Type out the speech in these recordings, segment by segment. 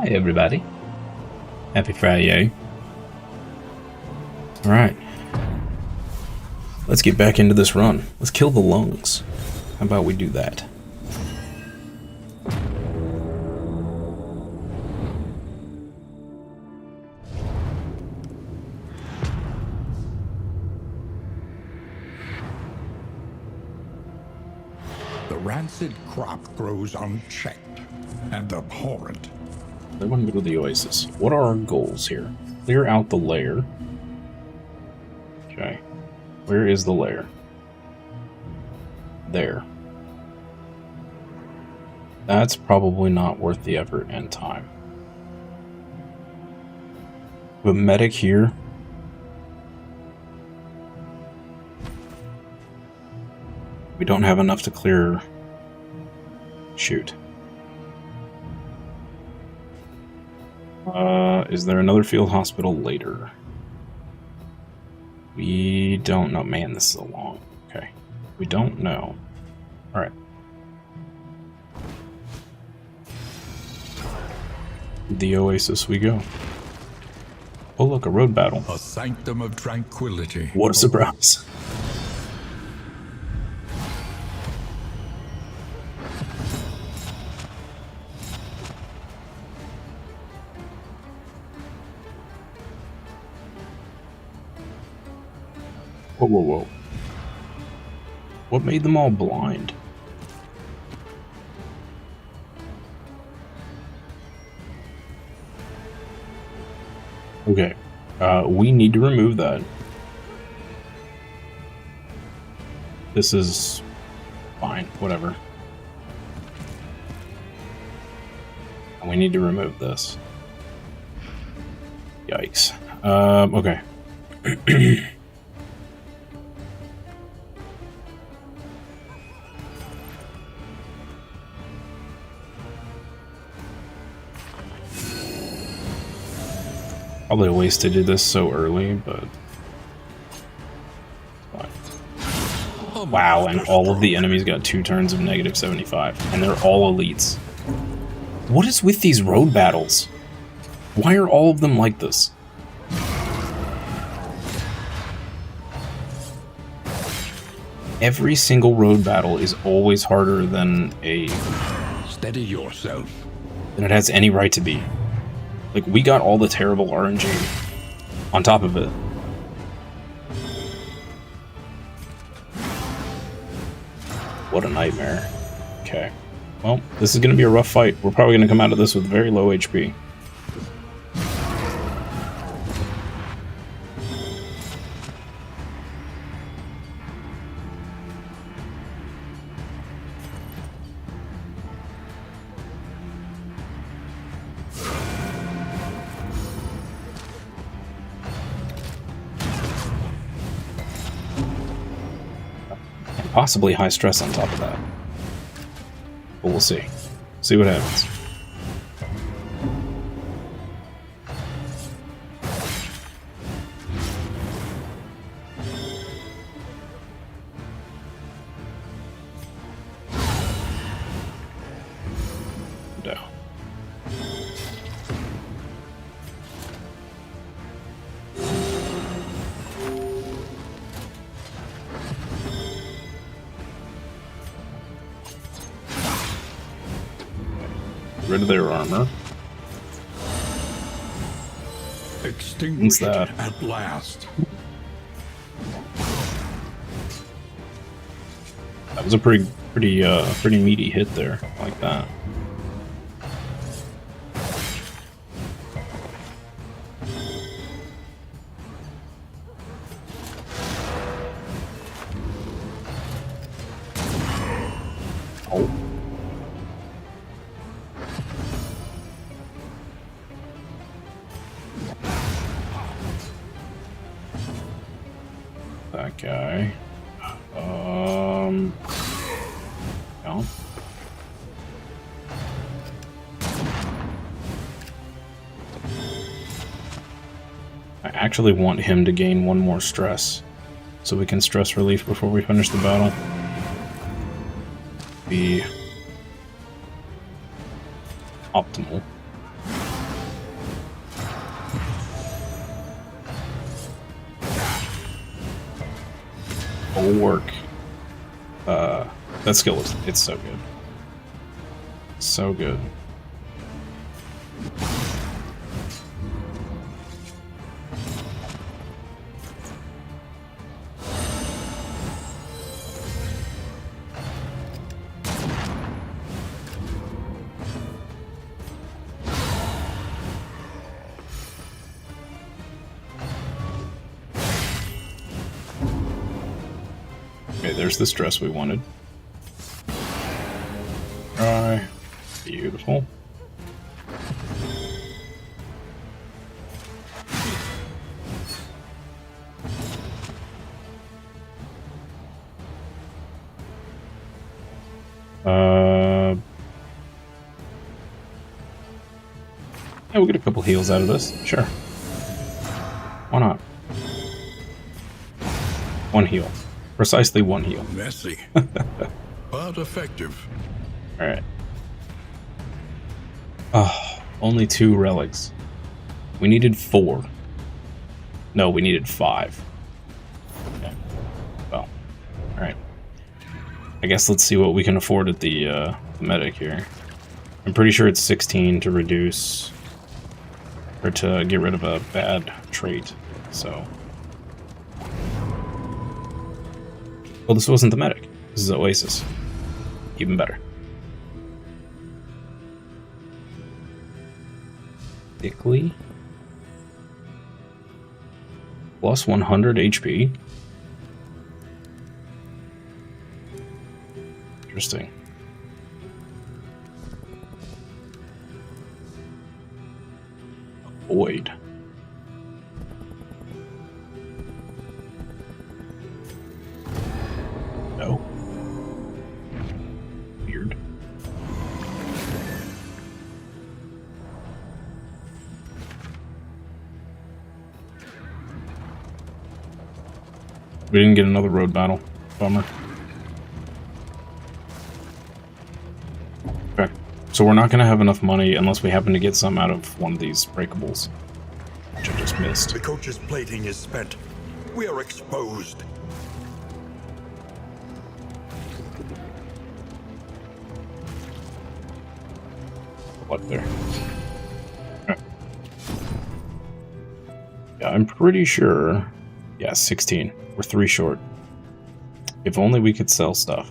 Hi everybody. Happy Friday. Alright. Let's get back into this run. Let's kill the lungs. How about we do that? The rancid crop grows unchecked and abhorrent. I want to go to the oasis. What are our goals here? Clear out the lair. Okay. Where is the lair? There. That's probably not worth the effort and time. But medic here. We don't have enough to clear. Shoot. Is there another field hospital later? We don't know. Man, this is a long. Okay. We don't know. Alright. The oasis we go. Oh look, a road battle. A sanctum of tranquility. What a surprise. Whoa, whoa, whoa. What made them all blind? Okay. We need to remove that. This is fine, whatever. And we need to remove this. Yikes. Okay. Probably a waste to do this so early, but fine. Wow, and all of the enemies got 2 turns of negative 75, and they're all elites. What is with these road battles? Why are all of them like this? Every single road battle is always harder than Steady yourself. than it has any right to be. Like, we got all the terrible RNG on top of it. What a nightmare. Okay. Well, this is going to be a rough fight. We're probably going to come out of this with very low HP. Possibly high stress on top of that. But we'll see. See what happens. No. Rid of their armor. Extinguished that? at last. That was a pretty meaty hit there, like that. Oh. That guy. No. I actually want him to gain 1 more stress, so we can stress relief before we finish the battle. Be optimal. Bulwark. That skill is, it's so good. So good. Okay, there's the stress we wanted. Try. Beautiful. Yeah, we'll get a couple heals out of this. Sure. Why not? One heal. Precisely one heal. Messy, but effective. Alright. Oh, only 2 relics. We needed 4. No, we needed 5. Okay. Well, alright. I guess let's see what we can afford at the medic here. I'm pretty sure it's 16 to reduce, or to get rid of a bad trait, so. Well, this wasn't the medic. This is Oasis. Even better. Thickly. Plus 100 HP. Interesting. Avoid. No. Weird. We didn't get another road battle. Bummer. Okay. So we're not going to have enough money unless we happen to get some out of one of these breakables. Which I just missed. The coach's plating is spent. We are exposed. What there? Okay. Yeah, I'm pretty sure. Yeah, 16. We're 3 short. If only we could sell stuff.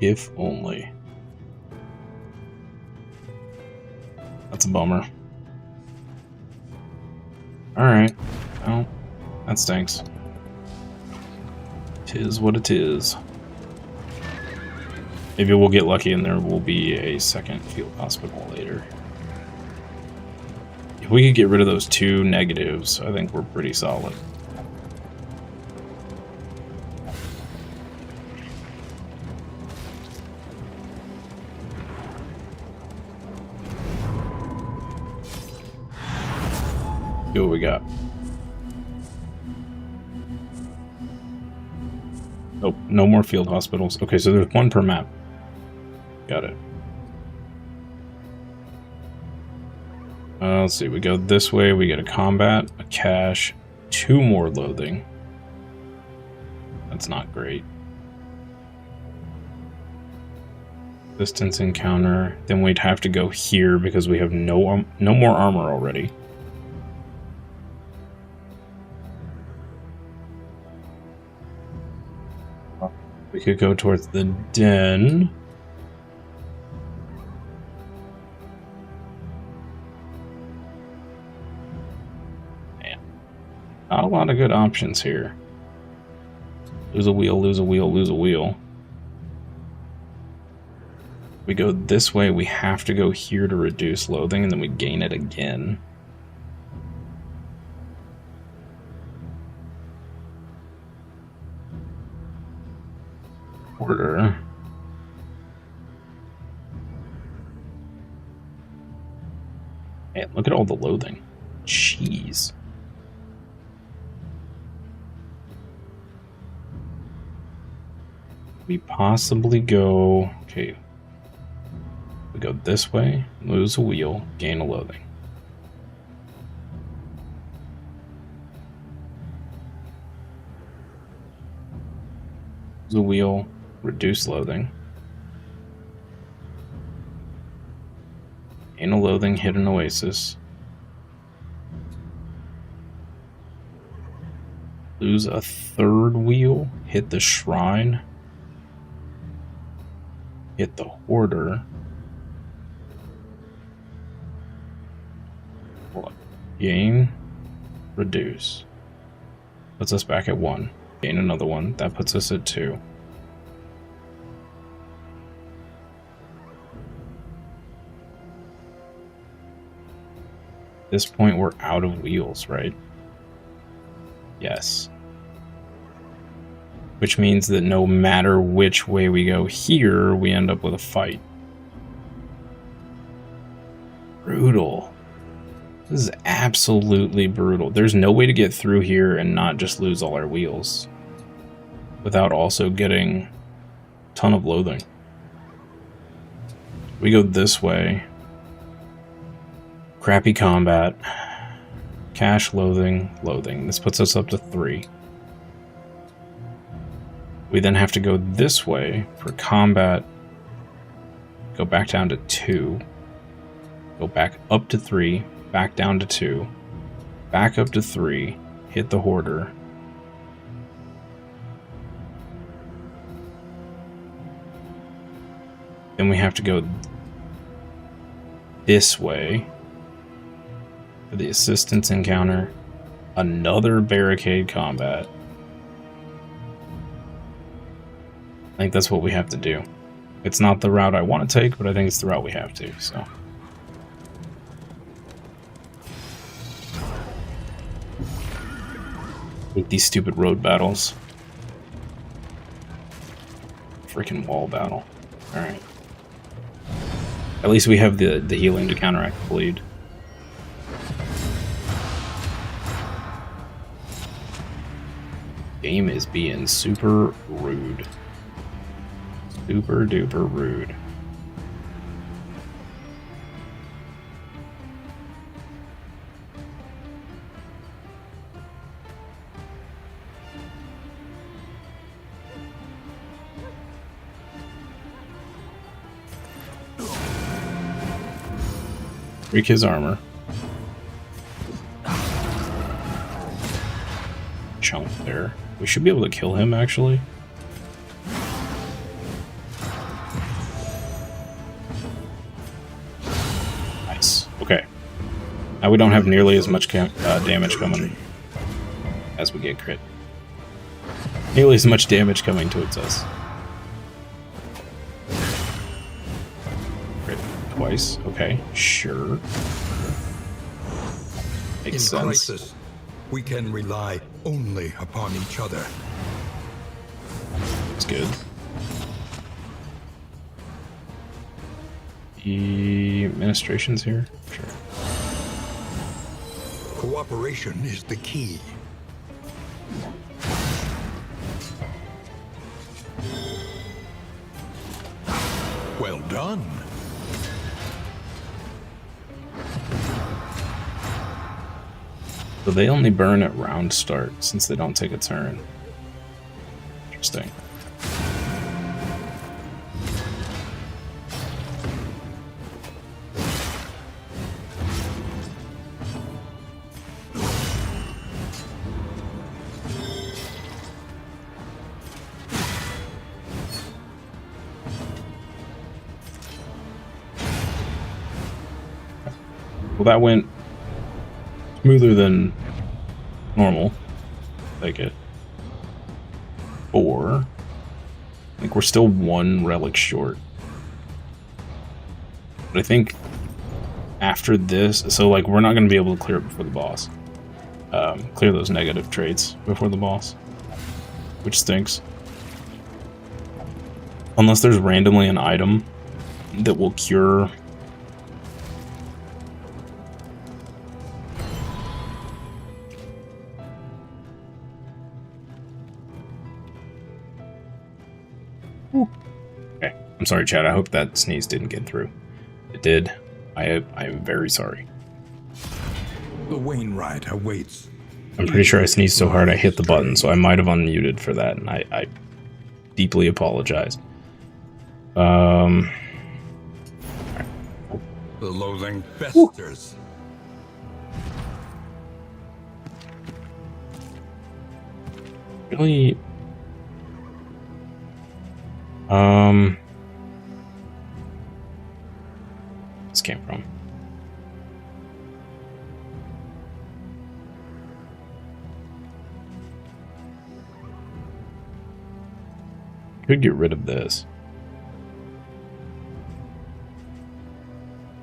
If only. That's a bummer. Alright. Well, that stinks. 'Tis what it is. Maybe we'll get lucky and there will be a second field hospital later. If we could get rid of those 2 negatives, I think we're pretty solid. See what we got. Nope, no more field hospitals. Okay, so there's 1 per map. Got it. Let's see, we go this way, we get a combat, a cache, 2 more loathing. That's not great. Distance encounter, then we'd have to go here because we have no more armor already. We could go towards the den. Not a lot of good options here. Lose a wheel, lose a wheel, lose a wheel. We go this way, we have to go here to reduce loathing, and then we gain it again. Order. Man, look at all the loathing. Jeez. We possibly go... Okay. We go this way, lose a wheel, gain a loathing. Lose a wheel, reduce loathing. Gain a loathing, hit an oasis. Lose a third wheel, hit the shrine. Hit the hoarder. Gain, reduce. Puts us back at 1. Gain another one. That puts us at 2. At this point, we're out of wheels, right? Yes. Which means that no matter which way we go here, we end up with a fight. Brutal. This is absolutely brutal. There's no way to get through here and not just lose all our wheels without also getting a ton of loathing. We go this way. Crappy combat. Cash, loathing, loathing. This puts us up to 3. We then have to go this way for combat. Go back down to 2. Go back up to 3. Back down to 2. Back up to 3. Hit the hoarder. Then we have to go this way for the assistance encounter. Another barricade combat. I think that's what we have to do. It's not the route I want to take, but I think it's the route we have to, so. With these stupid road battles. Freaking wall battle. Alright. At least we have the healing to counteract the bleed. Game is being super rude. Super duper rude. Break his armor. Chunk there. We should be able to kill him, actually. Nice. Okay. Now we don't have nearly as much damage coming as we get crit. Nearly as much damage coming towards us. Crit twice. Okay, sure. Makes sense. Crisis, we can rely only upon each other. That's good. The administration's here? Sure. Cooperation is the key. Well done. So they only burn at round start since they don't take a turn. Interesting. Well, that went smoother than normal. Take it. 4. I think we're still 1 relic short. But I think after this, so like we're not going to be able to clear it before the boss. Clear those negative traits before the boss, which stinks. Unless there's randomly an item that will cure. Okay, I'm sorry, Chad. I hope that sneeze didn't get through. It did. I am very sorry. The Wainwright awaits. I'm pretty sure I sneezed so hard I hit the button, so I might have unmuted for that, and I deeply apologize. The loathing festers. Really? This came from. Could get rid of this.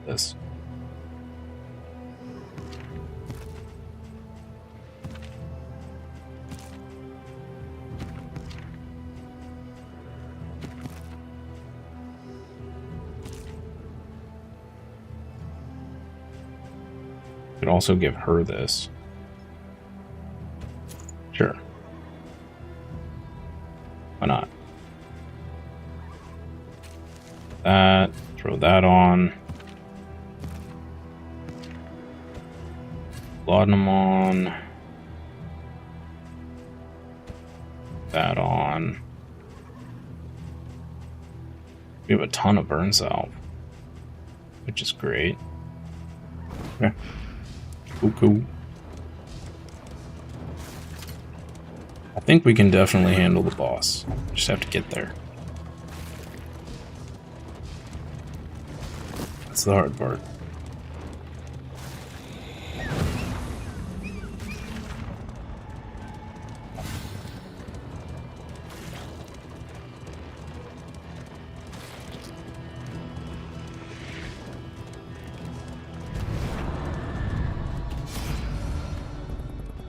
This. Could also give her this. Sure. Why not? That, throw that on. Laudanum on. That on. We have a ton of burn salve, which is great. Okay. Cool. I think we can definitely handle the boss. Just have to get there. That's the hard part.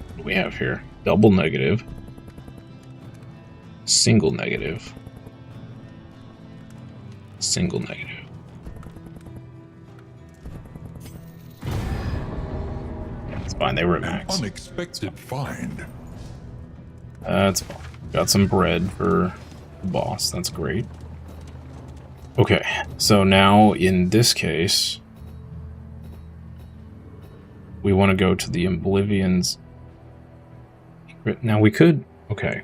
What do we have here? Double negative. Single negative. Single negative. It's fine, they were at max. Unexpected find. That's fine. Got some bread for the boss. That's great. Okay, so now in this case, we want to go to the Oblivion's. Now we could. Okay.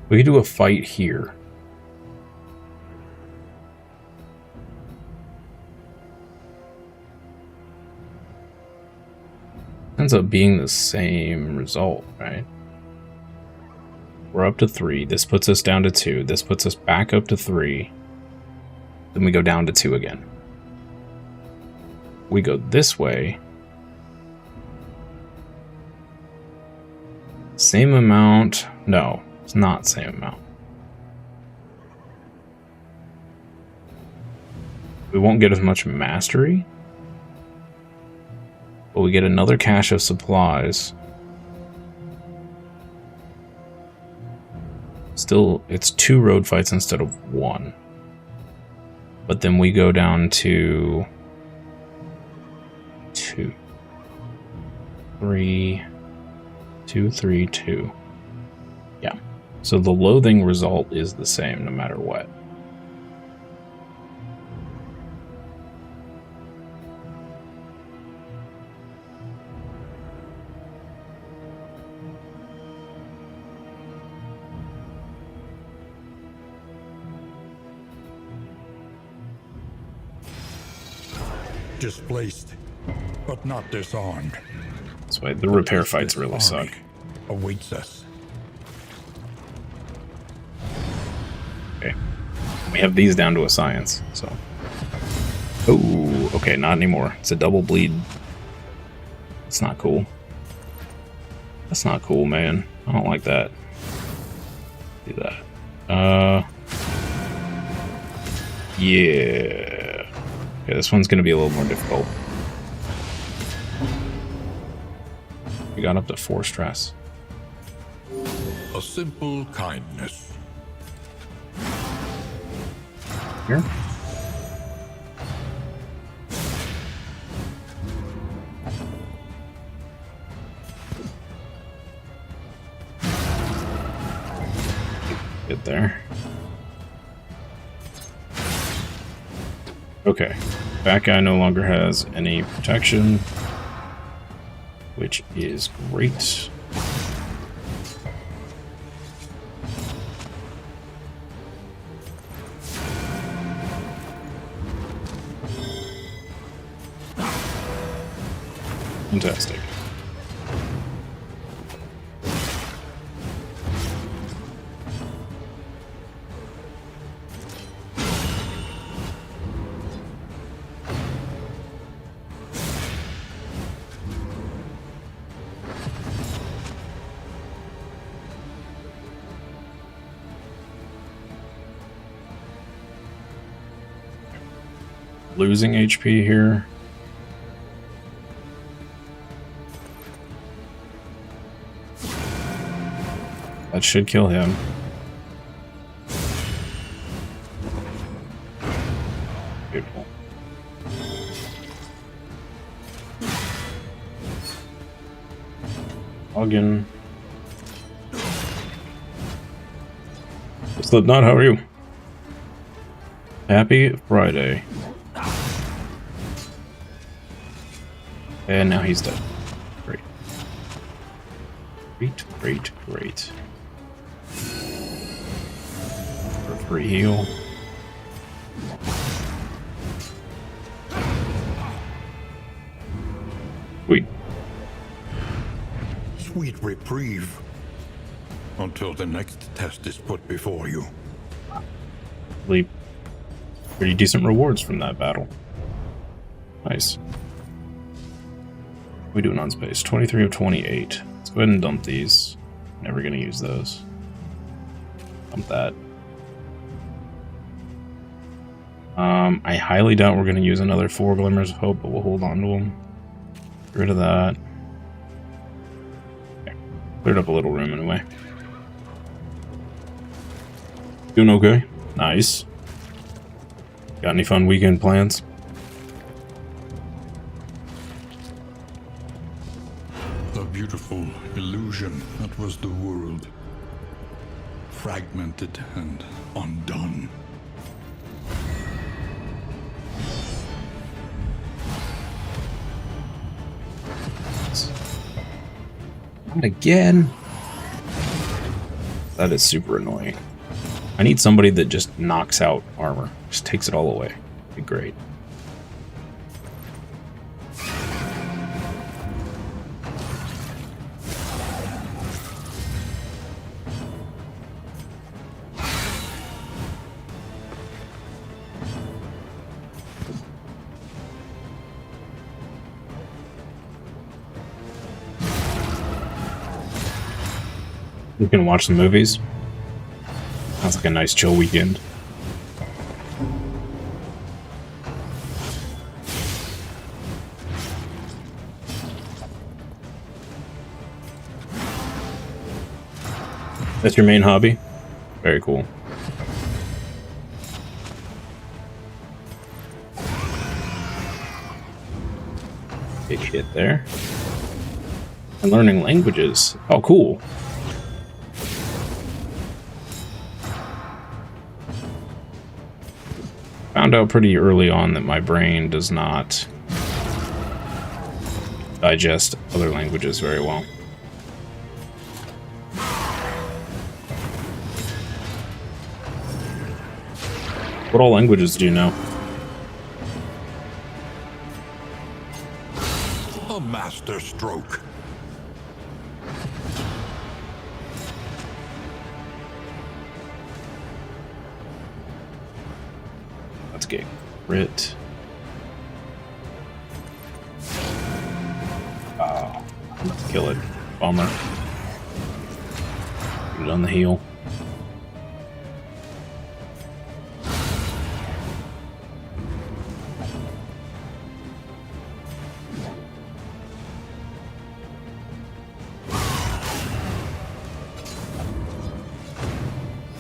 We could do a fight here. Ends up being the same result, right? We're up to 3. This puts us down to 2. This puts us back up to 3. Then we go down to 2 again. We go this way. Same amount. No, it's not same amount. We won't get as much mastery. But we get another cache of supplies. Still, it's 2 road fights instead of 1. But then we go down to 2. 3. 2, 3, 2. Yeah. So the loathing result is the same no matter what. Displaced, but not disarmed. That's why the repair fights really suck. Awaits us. Okay. We have these down to a science, so. Oh, okay, not anymore. It's a double bleed. It's not cool. That's not cool, man. I don't like that. Do that. Yeah. Okay, this one's gonna be a little more difficult. We got up to 4 stress. A simple kindness. Here. Get there. Okay. That guy no longer has any protection, which is great. Fantastic. Losing HP here. That should kill him. Beautiful. Login. Slipknot, how are you? Happy Friday. And now he's dead. Great. Great, great, great. For free heal. Sweet. Sweet reprieve. Until the next test is put before you. Really pretty decent rewards from that battle. Nice. What are we doing on space? 23 of 28. Let's go ahead and dump these. Never gonna use those. Dump that. I highly doubt we're gonna use another 4 Glimmers of Hope, but we'll hold on to them. Get rid of that. Okay. Cleared up a little room anyway. Doing okay. Nice. Got any fun weekend plans? The beautiful illusion that was the world. Fragmented and undone. Not again. That is super annoying. I need somebody that just knocks out armor. Just takes it all away. Be great. We can watch some movies. Sounds like a nice chill weekend. That's your main hobby? Very cool. Big hit there. And learning languages. Oh, cool. Found out pretty early on that my brain does not digest other languages very well. What all languages do you know? A master stroke. Let's get crit. Oh, let's kill it. Bummer. Put it on the heel.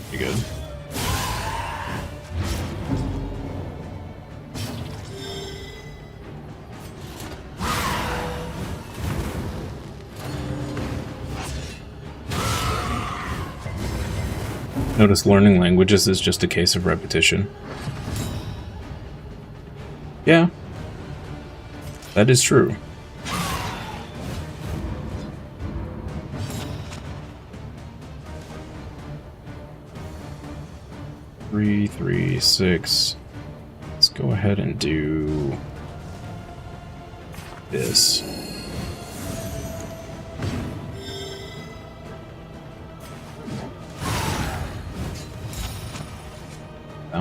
Pretty good. Notice learning languages is just a case of repetition. Yeah, that is true. Three, 3, 6. Let's go ahead and do this.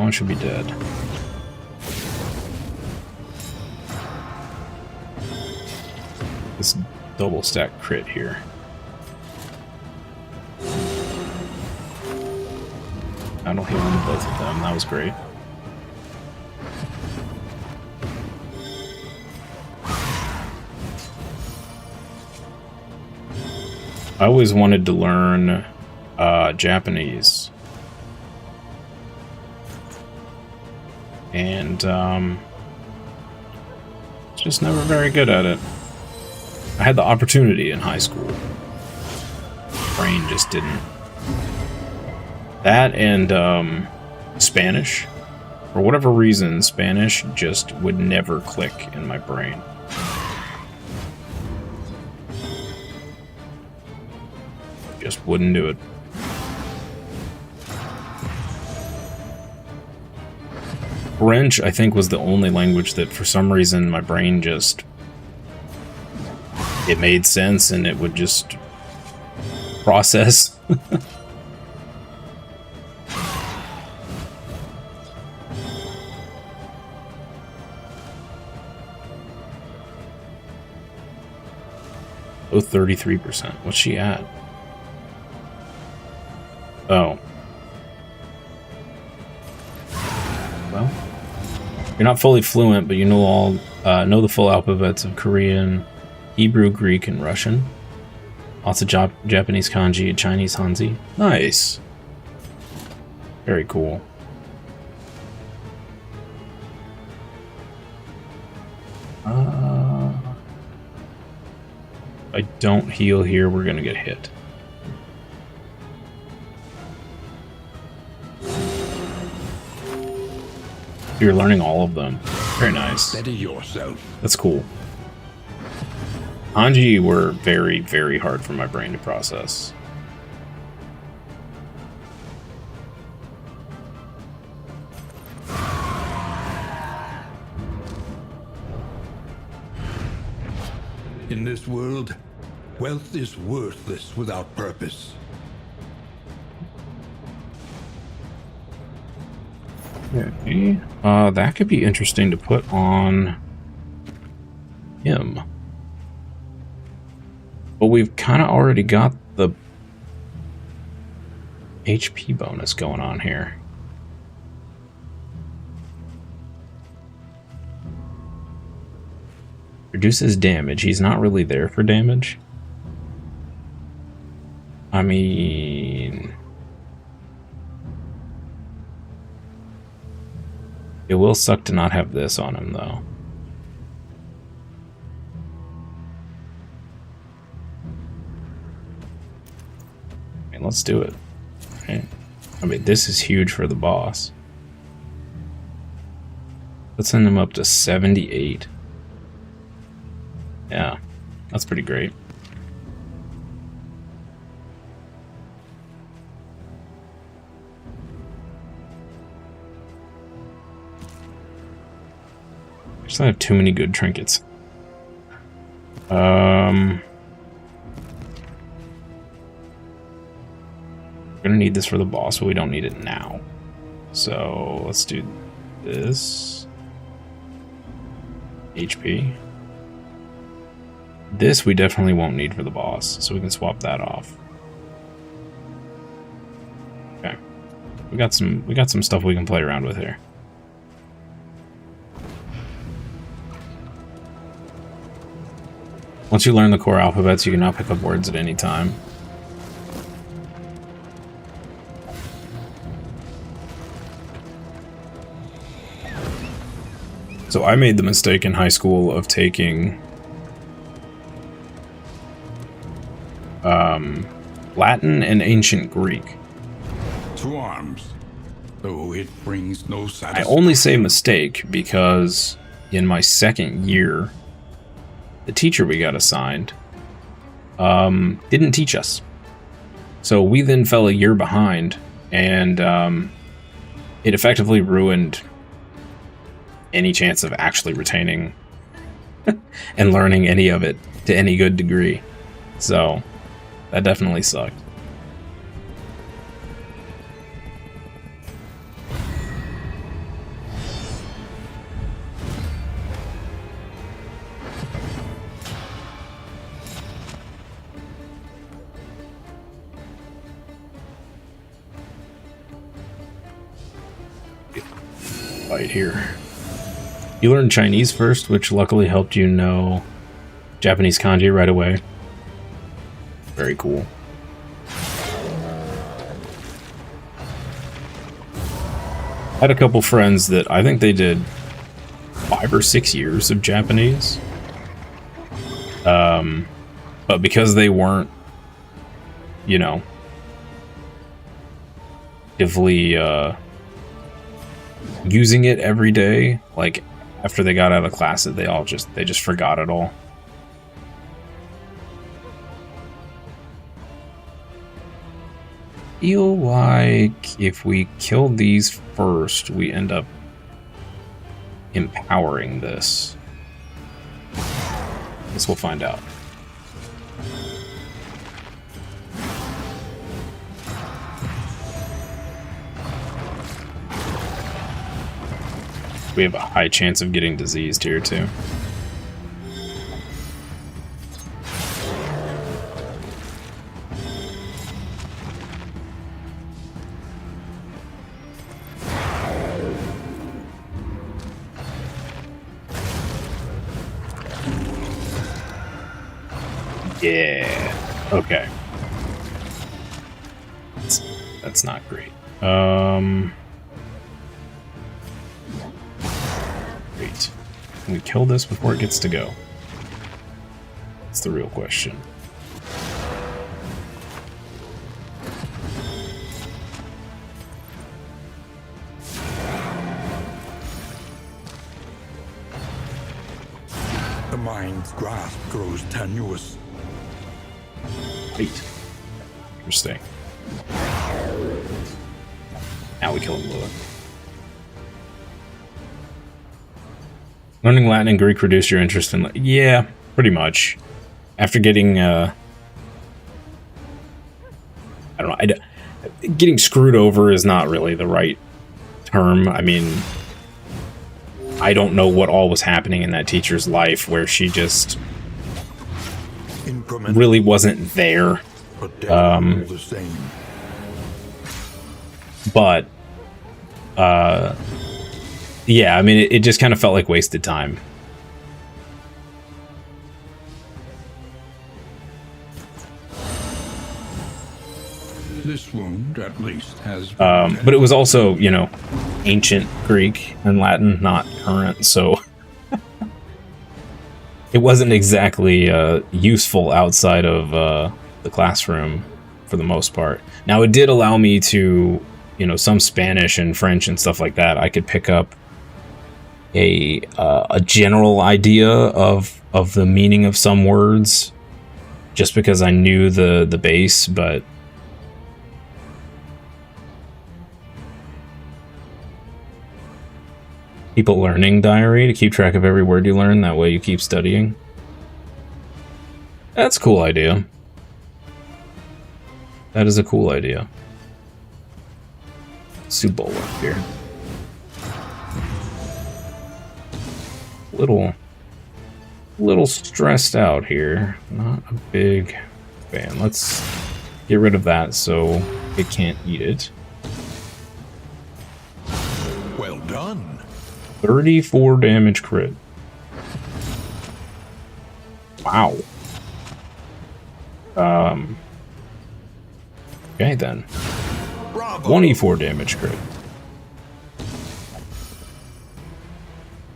one should be dead. This double stack crit here. That'll heal on both of them. That was great. I always wanted to learn Japanese. And just never very good at it. I had the opportunity in high school. Brain just didn't. That and Spanish. For whatever reason, Spanish just would never click in my brain. Just wouldn't do it. French, I think, was the only language that for some reason my brain just... it made sense and it would just process. Oh, 33%. What's she at? Oh. Well, you're not fully fluent, but you know know the full alphabets of Korean, Hebrew, Greek, and Russian. Lots of Japanese kanji and Chinese hanzi. Nice. Very cool. If I don't heal here, we're gonna get hit. You're learning all of them. Very nice. Steady yourself. That's cool. Hanji were very, very hard for my brain to process. In this world, wealth is worthless without purpose. Okay. That could be interesting to put on him. But we've kind of already got the HP bonus going on here. Reduces damage. He's not really there for damage. I mean... it will suck to not have this on him, though. Okay, let's do it. Okay. I mean, this is huge for the boss. Let's send him up to 78. Yeah, that's pretty great. I just don't have too many good trinkets. I'm gonna need this for the boss, but we don't need it now. So let's do this. HP. This we definitely won't need for the boss, so we can swap that off. Okay. We got some stuff we can play around with here. Once you learn the core alphabets, you can now pick up words at any time. So I made the mistake in high school of taking Latin and Ancient Greek. To arms, though it brings no I satisfaction. only say mistake because in my second year, the teacher we got assigned didn't teach us. So we then fell a year behind, and it effectively ruined any chance of actually retaining and learning any of it to any good degree. So that definitely sucked. fight here. You learned Chinese first, which luckily helped you know Japanese kanji right away. Very cool. I had a couple friends that I think they did 5 or 6 years of Japanese. But because they weren't, you know, actively using it every day, like after they got out of class, they just forgot it all. Feel like if we kill these first, we end up empowering this. Guess we'll find out. We have a high chance of getting diseased here too. Yeah. Okay. That's not great. Great. Can we kill this before it gets to go? That's the real question. The mind's grasp grows tenuous. Wait. Interesting. Now we kill him, Lua. Learning Latin and Greek reduced your interest in... Yeah, pretty much. After getting... I don't know. Getting screwed over is not really the right term. I mean... I don't know what all was happening in that teacher's life where she just... really wasn't there. The same. But... yeah, I mean, it just kind of felt like wasted time. This wound, at least, has... But it was also, you know, ancient Greek and Latin, not current, so... it wasn't exactly useful outside of the classroom, for the most part. Now, it did allow me to, you know, some Spanish and French and stuff like that. I could pick up a general idea of the meaning of some words just because I knew the base, but keep a learning diary to keep track of every word you learn, that way you keep studying. That's a cool idea. That is a cool idea. Subol up here. Little stressed out here. Not a big fan. Let's get rid of that so it can't eat it. Well done. 34 damage crit. Wow. Okay then. Bravo. 24 damage crit.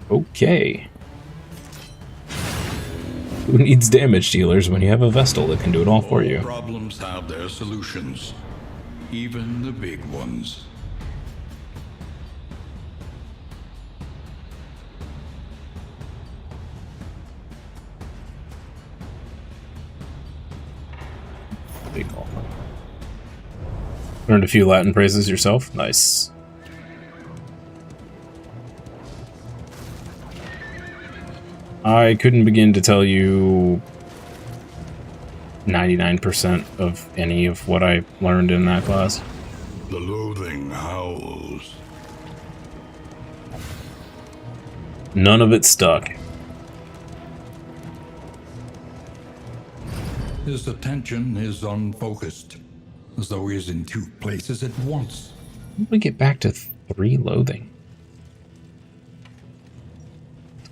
Okay. Who needs damage dealers when you have a Vestal that can do it all for you? Problems have their solutions, even the big ones. Learned a few Latin phrases yourself? Nice. I couldn't begin to tell you 99% of any of what I learned in that class. The loathing howls. None of it stuck. His attention is unfocused, as though he is in two places at once. How did we get back to 3 loathing?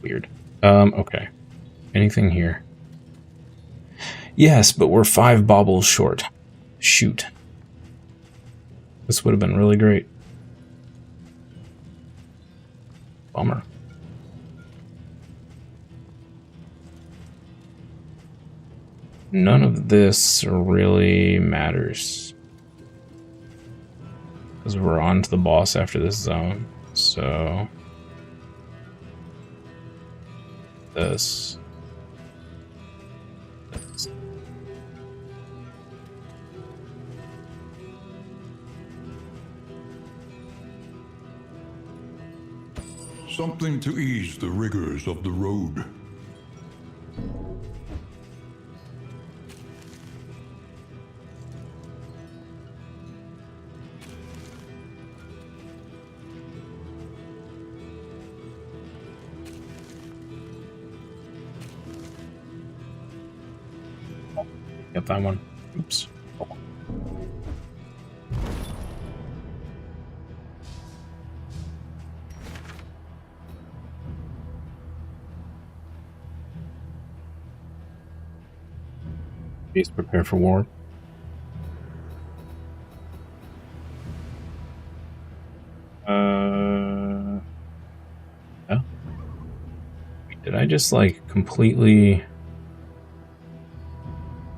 Weird. Okay. Anything here? Yes, but we're 5 baubles short. Shoot. This would have been really great. Bummer. None of this really matters. Because we're on to the boss after this zone. So... This. Something to ease the rigors of the road. Get that one. Oops. Please prepare for war. Yeah. Did I just like completely...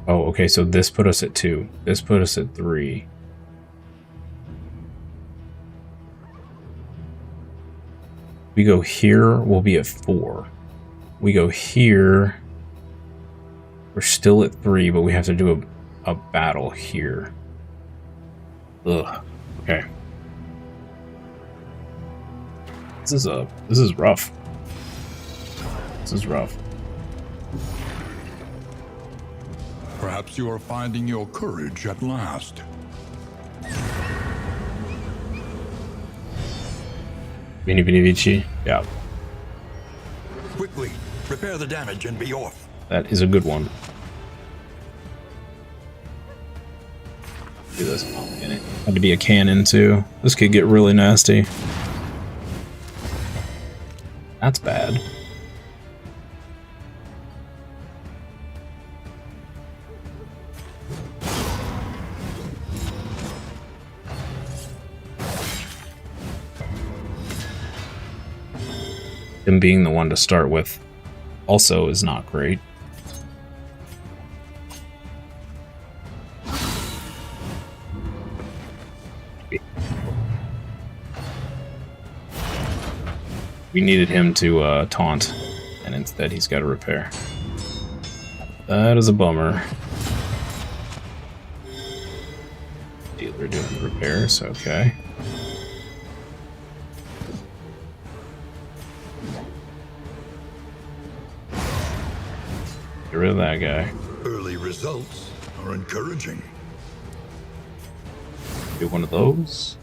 Oh, okay, so this put us at 2. This put us at 3. We go here, we'll be at 4. We go here, we're still at 3, but we have to do a battle here. Ugh. Okay. This is rough. This is rough. Perhaps you are finding your courage at last. Vini Vini Vici? Yeah. Quickly, repair the damage and be off. That is a good one. Do this. Had to be a cannon too. This could get really nasty. That's bad. Him being the one to start with also is not great. We needed him to taunt, and instead he's got to repair. That is a bummer. Dealer doing the repairs, okay. Get rid of that guy. Early results are encouraging. Do one of those.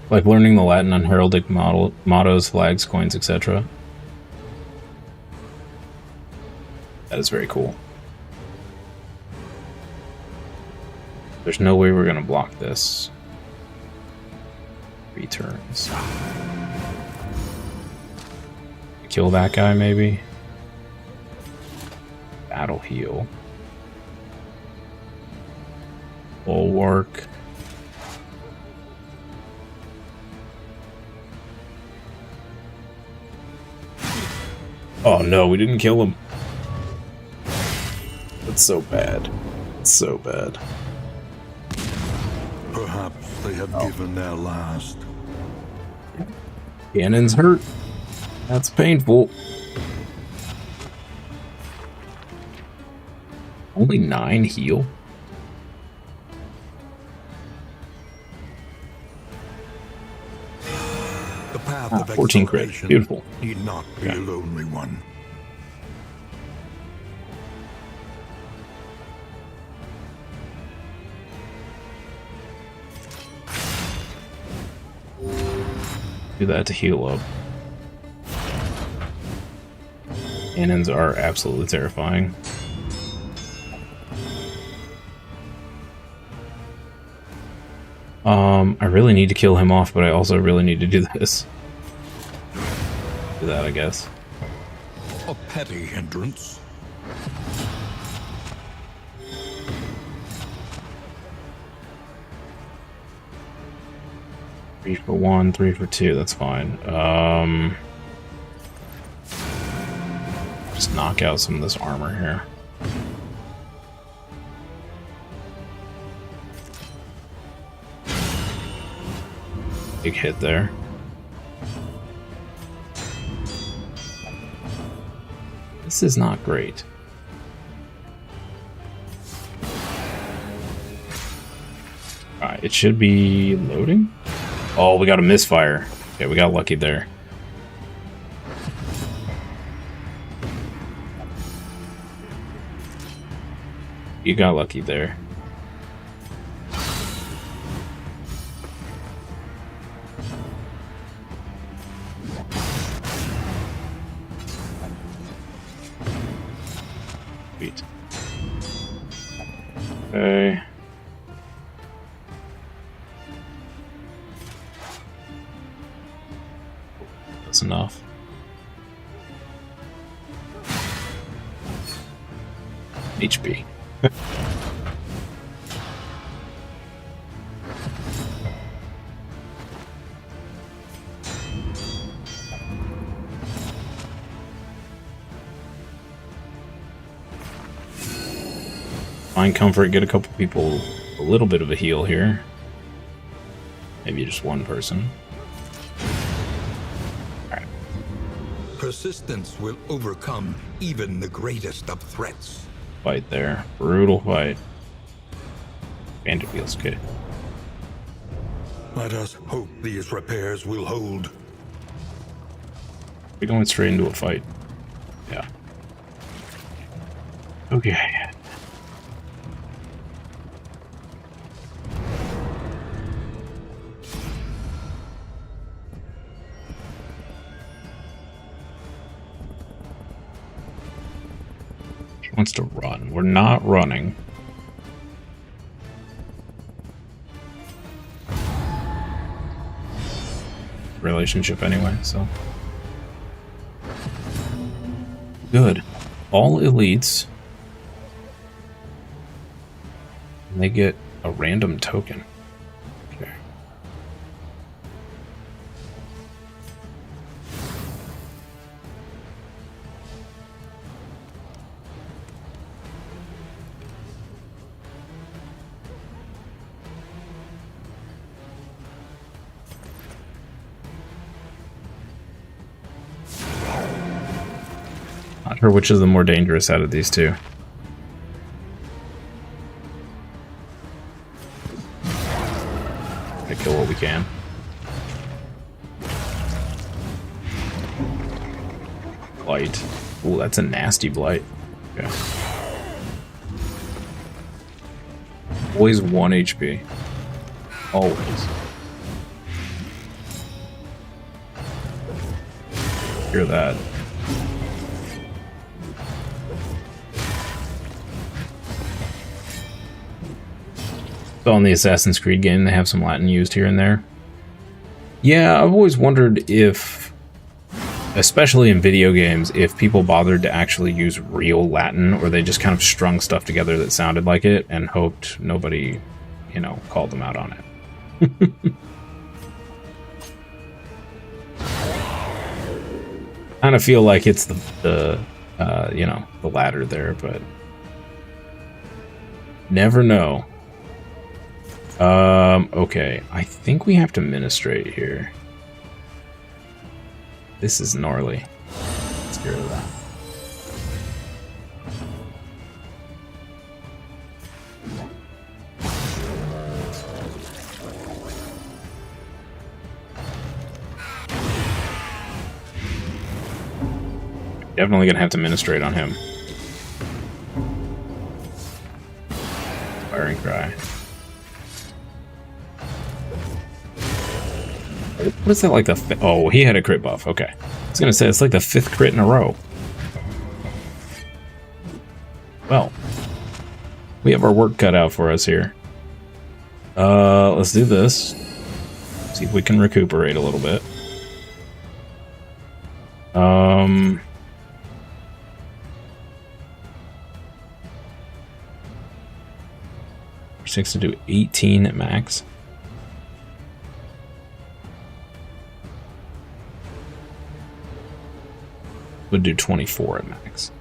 Like learning the Latin on heraldic mottos, flags, coins, etc. That is very cool. There's no way we're gonna block this. 3 turns. Kill that guy, maybe? Battle heal. Bulwark. Oh no, we didn't kill him. That's so bad. It's so bad. Perhaps they have given their last. Cannon's hurt. That's painful. Only 9 heal? The path of 14 crit. exaltation Beautiful. need not be a lonely one. Do that to heal up. Cannons are absolutely terrifying. I really need to kill him off, but I also really need to do this. that, I guess. A petty hindrance. Three for 1, 3 for 2, that's fine. Just knock out some of this armor here. Big hit there. This is not great. Alright, it should be loading. Oh, we got a misfire. Okay, we got lucky there. You got lucky there. Sweet. Okay. That's enough. HP. Find comfort, get a couple people a little bit of a heal here. Maybe just one person. Alright. Persistence will overcome even the greatest of threats. Fight there. Brutal fight. Bandit wheels, good. Let us hope these repairs will hold. We're going straight into a fight. Yeah. Okay. She wants to run. We're not running. Relationship anyway, so. Good. All elites. And they get a random token. Okay. Not sure which is the more dangerous out of these two. Gonna kill what we can. Blight. Ooh, that's a nasty blight. Okay. Always 1 HP. Always. Hear that. So on the Assassin's Creed game, they have some Latin used here and there. Yeah, I've always wondered if, especially in video games, if people bothered to actually use real Latin, or they just kind of strung stuff together that sounded like it and hoped nobody, you know, called them out on it. Kind of feel like it's the you know, the latter there, but never know. Okay, I think we have to ministrate here. This is gnarly. Let's get rid of that. Definitely gonna have to ministrate on him. Firing cry. What is that, like the oh, he had a crit buff. Okay. I was gonna say, it's like the 5th crit in a row. Well, we have our work cut out for us here. Let's do this. See if we can recuperate a little bit. Six to do 18 at max. Would do 24 at max.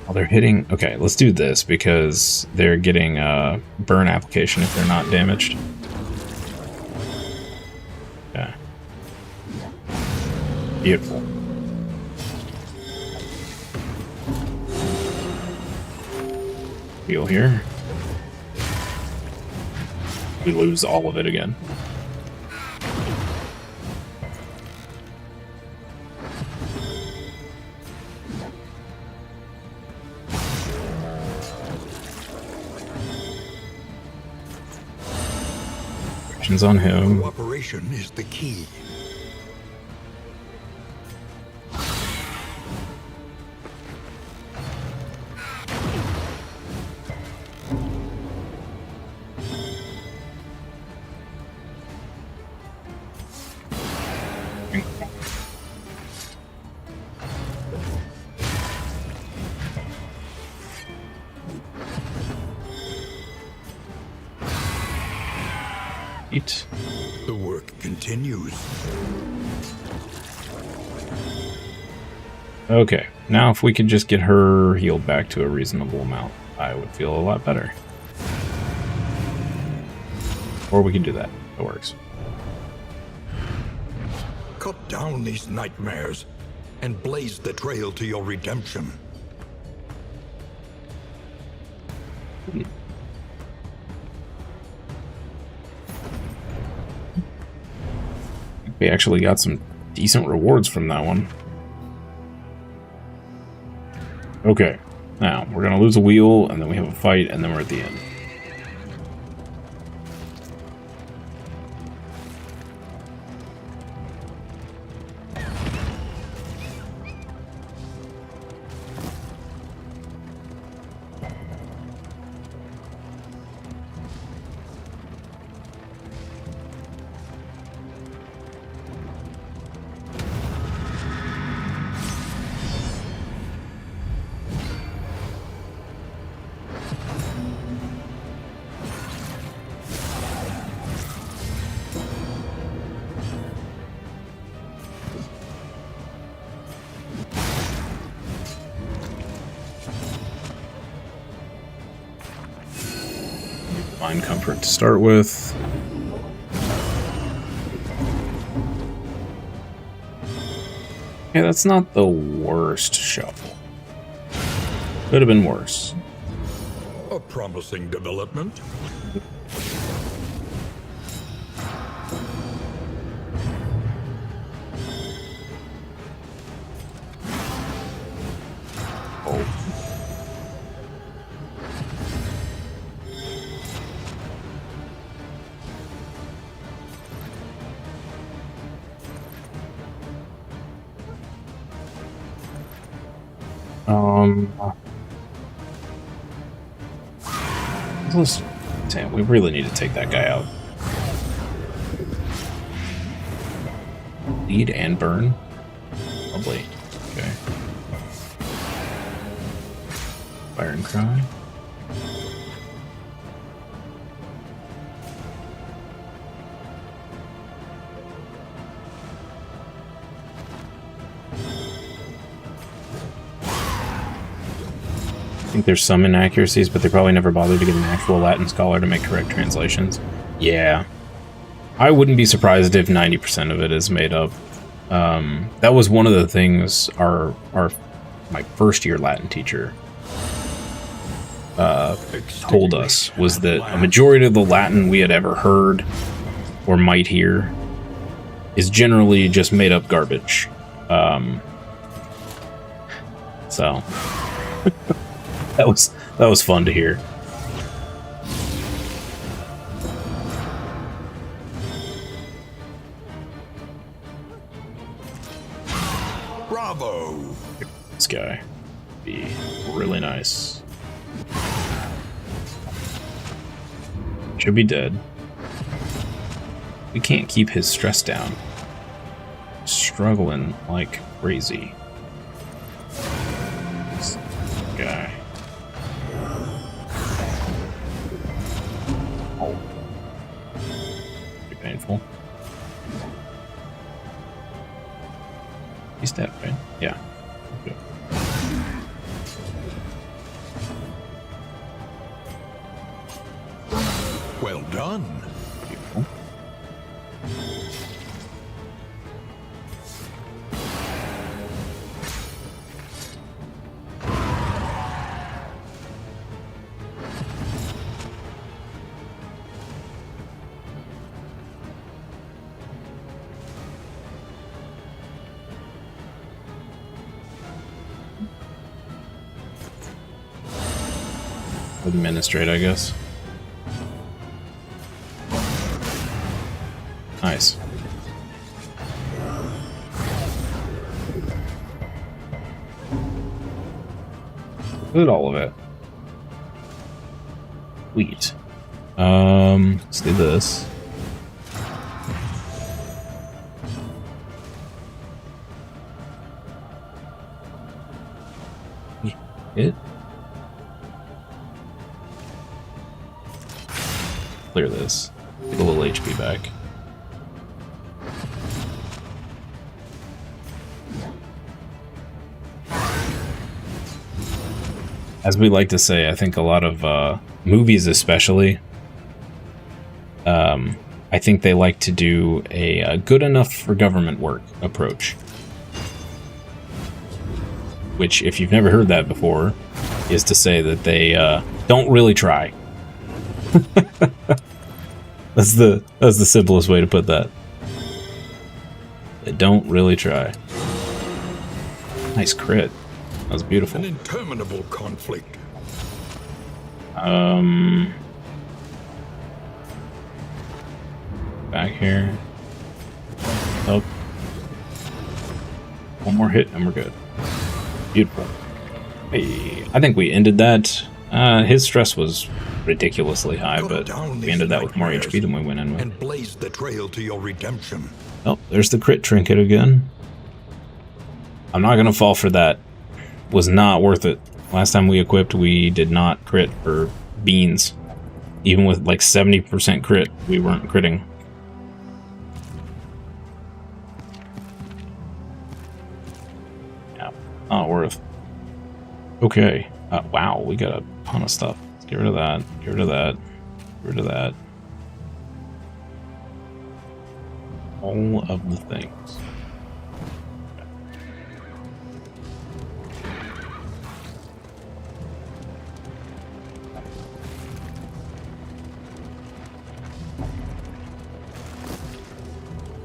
Oh, they're hitting. Okay, let's do this because they're getting burn application if they're not damaged. Yeah. Beautiful. Heal here. We lose all of it again. Actions on him. Cooperation is the key. The work continues. Okay, now if we could just get her healed back to a reasonable amount, I would feel a lot better. Or we can do that. It works. Cut down these nightmares and blaze the trail to your redemption. We actually got some decent rewards from that one. Okay, now we're gonna lose a wheel, and then we have a fight, and then we're at the end. Mind comfort to start with. Okay, that's not the worst shuffle. Could have been worse. A promising development. Damn, we really need to take that guy out. Lead and burn? Probably. Okay. Fire and cry. I think there's some inaccuracies, but they probably never bothered to get an actual Latin scholar to make correct translations. Yeah. I wouldn't be surprised if 90% of it is made up. That was one of the things my first year Latin teacher told us, was that a majority of the Latin we had ever heard or might hear is generally just made up garbage. So that was fun to hear. Bravo! This guy be really nice. Should be dead. We can't keep his stress down. Struggling like crazy. This guy. Oh. Pretty painful. He's dead, right? Yeah. Okay. Well done. Beautiful. Administrate, I guess. Nice. Look at all of it. Sweet. Let's do this. Hit. Clear this. Get a little HP back. As we like to say, I think a lot of movies especially, I think they like to do a good enough for government work approach. Which, if you've never heard that before, is to say that they don't really try. That's the simplest way to put that. They don't really try. Nice crit. That was beautiful. An interminable conflict. Back here. Oh. One more hit and we're good. Beautiful. Hey, I think we ended that. His stress was ridiculously high, but we ended that with more HP than we went in with. And blaze the trail to your redemption. Oh, there's the crit trinket again. I'm not gonna fall for that. Was not worth it. Last time we equipped, we did not crit for beans. Even with like 70% crit, we weren't critting. Yeah, not worth. Okay. Wow, we got a ton of stuff. Let's get rid of that. Get rid of that. Get rid of that. All of the things.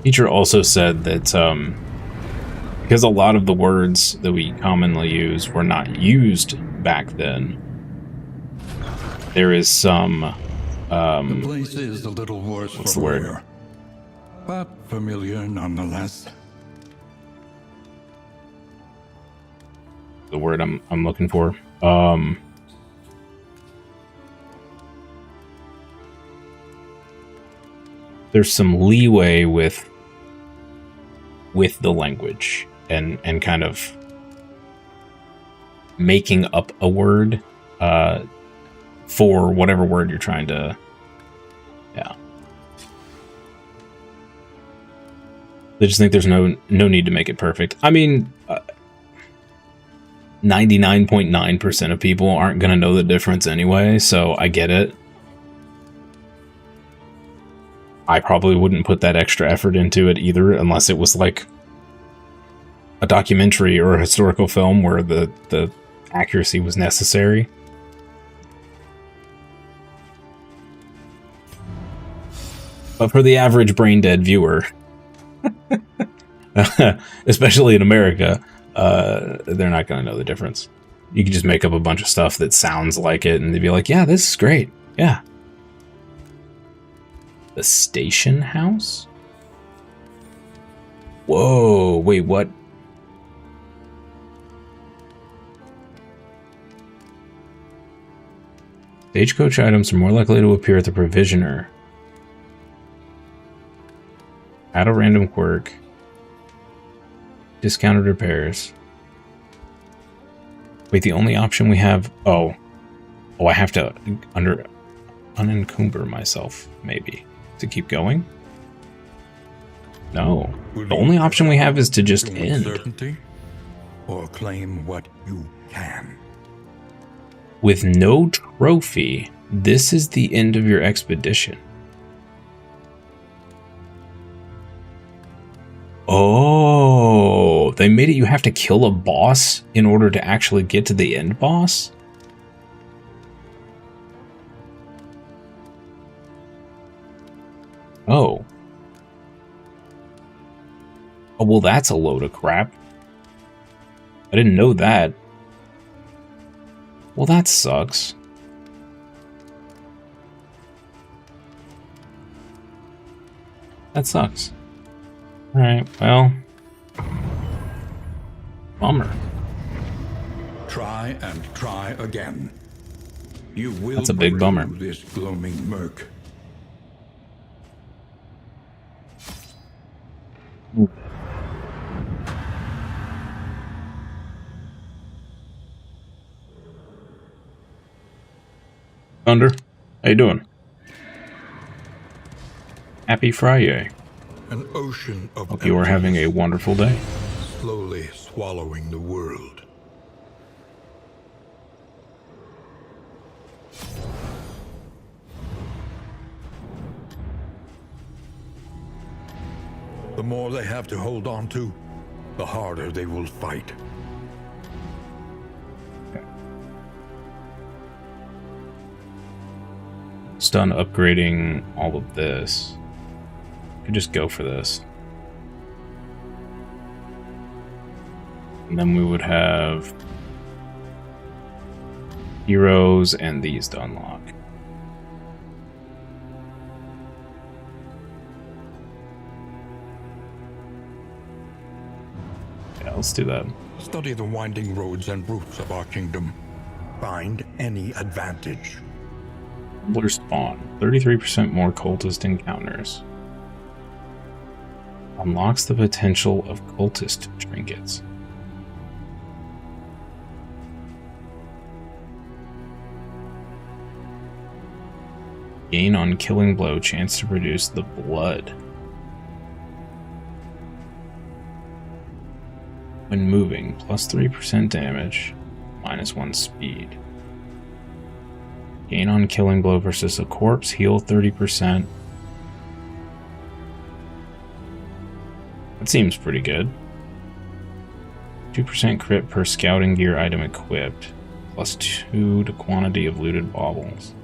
Teacher also said that because a lot of the words that we commonly use were not used back then, there is some The place is a little worse what's for the word? wear, but familiar nonetheless. The word I'm looking for. There's some leeway with the language and kind of making up a word for whatever word you're trying to, yeah. They just think there's no need to make it perfect. I mean, 99.9% of people aren't going to know the difference anyway, so I get it. I probably wouldn't put that extra effort into it either, unless it was like a documentary or a historical film where the accuracy was necessary. But for the average brain-dead viewer, especially in America, they're not going to know the difference. You can just make up a bunch of stuff that sounds like it, and they'd be like, yeah, this is great. Yeah. The station house? Whoa, wait, what? Stagecoach items are more likely to appear at the provisioner. Add a random quirk. Discounted repairs. Wait, the only option we have... Oh, I have to unencumber myself, maybe, to keep going? No. The only option we have is to just end. Certainty, or claim what you can. With no trophy, this is the end of your expedition. Oh, they made it you have to kill a boss in order to actually get to the end boss? Oh. Oh, well, that's a load of crap. I didn't know that. Well, that sucks. That sucks. Alright, well. Bummer. Try and try again. You will That's a big break bummer. through this gloaming murk. Thunder, how you doing? Happy Friday. An ocean of Hope you are having a wonderful day. slowly swallowing the world. The more they have to hold on to, the harder they will fight. It's done upgrading all of this. Could just go for this. And then we would have heroes and these to unlock. Yeah, let's do that. Study the winding roads and routes of our kingdom. Find any advantage. Cobbler spawn. 33% more cultist encounters. Unlocks the potential of cultist trinkets. Gain on killing blow, chance to produce the blood. When moving, plus 3% damage, minus 1 speed. Gain on killing blow versus a corpse, heal 30%. That seems pretty good. 2% crit per scouting gear item equipped, plus 2 to quantity of looted baubles.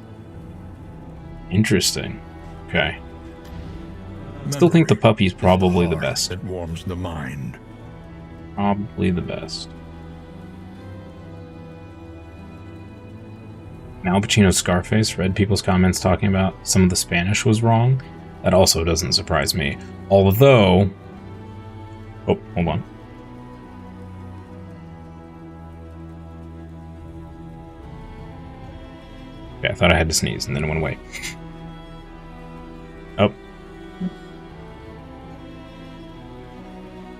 Interesting. Okay. Still think the puppy's probably the best. It warms the mind. Probably the best. Al Pacino's Scarface read people's comments talking about some of the Spanish was wrong. That also doesn't surprise me. Although... Oh, hold on. Okay, I thought I had to sneeze, and then it went away. Oh.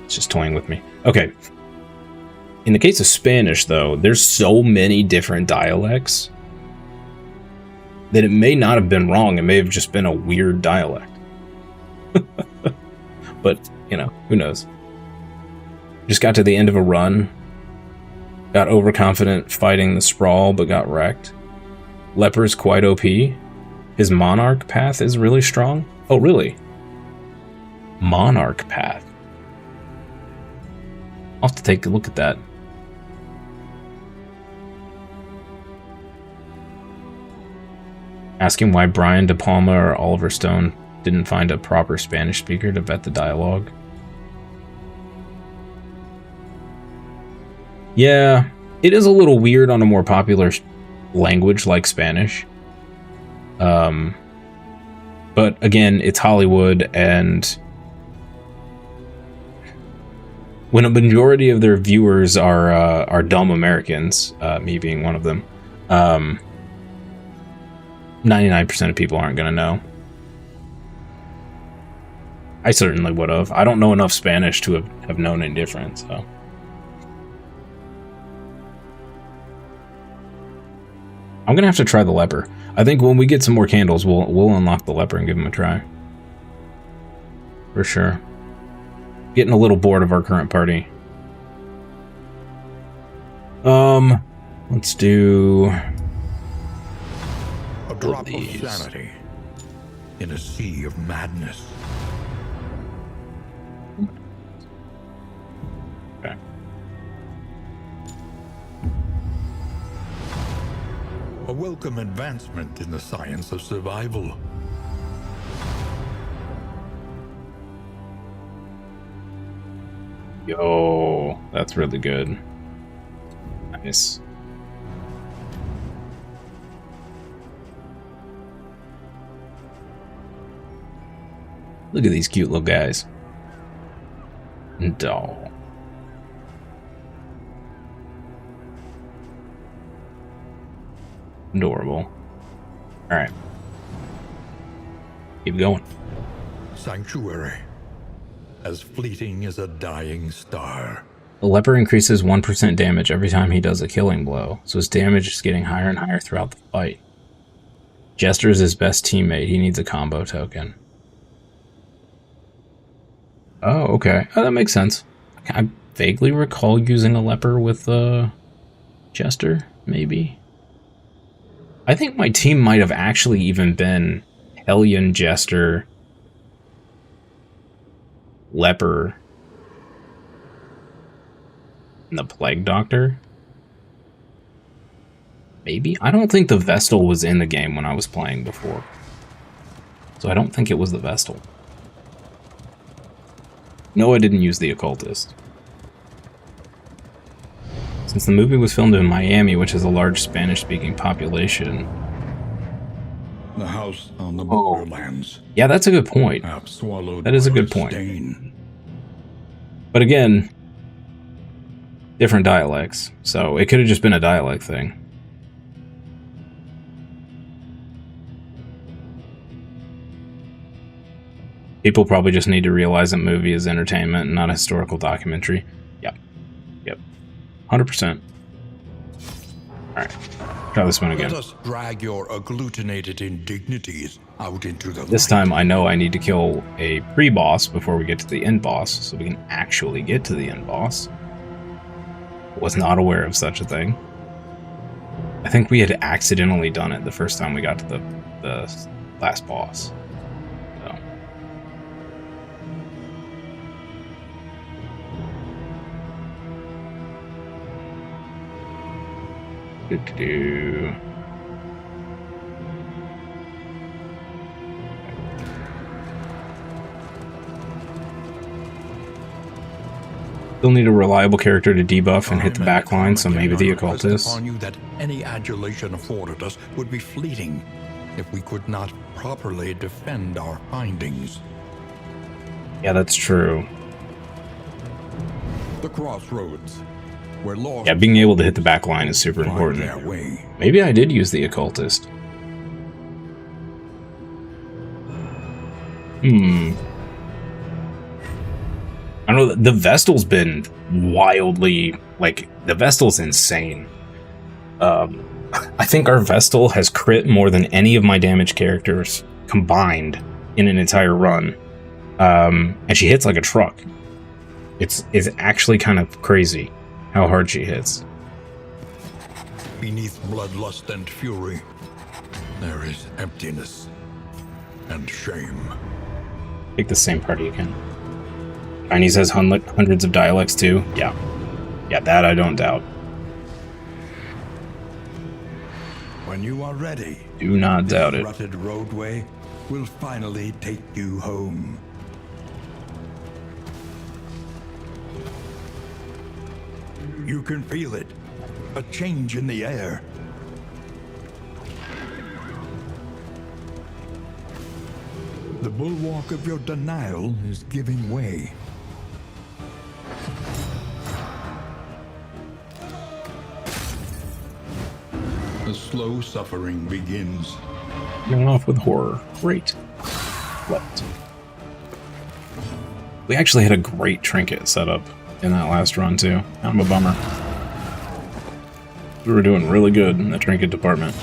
It's just toying with me. Okay. In the case of Spanish, though, there's so many different dialects that it may not have been wrong. It may have just been a weird dialect. But, you know, who knows? Just got to the end of a run. Got overconfident fighting the Sprawl, but got wrecked. Leper's quite OP. His Monarch path is really strong. Oh, really? Monarch path. I'll have to take a look at that. Asking why Brian De Palma or Oliver Stone didn't find a proper Spanish speaker to vet the dialogue. Yeah, it is a little weird on a more popular language like Spanish. But again, it's Hollywood, and when a majority of their viewers are dumb Americans, me being one of them, 99% of people aren't going to know. I certainly would have. I don't know enough Spanish to have known any different, so. I'm going to have to try the leper. I think when we get some more candles, we'll unlock the leper and give him a try. For sure. Getting a little bored of our current party. Let's do A drop of sanity in a sea of madness. Okay. A welcome advancement in the science of survival. Yo, that's really good. Nice. Look at these cute little guys. Doll. Adorable. Alright. Keep going. Sanctuary. As fleeting as a dying star. The leper increases 1% damage every time he does a killing blow, so his damage is getting higher and higher throughout the fight. Jester is his best teammate. He needs a combo token. Oh, okay. Oh, that makes sense. I vaguely recall using a leper with Jester, maybe. I think my team might have actually even been Hellion, Jester, Leper, and the Plague Doctor. Maybe? I don't think the Vestal was in the game when I was playing before. So I don't think it was the Vestal. No, I didn't use the Occultist. Since the movie was filmed in Miami, which has a large Spanish-speaking population. The house on the borderlands. Yeah, that's a good point. That is a good point. But again, different dialects, so it could have just been a dialect thing. People probably just need to realize that movie is entertainment and not a historical documentary. Yep. Yep. 100%. Alright. Try this one again. Let us drag your agglutinated indignities out into the This time I know I need to kill a pre-boss before we get to the end boss, so we can actually get to the end boss. Was not aware of such a thing. I think we had accidentally done it the first time we got to the last boss. So. Do-do-do. Still need a reliable character to debuff and hit the backline, so maybe the Occultist. Upon you that any adulation afforded us would be fleeting if we could not properly defend our findings. Yeah, that's true. The crossroads, where lost Yeah, being able to hit the backline is super important. their way. Maybe I did use the Occultist. I don't know, the Vestal's been wildly, like, the Vestal's insane. I think our Vestal has crit more than any of my damage characters combined in an entire run. And she hits like a truck. It's actually kind of crazy how hard she hits. Beneath bloodlust and fury, there is emptiness and shame. Pick the same party again. Chinese has hundreds of dialects too. Yeah. Yeah, that I don't doubt. When you are ready, Do not doubt it. rutted roadway will finally take you home. You can feel it. A change in the air. The bulwark of your denial is giving way. The slow suffering begins. Starting off with horror. Great. What? We actually had a great trinket setup in that last run, too. Kind of a bummer. We were doing really good in the trinket department.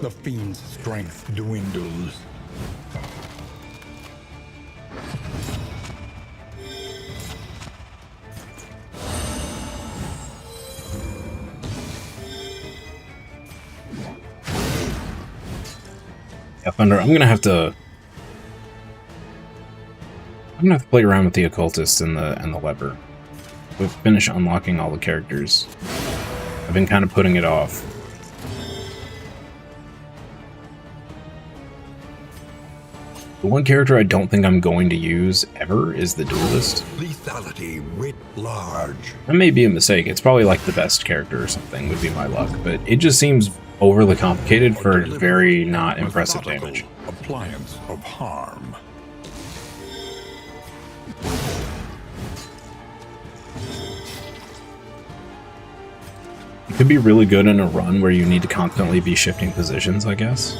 The fiend's strength dwindles. Yeah, Thunder, I'm gonna have to play around with the occultist and the leper. We'll finish unlocking all the characters. I've been kind of putting it off. The one character I don't think I'm going to use ever is the duelist. Lethality writ large. That may be a mistake. It's probably like the best character or something, would be my luck. But it just seems overly complicated for very not impressive damage. Appliance of harm. It could be really good in a run where you need to constantly be shifting positions, I guess.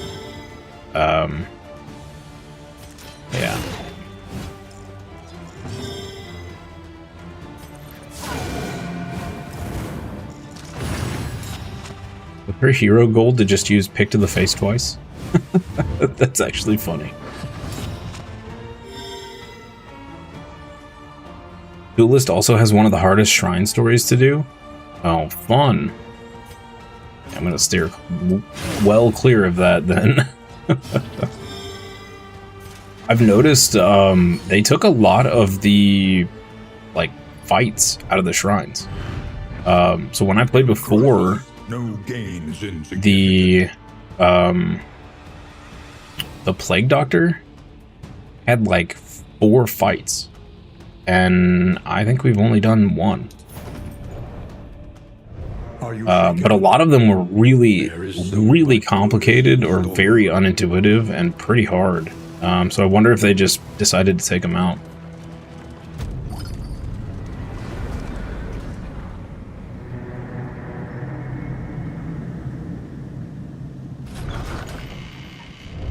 Yeah. With her hero gold to just use pick to the face twice? That's actually funny. Duelist also has one of the hardest shrine stories to do. Oh, fun. I'm gonna steer well clear of that then. I've noticed they took a lot of the like fights out of the shrines. So when I played before, no gains in the Plague Doctor had like 4 fights, and I think we've only done 1. But a lot of them were really complicated or very unintuitive and pretty hard. So I wonder if they just decided to take them out.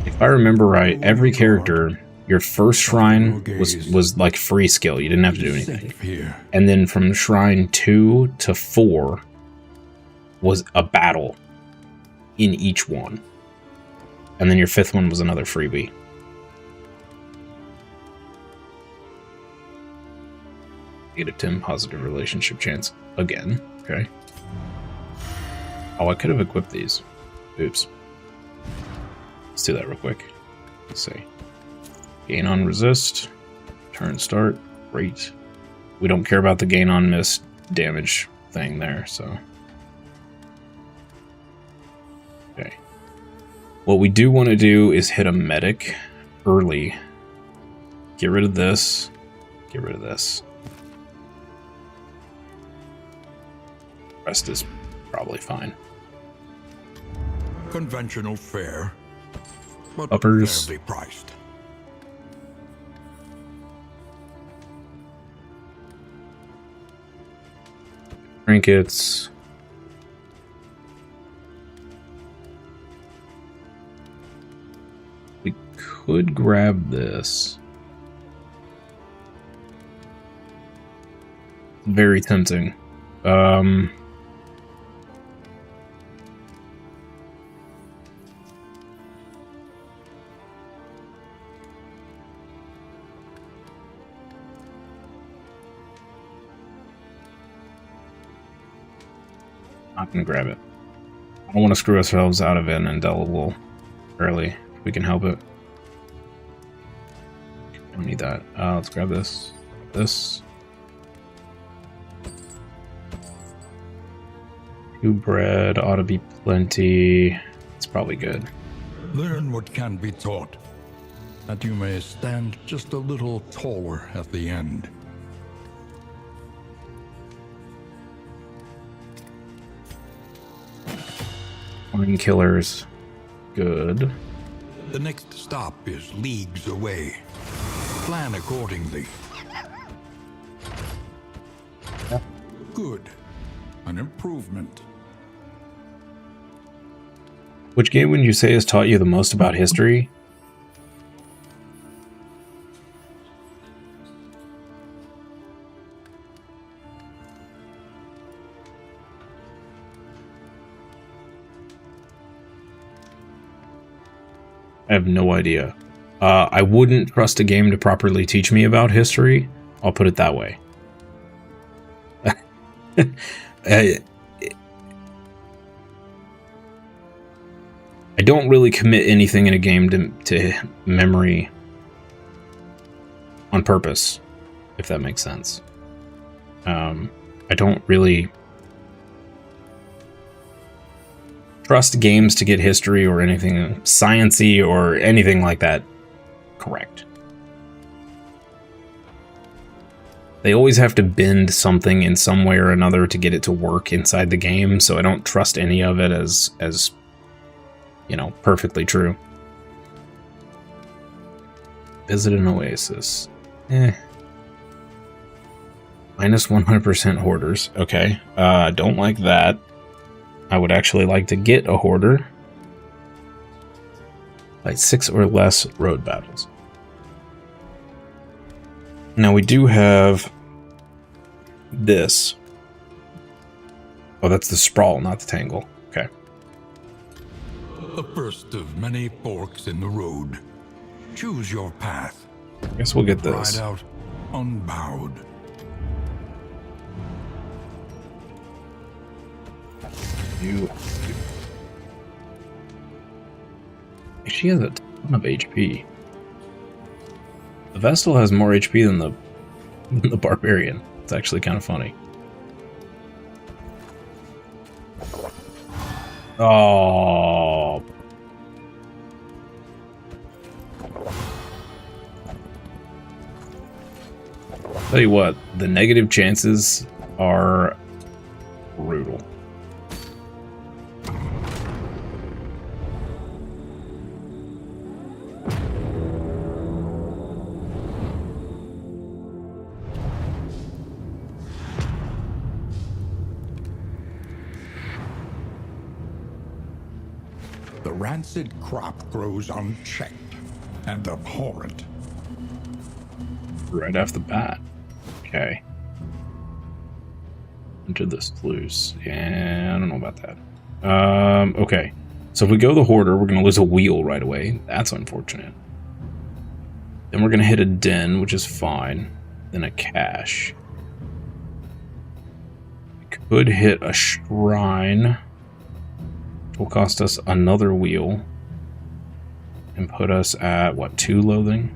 If I remember right, every character, your first shrine was like free skill. You didn't have to do anything. And then from shrine 2 to 4 was a battle in each one. And then your 5th one was another freebie. Negative 10 positive relationship chance again. Okay. Oh, I could have equipped these. Oops. Let's do that real quick. Let's see. Gain on resist. Turn start. Great. We don't care about the gain on miss damage thing there, so. Okay. What we do want to do is hit a medic early. Get rid of this. Get rid of this. Rest is probably fine. Conventional fare, but Uppers. fairly priced. Trinkets. We could grab this. Very tempting. Not gonna grab it. I don't want to screw ourselves out of an indelible early, if we can help it. Don't need that. Let's grab this. This. 2 bread ought to be plenty. It's probably good. Learn what can be taught, that you may stand just a little taller at the end. Fine killers. Good. The next stop is leagues away. Plan accordingly. Good. An improvement. Which game would you say has taught you the most about history? I have no idea. I wouldn't trust a game to properly teach me about history. I'll put it that way. I don't really commit anything in a game to memory on purpose, if that makes sense. I don't really trust games to get history or anything science-y or anything like that correct. They always have to bend something in some way or another to get it to work inside the game, so I don't trust any of it as you know, perfectly true. Visit an oasis. Minus 100% hoarders. Okay. Don't like that. I would actually like to get a hoarder. Like 6 or less road battles. Now we do have this. Oh, that's the sprawl, not the tangle. Okay. The first of many forks in the road. Choose your path. I guess we'll get this. Ride out unbowed. She has a ton of HP. The Vestal has more HP than the Barbarian. It's actually kind of funny. Oh. Tell you what, the negative chances are brutal. The rancid crop grows unchecked and abhorrent. Right off the bat. Okay. Into the sluice. Yeah, I don't know about that. Okay. So if we go the Hoarder, we're going to lose a wheel right away. That's unfortunate. Then we're going to hit a den, which is fine. Then a cache. We could hit a shrine. Will cost us another wheel and put us at what, 2 loathing?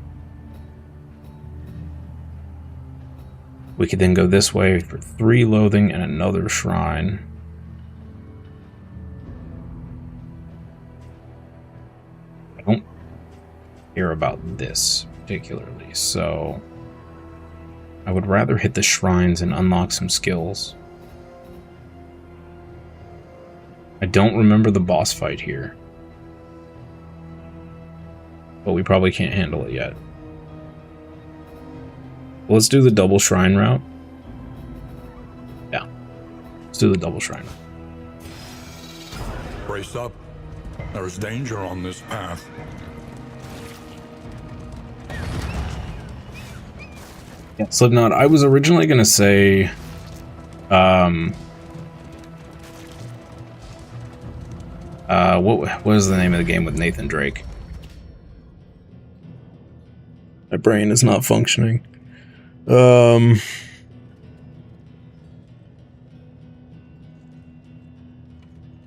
We could then go this way for 3 loathing and another shrine. I don't care about this particularly, so I would rather hit the shrines and unlock some skills. I don't remember the boss fight here, but we probably can't handle it yet. Let's do the double shrine route. Yeah, let's do the double shrine. Brace up. There's danger on this path. Yeah, Slipknot, I was originally going to say what was the name of the game with Nathan Drake? My brain is not functioning.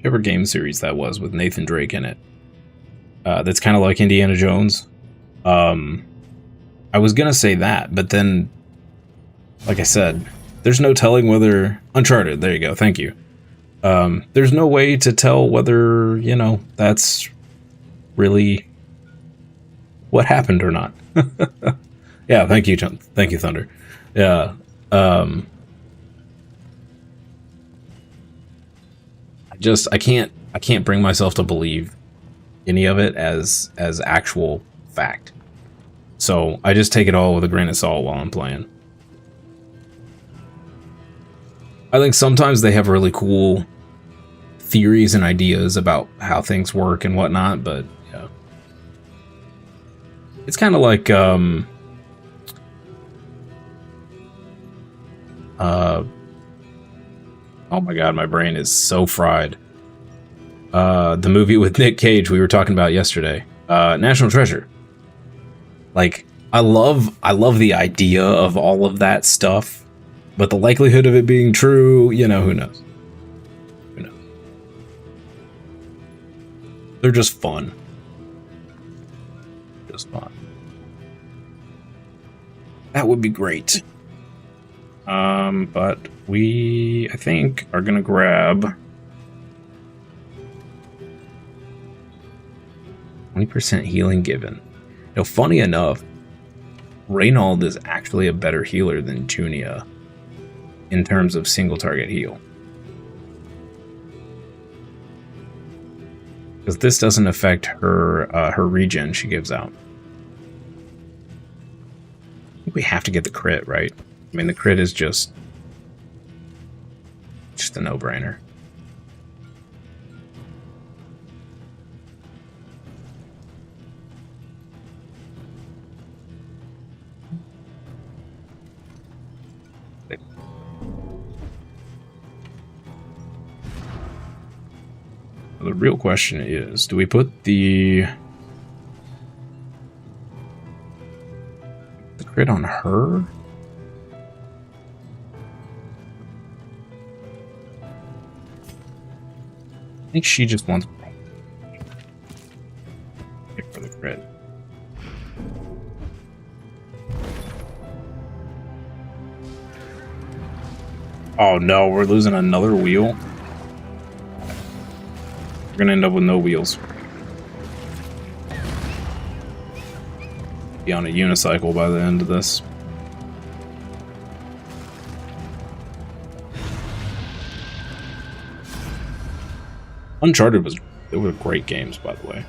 whichever game series that was with Nathan Drake in it. That's kind of like Indiana Jones. I was gonna say that, but then, like I said, there's no telling whether Uncharted. There you go. Thank you. There's no way to tell whether, you know, that's really what happened or not. Yeah, thank you, John. Thank you, Thunder. Yeah. I can't bring myself to believe any of it as actual fact. So I just take it all with a grain of salt while I'm playing. I think sometimes they have really cool theories and ideas about how things work and whatnot, but yeah. It's kind of like oh my god, my brain is so fried. The movie with Nick Cage we were talking about yesterday. National Treasure. Like, I love the idea of all of that stuff, but the likelihood of it being true, you know, who knows? Who knows? They're just fun. Just fun. That would be great. But we, I think, are gonna grab 20% healing given. Now, funny enough, Reynold is actually a better healer than Junia in terms of single target heal. Because this doesn't affect her her regen she gives out. I think we have to get the crit, right? I mean, the crit is just a no-brainer. The real question is, do we put the crit on her? I think she just wants for the crit. Oh no, we're losing another wheel. We're gonna end up with no wheels. Be on a unicycle by the end of this. Uncharted they were great games, by the way.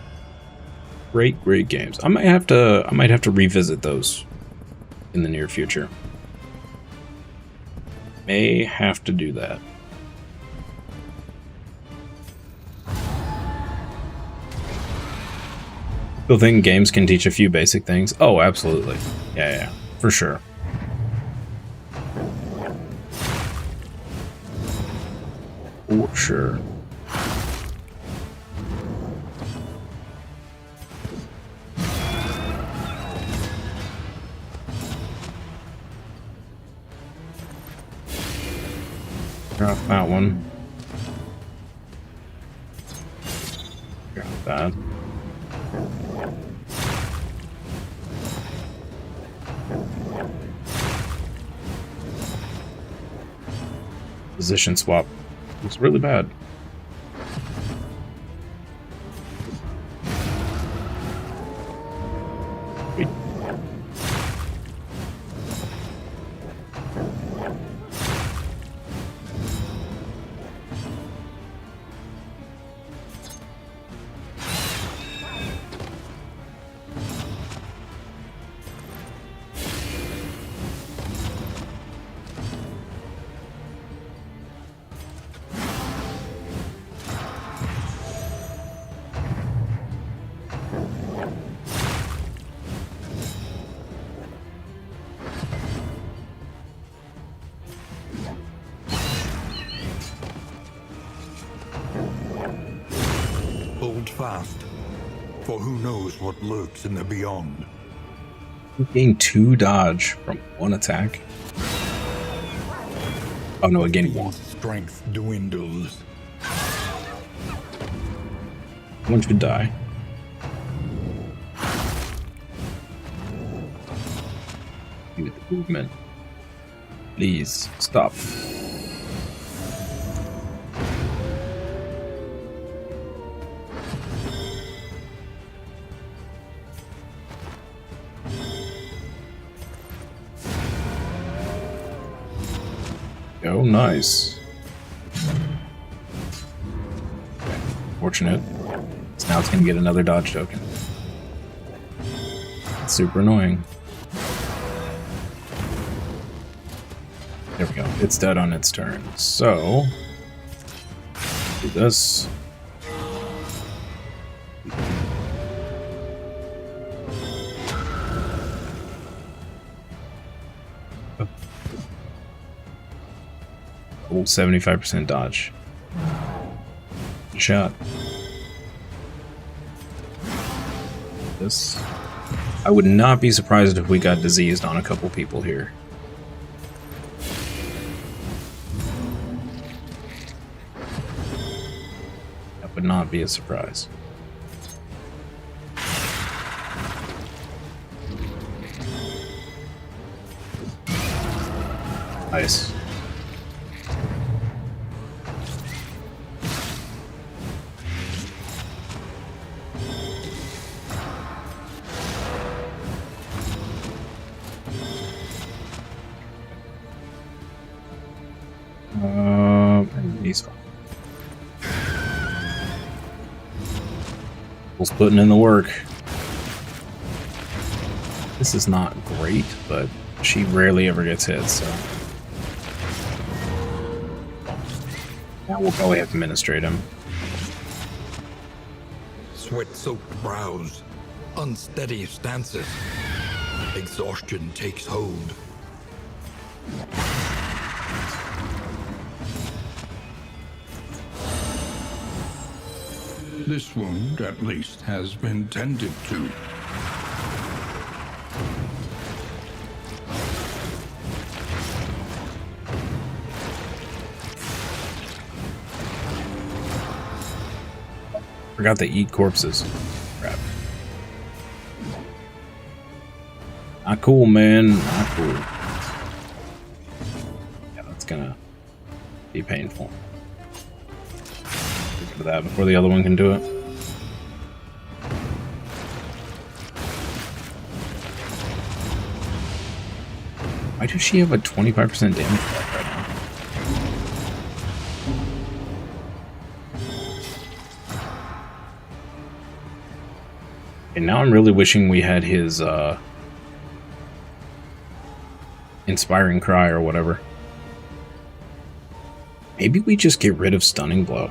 Great games. I might have to revisit those in the near future. May have to do that. Still think games can teach a few basic things? Oh, absolutely. Yeah, for sure. For sure. Drop that one. Drop that. Position swap. It's really bad. Wait. Hold fast, for who knows what lurks in the beyond. You gain 2 dodge from 1 attack. Oh no, again 1. Strength dwindles. One should die. With the movement. Please, stop. Oh, nice. Fortunate. So now it's going to get another dodge token. It's super annoying. There we go. It's dead on its turn. So, do this. Oh, 75% dodge. Good shot. This. I would not be surprised if we got diseased on a couple people here. That would not be a surprise. Nice. He's fine. Will's putting in the work. This is not great, but she rarely ever gets hit, so. Now we'll probably have to ministrate him. Sweat-soaked brows, unsteady stances. Exhaustion takes hold. This wound, at least, has been tended to. Forgot to eat corpses. Crap. Not cool, man. Not cool. Yeah, that's gonna be painful. Get rid of that before the other one can do it. Why does she have a 25% damage buff right now? And now I'm really wishing we had his inspiring cry or whatever. Maybe we just get rid of stunning blow.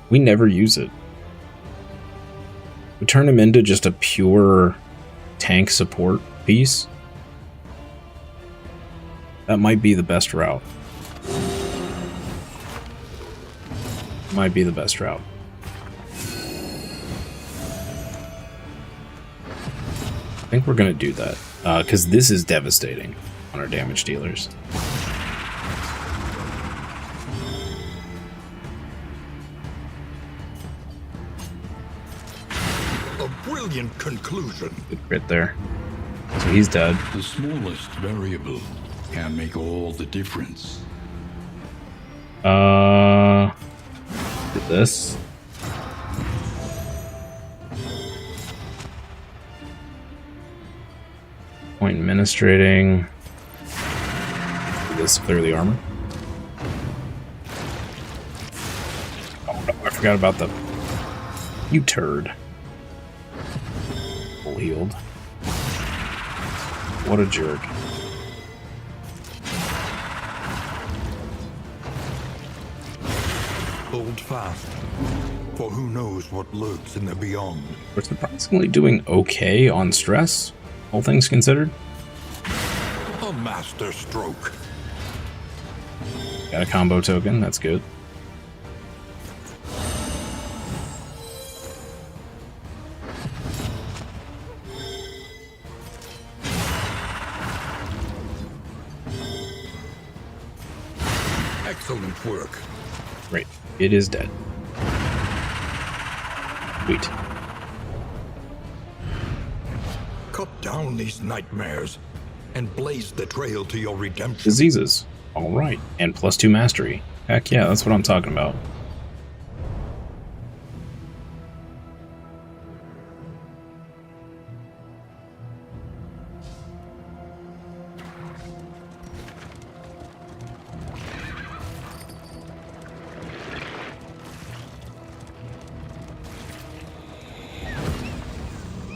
We never use it. We turn him into just a pure tank support piece. That might be the best route. Might be the best route. I think we're gonna do that, because this is devastating on our damage dealers. A brilliant conclusion. Good crit there. So he's dead. The smallest variable can make all the difference. Do this. Point administrating. Do this to clear the armor. Oh no, I forgot about the... You turd. Full healed. What a jerk. Hold fast, for who knows what lurks in the beyond. We're surprisingly doing okay on stress, all things considered. A master stroke. Got a combo token, that's good. Excellent work. Great. It is dead. Sweet. Cut down these nightmares and blaze the trail to your redemption. Diseases. Alright. And +2 mastery. Heck yeah, that's what I'm talking about.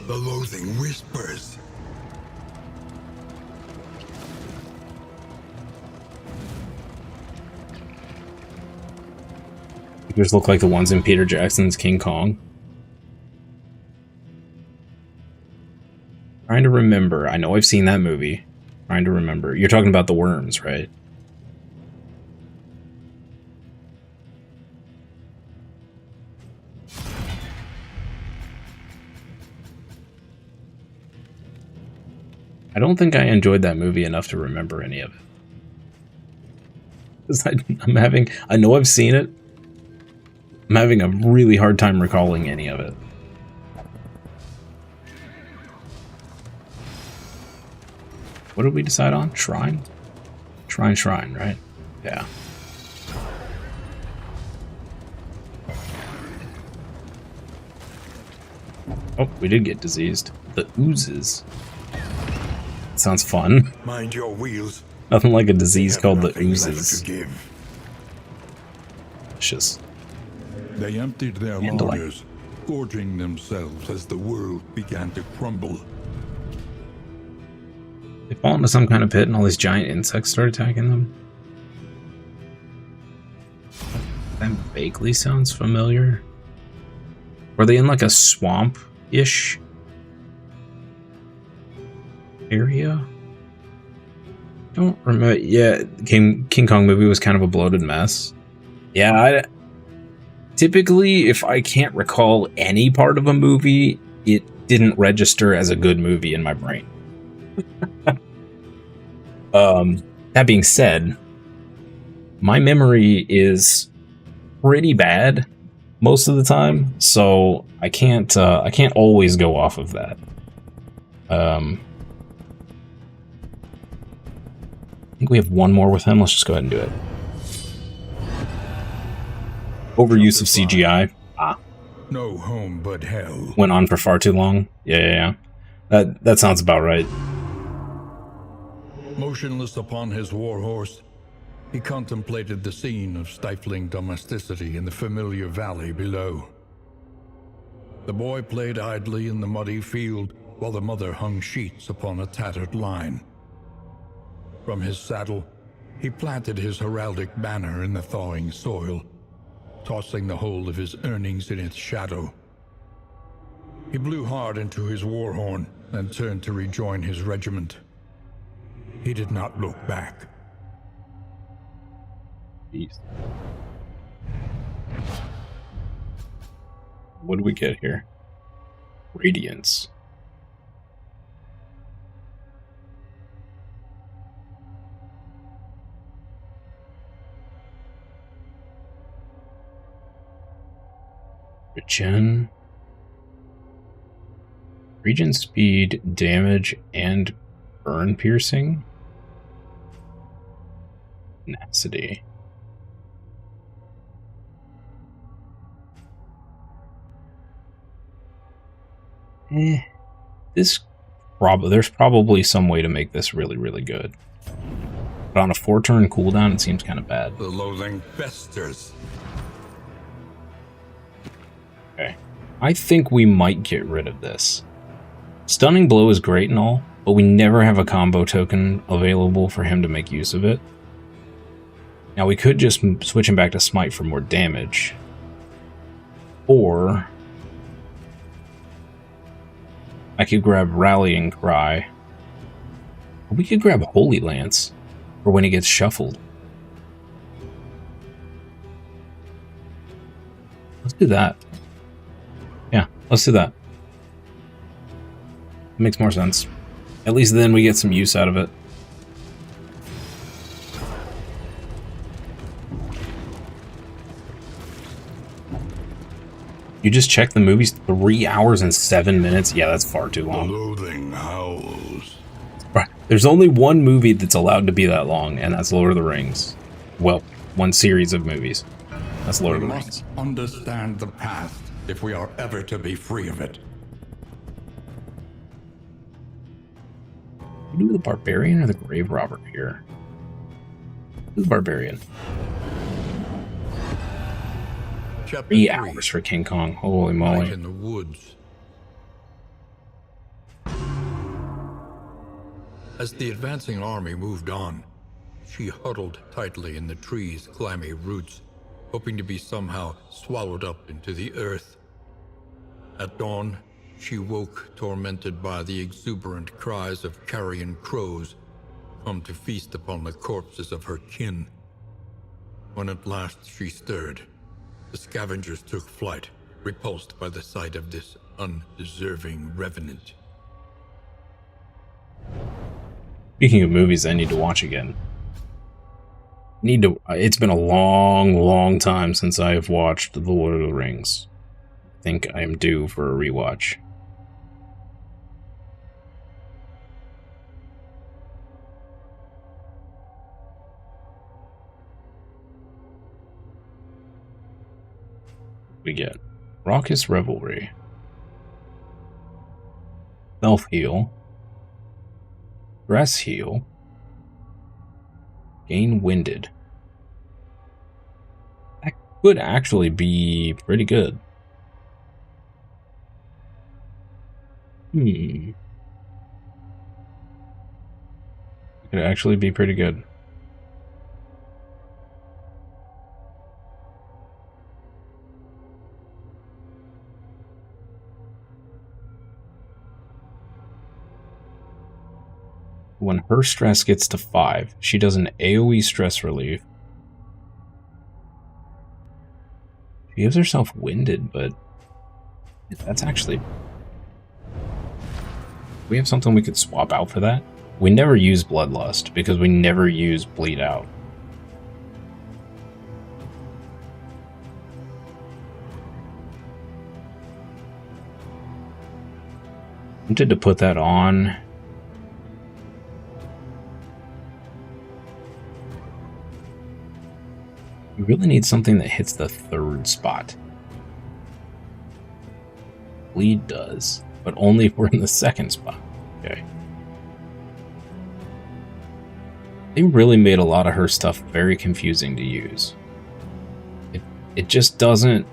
The loathing whispers. Figures look like the ones in Peter Jackson's King Kong. Trying to remember. I know I've seen that movie. Trying to remember. You're talking about the worms, right? I don't think I enjoyed that movie enough to remember any of it. I know I've seen it. I'm having a really hard time recalling any of it. What did we decide on? Shrine? Shrine, right? Yeah. Oh, we did get diseased. The oozes. Sounds fun. Mind your wheels. Nothing like a disease called the oozes. Just They emptied their larders, gorging themselves as the world began to crumble. They fall into some kind of pit and all these giant insects start attacking them. That vaguely sounds familiar. Were they in like a swamp-ish area? Don't remember. Yeah, King Kong movie was kind of a bloated mess. Yeah, typically, if I can't recall any part of a movie, it didn't register as a good movie in my brain. That being said, my memory is pretty bad most of the time, so I can't always go off of that. I think we have one more with him. Let's just go ahead and do it. Overuse of CGI. No home but hell. Went on for far too long. Yeah. That sounds about right. Motionless upon his warhorse, he contemplated the scene of stifling domesticity in the familiar valley below. The boy played idly in the muddy field while the mother hung sheets upon a tattered line. From his saddle, he planted his heraldic banner in the thawing soil, tossing the whole of his earnings in its shadow. He blew hard into his war horn and turned to rejoin his regiment. He did not look back. Jeez. What do we get here? Radiance. Regen speed, damage, and burn piercing. Tenacity. There's probably some way to make this really, really good. But on a 4-turn cooldown, it seems kind of bad. The loathing festers. Okay. I think we might get rid of this. Stunning Blow is great and all, but we never have a combo token available for him to make use of it. Now we could just switch him back to Smite for more damage. Or I could grab Rallying Cry. Or we could grab Holy Lance for when he gets shuffled. Let's do that. Yeah, let's do that. It makes more sense. At least then we get some use out of it. You just checked the movie's 3 hours and 7 minutes? Yeah, that's far too The long. loathing howls. Right. There's only one movie that's allowed to be that long, and that's Lord of the Rings. Well, one series of movies. That's Lord We of the must Rings. understand the past if we are ever to be free of it. You do the barbarian or the grave robber here? Who's the barbarian? Chapter 3 3. hours for King Kong. Holy Night moly. in the woods. As the advancing army moved on, she huddled tightly in the tree's clammy roots, hoping to be somehow swallowed up into the earth. At dawn, she woke tormented by the exuberant cries of carrion crows, come to feast upon the corpses of her kin. When at last she stirred, the scavengers took flight, repulsed by the sight of this undeserving revenant. Speaking of movies I need to watch again. It's been a long time since I have watched The Lord of the Rings. I think I am due for a rewatch. We get Raucous Revelry, Self-Heal, Dress Heal, Gain Winded. That could actually be pretty good. It could actually be pretty good. When her stress gets to 5, she does an AoE stress relief. She gives herself winded, but that's actually... We have something we could swap out for that? We never use Bloodlust, because we never use Bleed Out. I'm tempted to put that on. We really need something that hits the 3rd spot. Bleed does, but only if we're in the 2nd spot. Okay. They really made a lot of her stuff very confusing to use. It just doesn't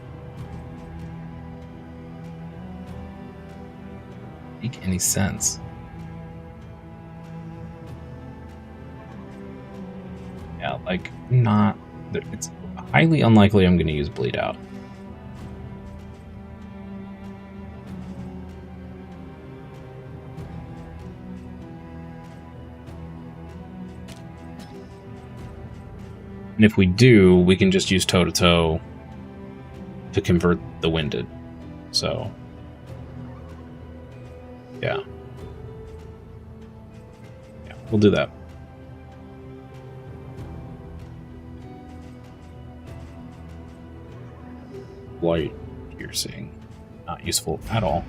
make any sense. Yeah, like, not... It's highly unlikely I'm going to use Bleed Out. And if we do, we can just use toe-to-toe to convert the winded. So, yeah. Yeah, we'll do that. Light piercing. Not useful at all.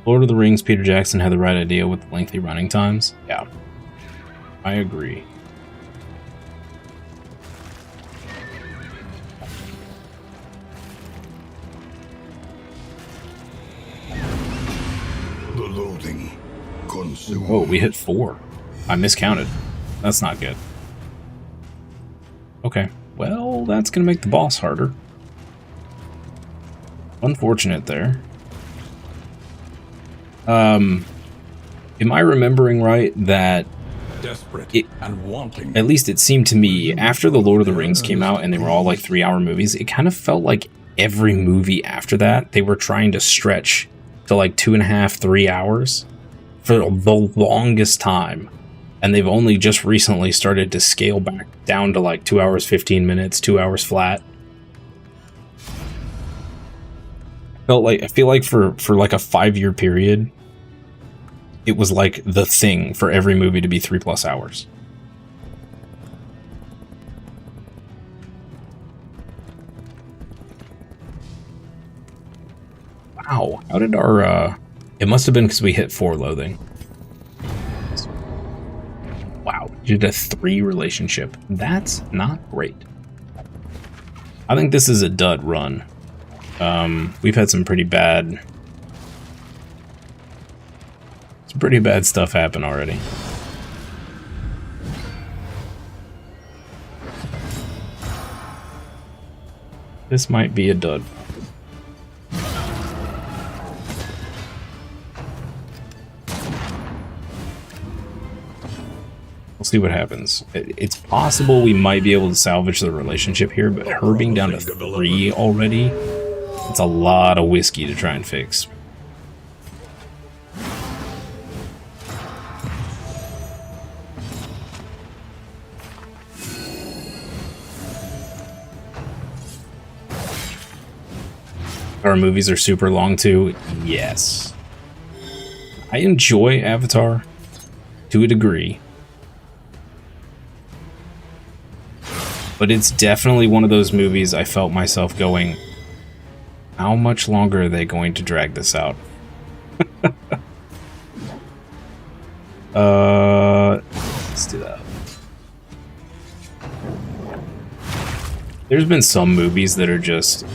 Lord of the Rings, Peter Jackson had the right idea with the lengthy running times. Yeah. I agree. The loathing consumes. Whoa, we hit 4. I miscounted. That's not good. Okay. Well, that's going to make the boss harder. Unfortunate there. Am I remembering right that Desperate and wanting. at least it seemed to me, after the Lord of the Rings came out and they were all like 3-hour movies, it kind of felt like every movie after that, they were trying to stretch to like 2.5, 3 hours for the longest time. And they've only just recently started to scale back down to like 2 hours, 15 minutes, 2 hours flat. I feel like for like a 5-year period, it was like the thing for every movie to be 3+ hours. Wow, how did our, it must have been because we hit 4 loathing. Wow, did a 3 relationship. That's not great. I think this is a dud run. We've had some pretty bad stuff happen already. This might be a dud. We'll see what happens. It's possible we might be able to salvage the relationship here, but her being down to 3 already, it's a lot of whiskey to try and fix. Our movies are super long too. Yes. I enjoy Avatar to a degree. But it's definitely one of those movies I felt myself going, how much longer are they going to drag this out? Let's do that. There's been some movies that are just...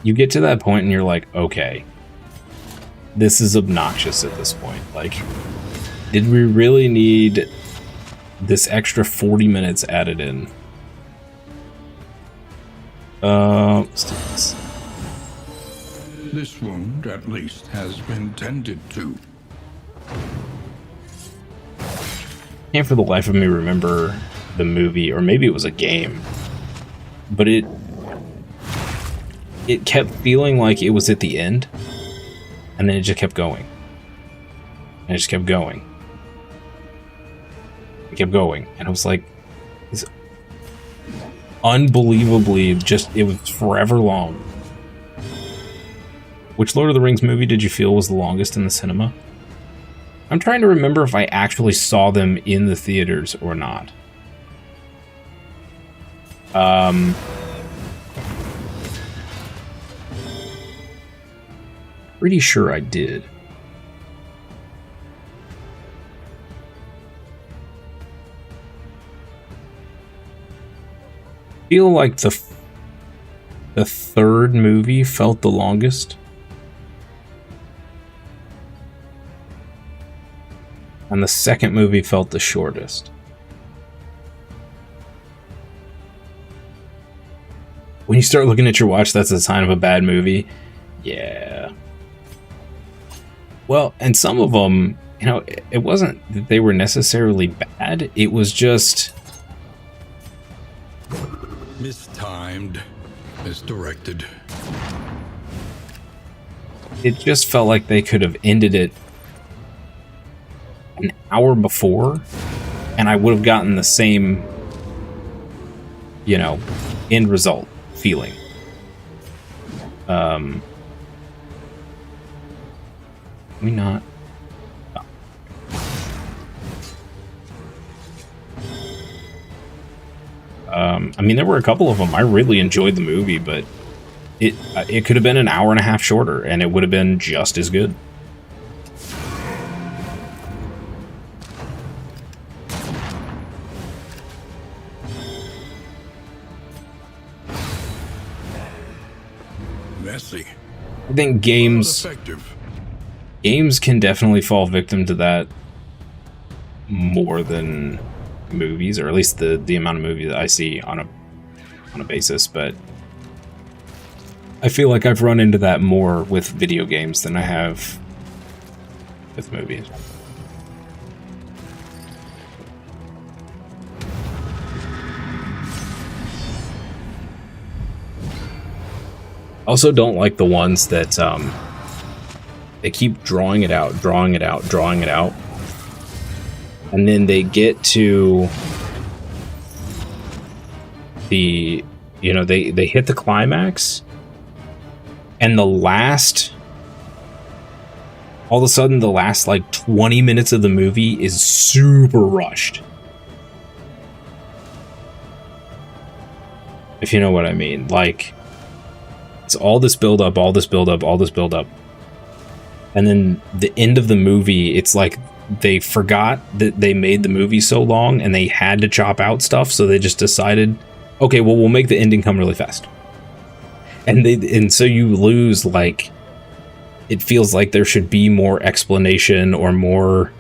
You get to that point and you're like, okay, this is obnoxious at this point. Like, did we really need this extra 40 minutes added in? Let's do this. This wound, at least, has been tended to. Can't for the life of me remember the movie, or maybe it was a game, but it kept feeling like it was at the end, and then it just kept going. And it just kept going. It kept going. And I was like, it's unbelievably just, it was forever long. Which Lord of the Rings movie did you feel was the longest in the cinema? I'm trying to remember if I actually saw them in the theaters or not. Pretty sure I did. Feel like the third movie felt the longest. And the second movie felt the shortest. When you start looking at your watch, that's a sign of a bad movie. Yeah. Well, and some of them, you know, it wasn't that they were necessarily bad. It was just... Mistimed. Misdirected. It just felt like they could have ended it an hour before, and I would have gotten the same, you know, end result feeling. We not. I mean, there were a couple of them. I really enjoyed the movie, but it could have been an hour and a half shorter, and it would have been just as good. Messy. I think games can definitely fall victim to that more than movies, or at least the amount of movies that I see on a basis, but I feel like I've run into that more with video games than I have with movies. I also don't like the ones that they keep drawing it out, and then they get to the, you know, they hit the climax, and all of a sudden the last like 20 minutes of the movie is super rushed. If you know what I mean. Like, it's all this build up, all this build up, all this build up. And then the end of the movie, it's like they forgot that they made the movie so long and they had to chop out stuff, so they just decided, okay, well, we'll make the ending come really fast. And so you lose, like, it feels like there should be more explanation or more,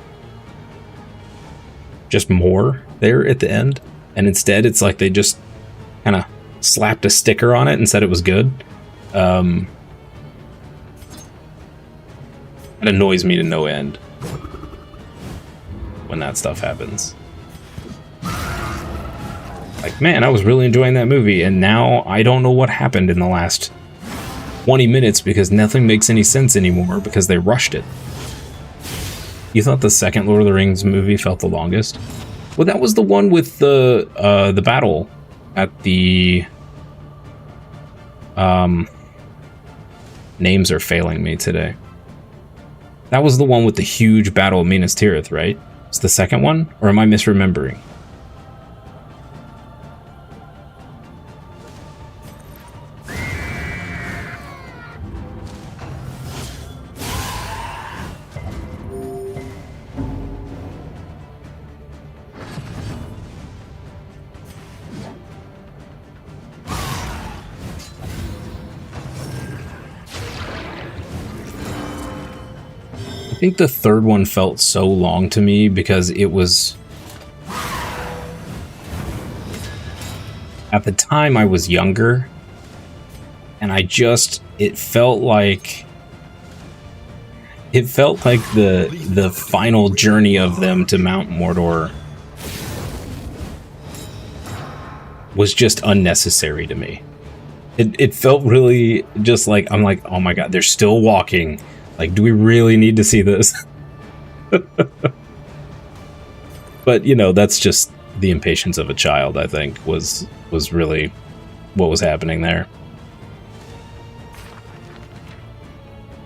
just more there at the end. And instead, it's like they just kind of slapped a sticker on it and said it was good. It annoys me to no end when that stuff happens. Like, man, I was really enjoying that movie, and now I don't know what happened in the last 20 minutes because nothing makes any sense anymore because they rushed it. You thought the second Lord of the Rings movie felt the longest? Well, that was the one with the battle at the... Names are failing me today. That was the one with the huge battle of Minas Tirith, right? It's the second one? Or am I misremembering? I think the third one felt so long to me because it was... At the time I was younger, and it felt like the final journey of them to Mount Mordor was just unnecessary to me. It felt really just like, I'm like, oh my god, they're still walking. Like, do we really need to see this? But, you know, that's just the impatience of a child, I think, was really what was happening there.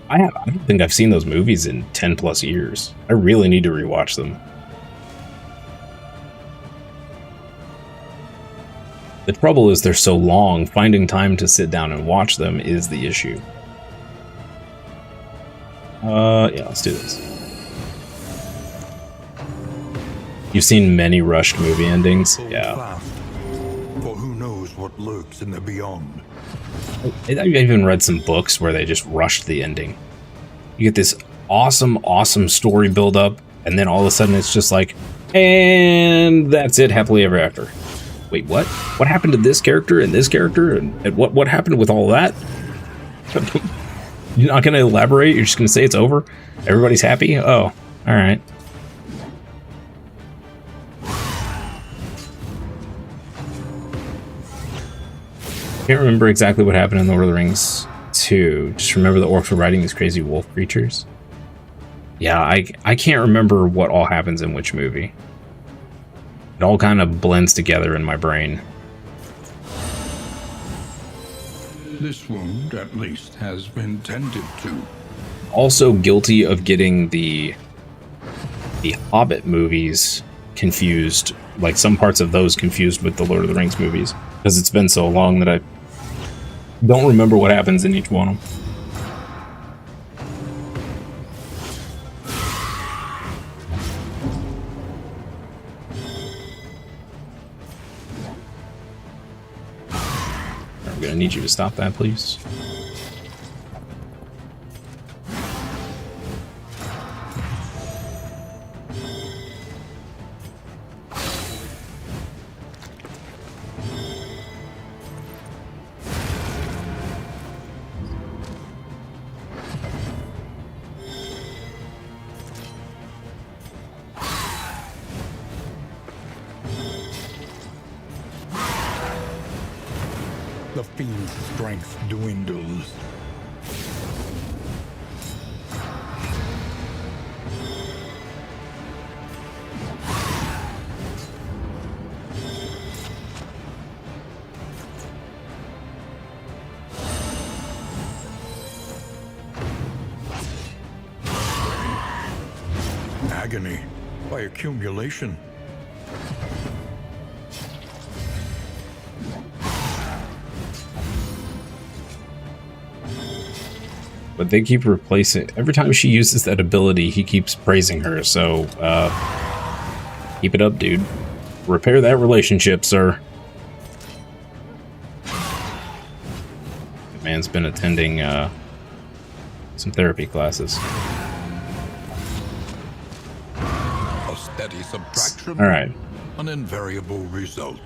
I don't think I've seen those movies in 10 plus years. I really need to rewatch them. The trouble is they're so long, finding time to sit down and watch them is the issue. Yeah, let's do this. You've seen many rushed movie endings? Yeah. For who knows what lurks in the beyond. I've even read some books where they just rushed the ending. You get this awesome story build up, and then all of a sudden it's just like, and that's it, happily ever after. Wait, what? What happened to this character and this character? And what happened with all that? You're not going to elaborate? You're just going to say it's over? Everybody's happy? Oh, alright. Can't remember exactly what happened in Lord of the Rings 2. Just remember the orcs were riding these crazy wolf creatures. Yeah, I can't remember what all happens in which movie. It all kind of blends together in my brain. This wound, at least, has been tended to. Also guilty of getting the Hobbit movies confused, like some parts of those confused with the Lord of the Rings movies, because it's been so long that I don't remember what happens in each one of them. I'm gonna need you to stop that, please. The fiend's strength dwindles. Agony by accumulation. but they keep replacing. Every time she uses that ability, he keeps praising her. So, keep it up, dude. Repair that relationship, sir. The man's been attending some therapy classes. A steady subtraction. All right. An invariable result.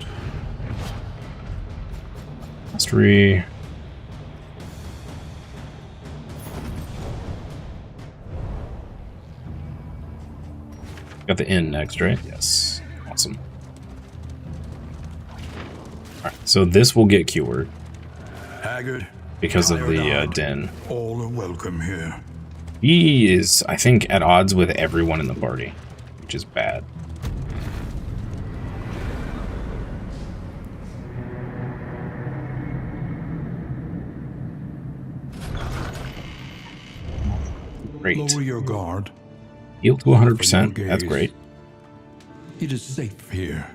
Mastery. Got the inn next, right? Yes. Awesome. Alright, so this will get cured Haggard. because of the tired-eyed, den. All are welcome here. He is, I think, at odds with everyone in the party, which is bad. Great. Lower your guard. Heal to 100%. That's great. It is safe here.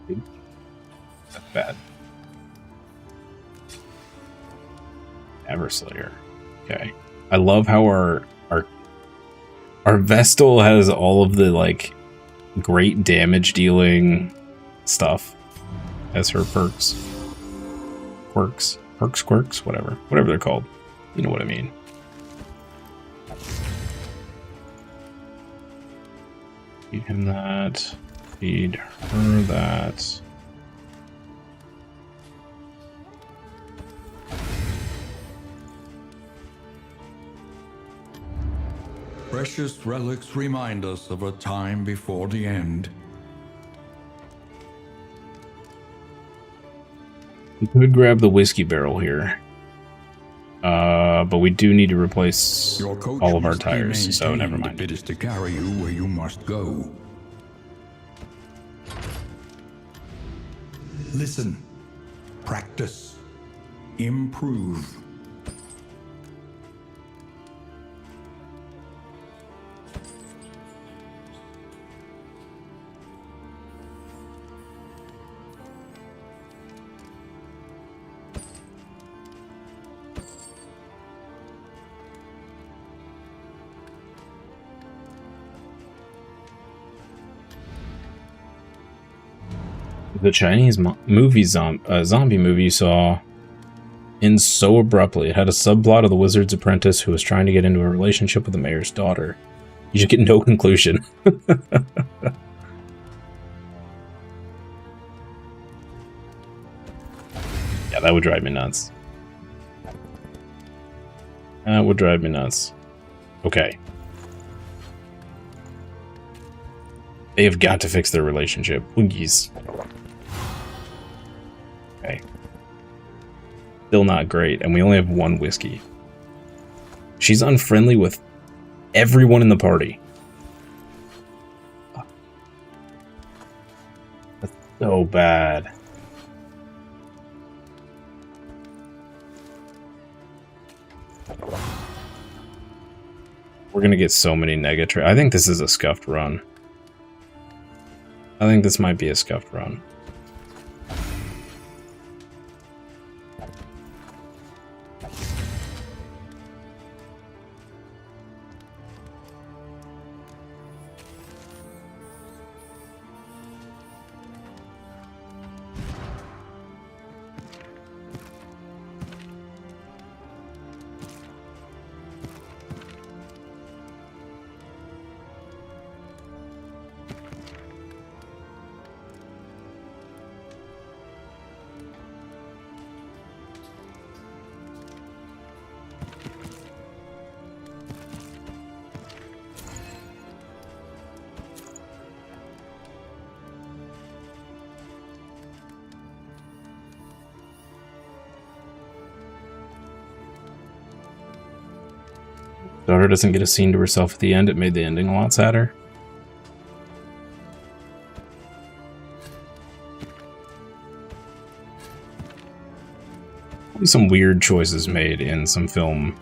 That's bad. Everslayer. Okay. I love how our Vestal has all of the like great damage dealing stuff as her perks. Quirks, whatever they're called. You know what I mean. Feed him that. Feed her that. Precious relics remind us of a time before the end. We could grab the whiskey barrel here. But we do need to replace Your coach all of our must be tires, so never maintained mind. if it is to carry you where you must go. Listen, practice, improve. The Chinese zombie movie you saw ends so abruptly. It had a subplot of the wizard's apprentice who was trying to get into a relationship with the mayor's daughter. You should get no conclusion. Yeah, that would drive me nuts. That would drive me nuts. Okay. They have got to fix their relationship. Please. Okay. Still not great, and we only have one whiskey. She's unfriendly with everyone in the party. That's so bad. We're gonna get so many negative. I think this is a scuffed run. I think this might be a scuffed run. Daughter doesn't get a scene to herself at the end. It made the ending a lot sadder. Probably some weird choices made in some film.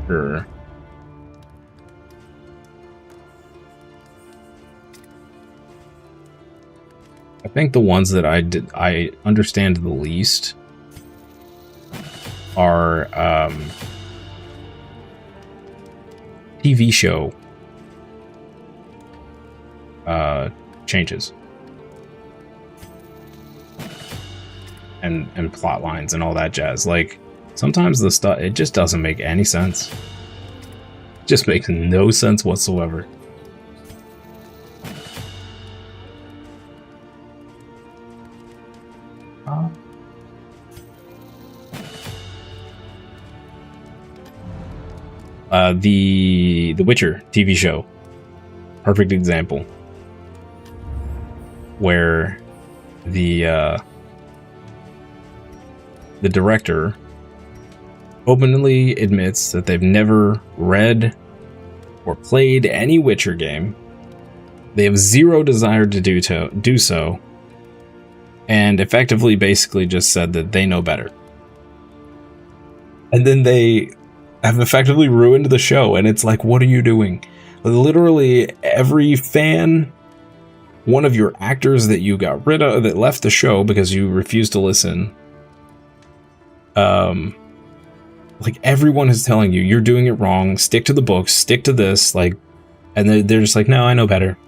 Sure. I think the ones that I understand the least are TV show changes and plot lines and all that jazz. Like sometimes the stuff, it just doesn't make any sense. It just makes no sense whatsoever. The Witcher TV show, perfect example, where the director openly admits that they've never read or played any Witcher game. They have zero desire to do so, and effectively basically just said that they know better. And then they have effectively ruined the show, and it's like, what are you doing? Literally every fan, one of your actors that you got rid of, that left the show because you refused to listen, like everyone is telling you, you're doing it wrong, stick to the books, stick to this, like, and they're just like, no, I know better.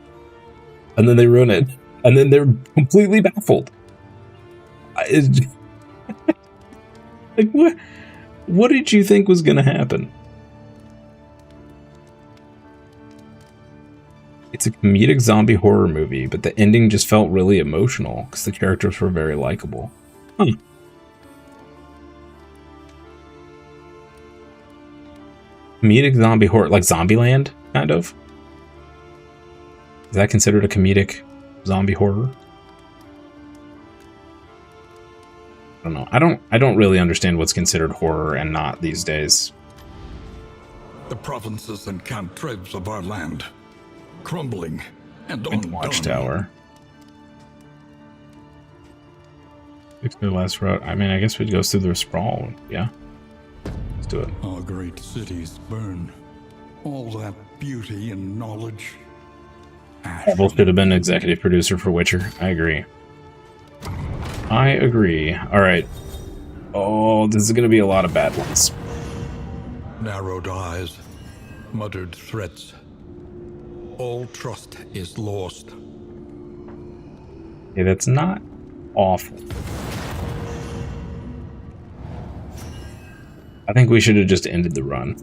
And then they ruin it, and then they're completely baffled. Like, what did you think was going to happen? It's a comedic zombie horror movie, but the ending just felt really emotional because the characters were very likable. Comedic zombie horror, like Zombieland, kind of? Is that considered a comedic zombie horror? I don't know. I don't really understand what's considered horror and not these days. The provinces and cantrevs of our land, crumbling and undone. Watchtower. Fix the last route. I mean, I guess we'd go through the sprawl. Yeah. Let's do it. Our great cities burn. All that beauty and knowledge. Pavel should have been executive producer for Witcher. I agree. I agree. Alright. Oh, this is going to be a lot of bad ones. Narrowed eyes, muttered threats. All trust is lost. Okay, that's not awful. I think we should have just ended the run.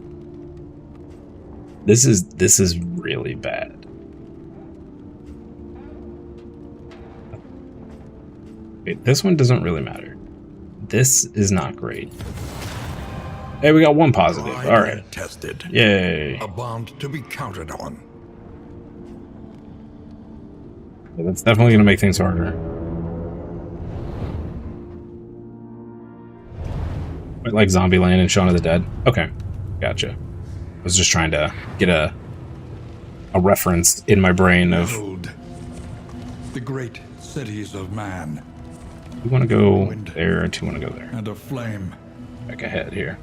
This is really bad. Wait, this one doesn't really matter. This is not great. Hey, we got one positive. All right. Tested. Yay. A bond to be counted on. Yeah, that's definitely going to make things harder. Quite like Zombieland and Shaun of the Dead. Okay, gotcha. I was just trying to get a reference in my brain of... Behold, the great cities of man. Do you want to go there or do you want to go there? And a flame. Back ahead here.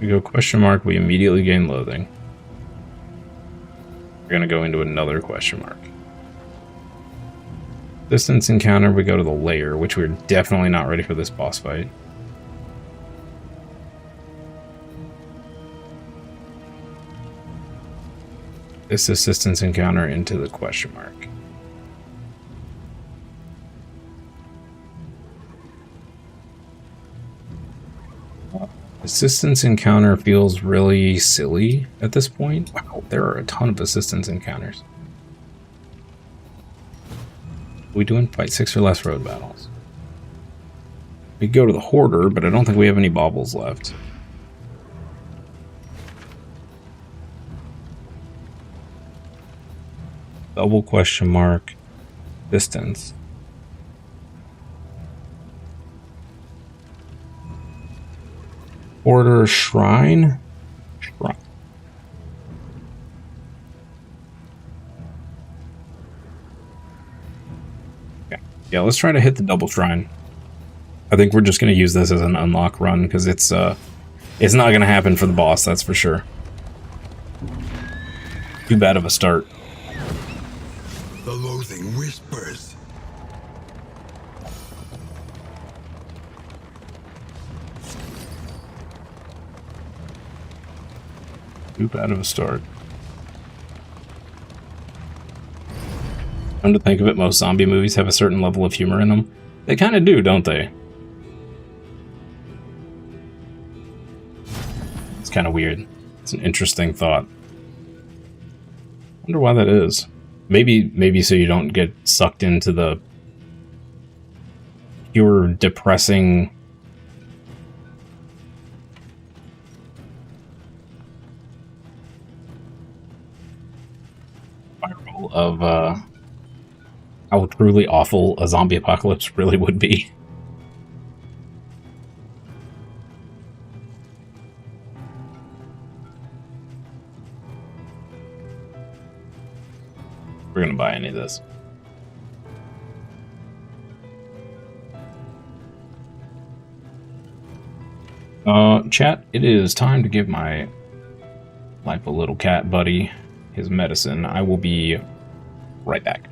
We go question mark, we immediately gain loathing. We're going to go into another question mark. Distance encounter, we go to the lair, which we're definitely not ready for this boss fight. This assistance encounter into the question mark. Assistance encounter feels really silly at this point. Wow, there are a ton of assistance encounters. We doing fight 6 or less road battles? We go to the Hoarder, but I don't think we have any baubles left. Double question mark, distance. Order shrine. Shrine. Okay. Yeah, let's try to hit the double shrine. I think we're just going to use this as an unlock run because it's not going to happen for the boss, that's for sure. Too bad of a start. The loathing whispers. Too bad of a start. Come to think of it, most zombie movies have a certain level of humor in them. They kind of do, don't they? It's kind of weird. It's an interesting thought. Wonder why that is. Maybe so you don't get sucked into the pure depressing spiral of how truly awful a zombie apocalypse really would be. We're gonna buy any of this. Chat, it is time to give my life a little cat buddy his medicine. I will be right back.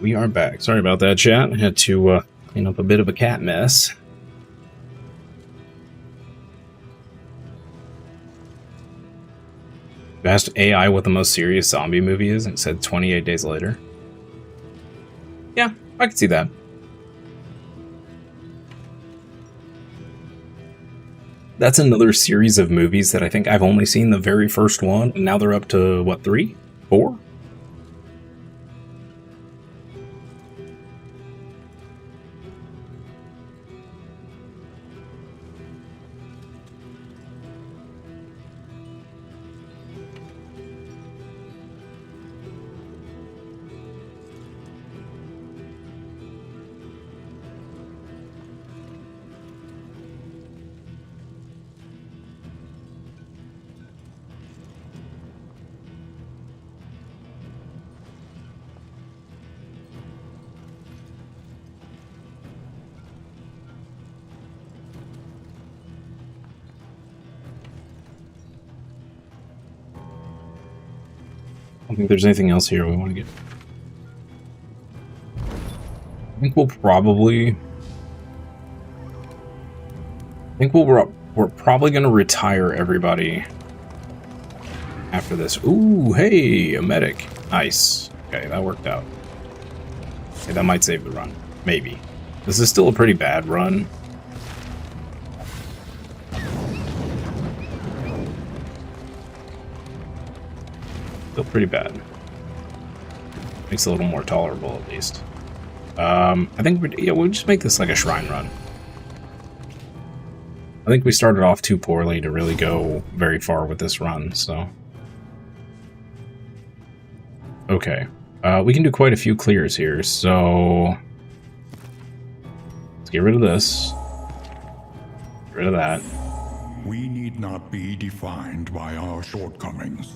we are back. Sorry about that, chat. I had to clean up a bit of a cat mess. I asked AI what the most serious zombie movie is, and it said 28 Days Later. Yeah, I can see that. That's another series of movies that I think I've only seen the very first one, and now they're up to, what, 3? 4? I don't think there's anything else here we want to get. I think we're probably going to retire everybody after this. Ooh, hey, a medic. Nice. Okay, that worked out. Okay, that might save the run. Maybe. This is still a pretty bad run. Still pretty bad. Makes it a little more tolerable, at least. I think we'll just make this like a shrine run. I think we started off too poorly to really go very far with this run, so... Okay. We can do quite a few clears here, so... Let's get rid of this. Get rid of that. We need not be defined by our shortcomings.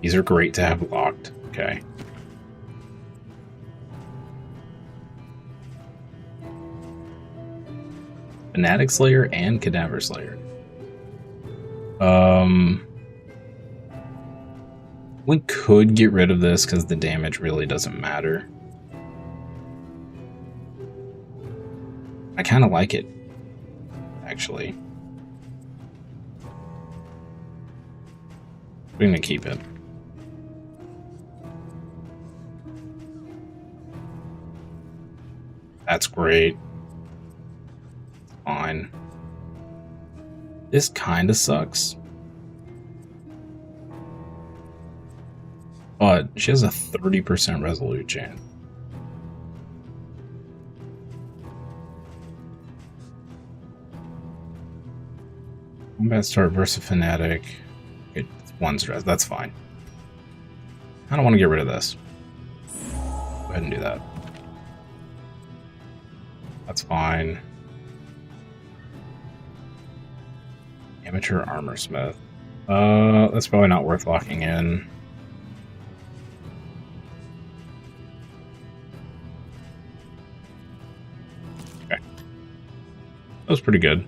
These are great to have locked. Okay. Fanatic Slayer and Cadaver Slayer. We could get rid of this because the damage really doesn't matter. I kind of like it, actually. We're going to keep it. That's great. Fine. This kind of sucks. But she has a 30% resolute chance. Combat start versus fanatic. It's one stress. That's fine. I don't want to get rid of this. Go ahead and do that. That's fine. Amateur armor smith. That's probably not worth locking in. Okay. That was pretty good.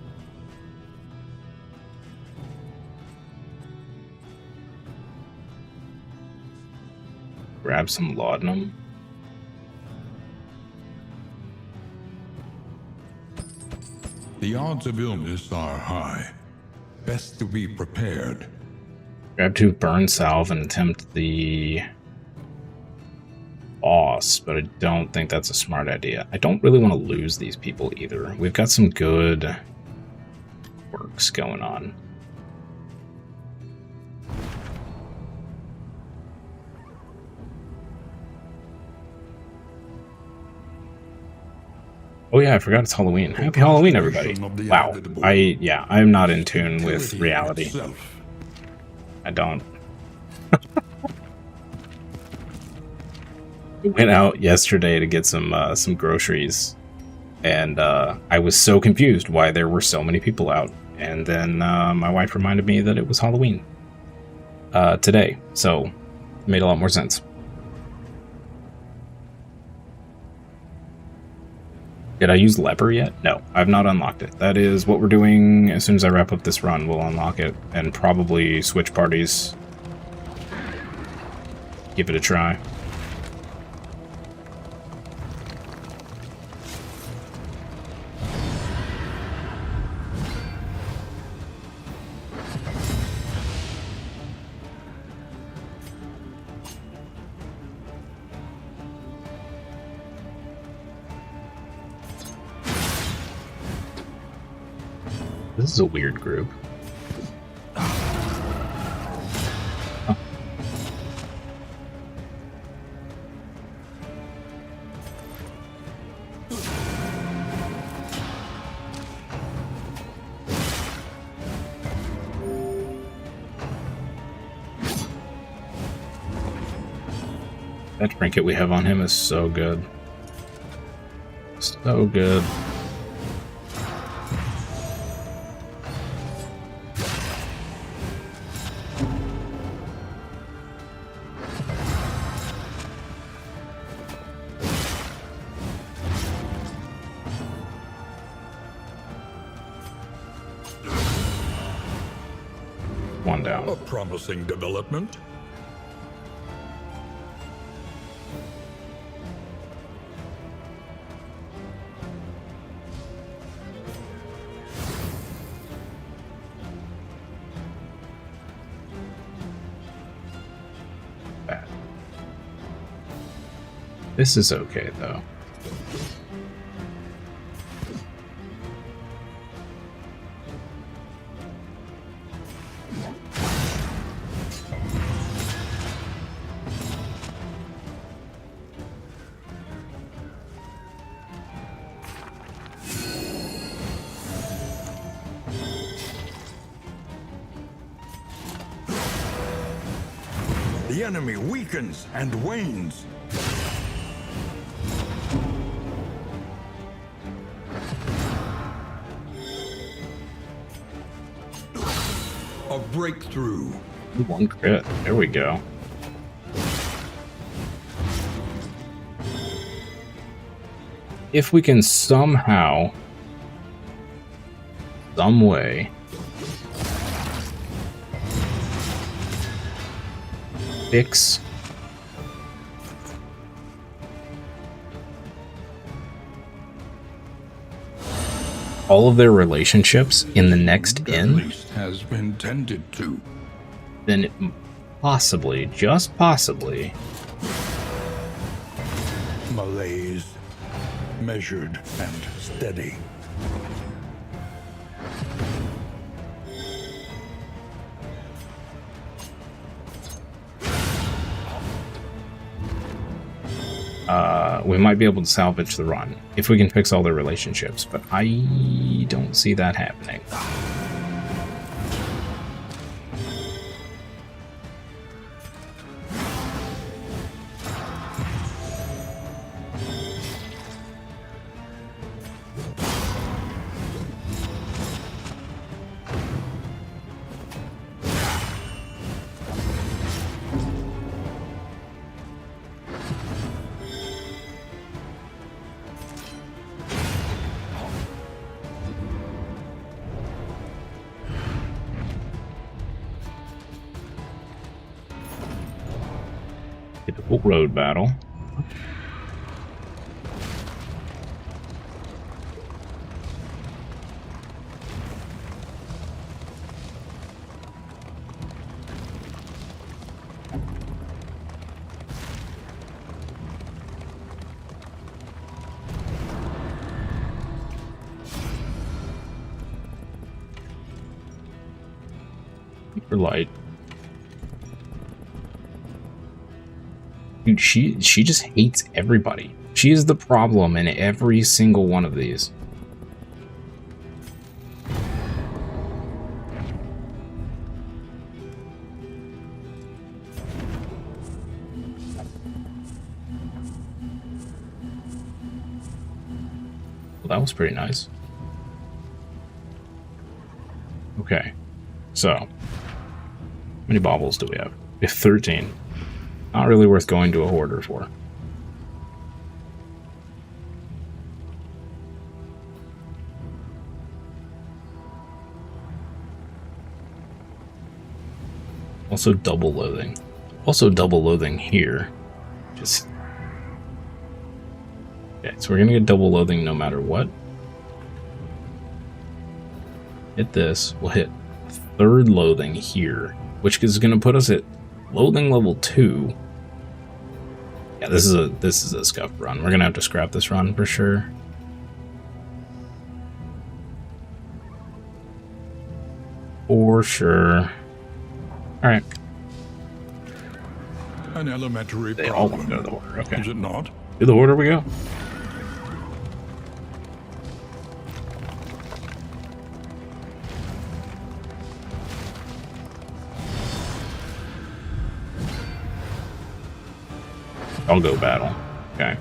Grab some laudanum. The odds of illness are high. Best to be prepared. Grab 2 burn salve and attempt the boss, but I don't think that's a smart idea. I don't really want to lose these people either. We've got some good works going on. Oh yeah, I forgot it's Halloween. Happy Halloween, everybody. Wow. I'm not in tune with reality. I don't. I went out yesterday to get some groceries, and I was so confused why there were so many people out. And then my wife reminded me that it was Halloween today, so it made a lot more sense. Did I use Leper yet? No, I've not unlocked it. That is what we're doing as soon as I wrap up this run. We'll unlock it and probably switch parties. Give Give it a try. This is a weird group. Huh. That trinket we have on him is so good. So good. One down. A promising development. Bad. This is okay, though. The enemy weakens and wanes. A breakthrough. One crit. There we go. If we can somehow, some way, fix all of their relationships in the next At inn, least has been tended to. then possibly, just possibly, Malaise, measured and steady. we might be able to salvage the run if we can fix all their relationships, but I don't see that happening. Typical road battle. For light. Dude, she just hates everybody. She is the problem in every single one of these. Well, that was pretty nice. Okay, so how many baubles do we have? We have 13. Not really worth going to a hoarder for. Also double loathing. Also double loathing here. Just... Okay, so we're gonna get double loathing no matter what. Hit this, we'll hit third loathing here, which is gonna put us at loathing level 2. Yeah, this is a scuff run. We're gonna have to scrap this run for sure. For sure. Alright. An elementary They all want to go to the Hoarder, okay. Is it not? To the Hoarder we go. I'll go battle. Okay.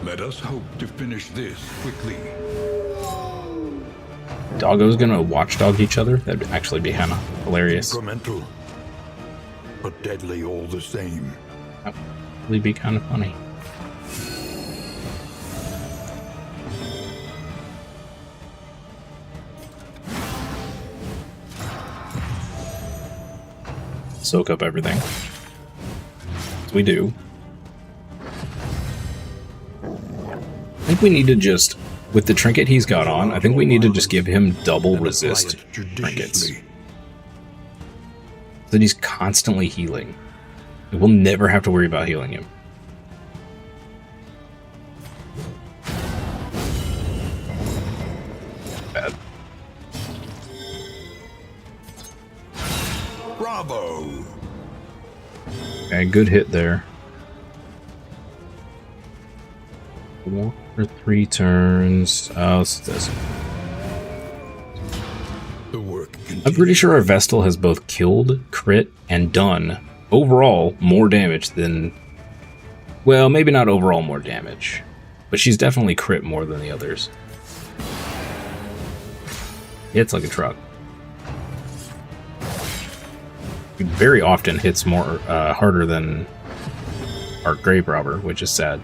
Let us hope to finish this quickly. Doggo's gonna watchdog each other? That'd actually be kinda hilarious. Incremental, but deadly all the same. That would really be kinda funny. Soak up everything. We do. I think we need to just, with the trinket he's got on, I think we need to just give him double resist trinkets. So that he's constantly healing. We'll never have to worry about healing him. Bad. Bravo! Okay, good hit there. 1 or 3 turns. Oh, it's this. The work continues. I'm pretty sure our Vestal has both killed, crit, and done overall more damage than... Well, maybe not overall more damage, but she's definitely crit more than the others. Hits like a truck. It very often hits more harder than our Grave Robber, which is sad.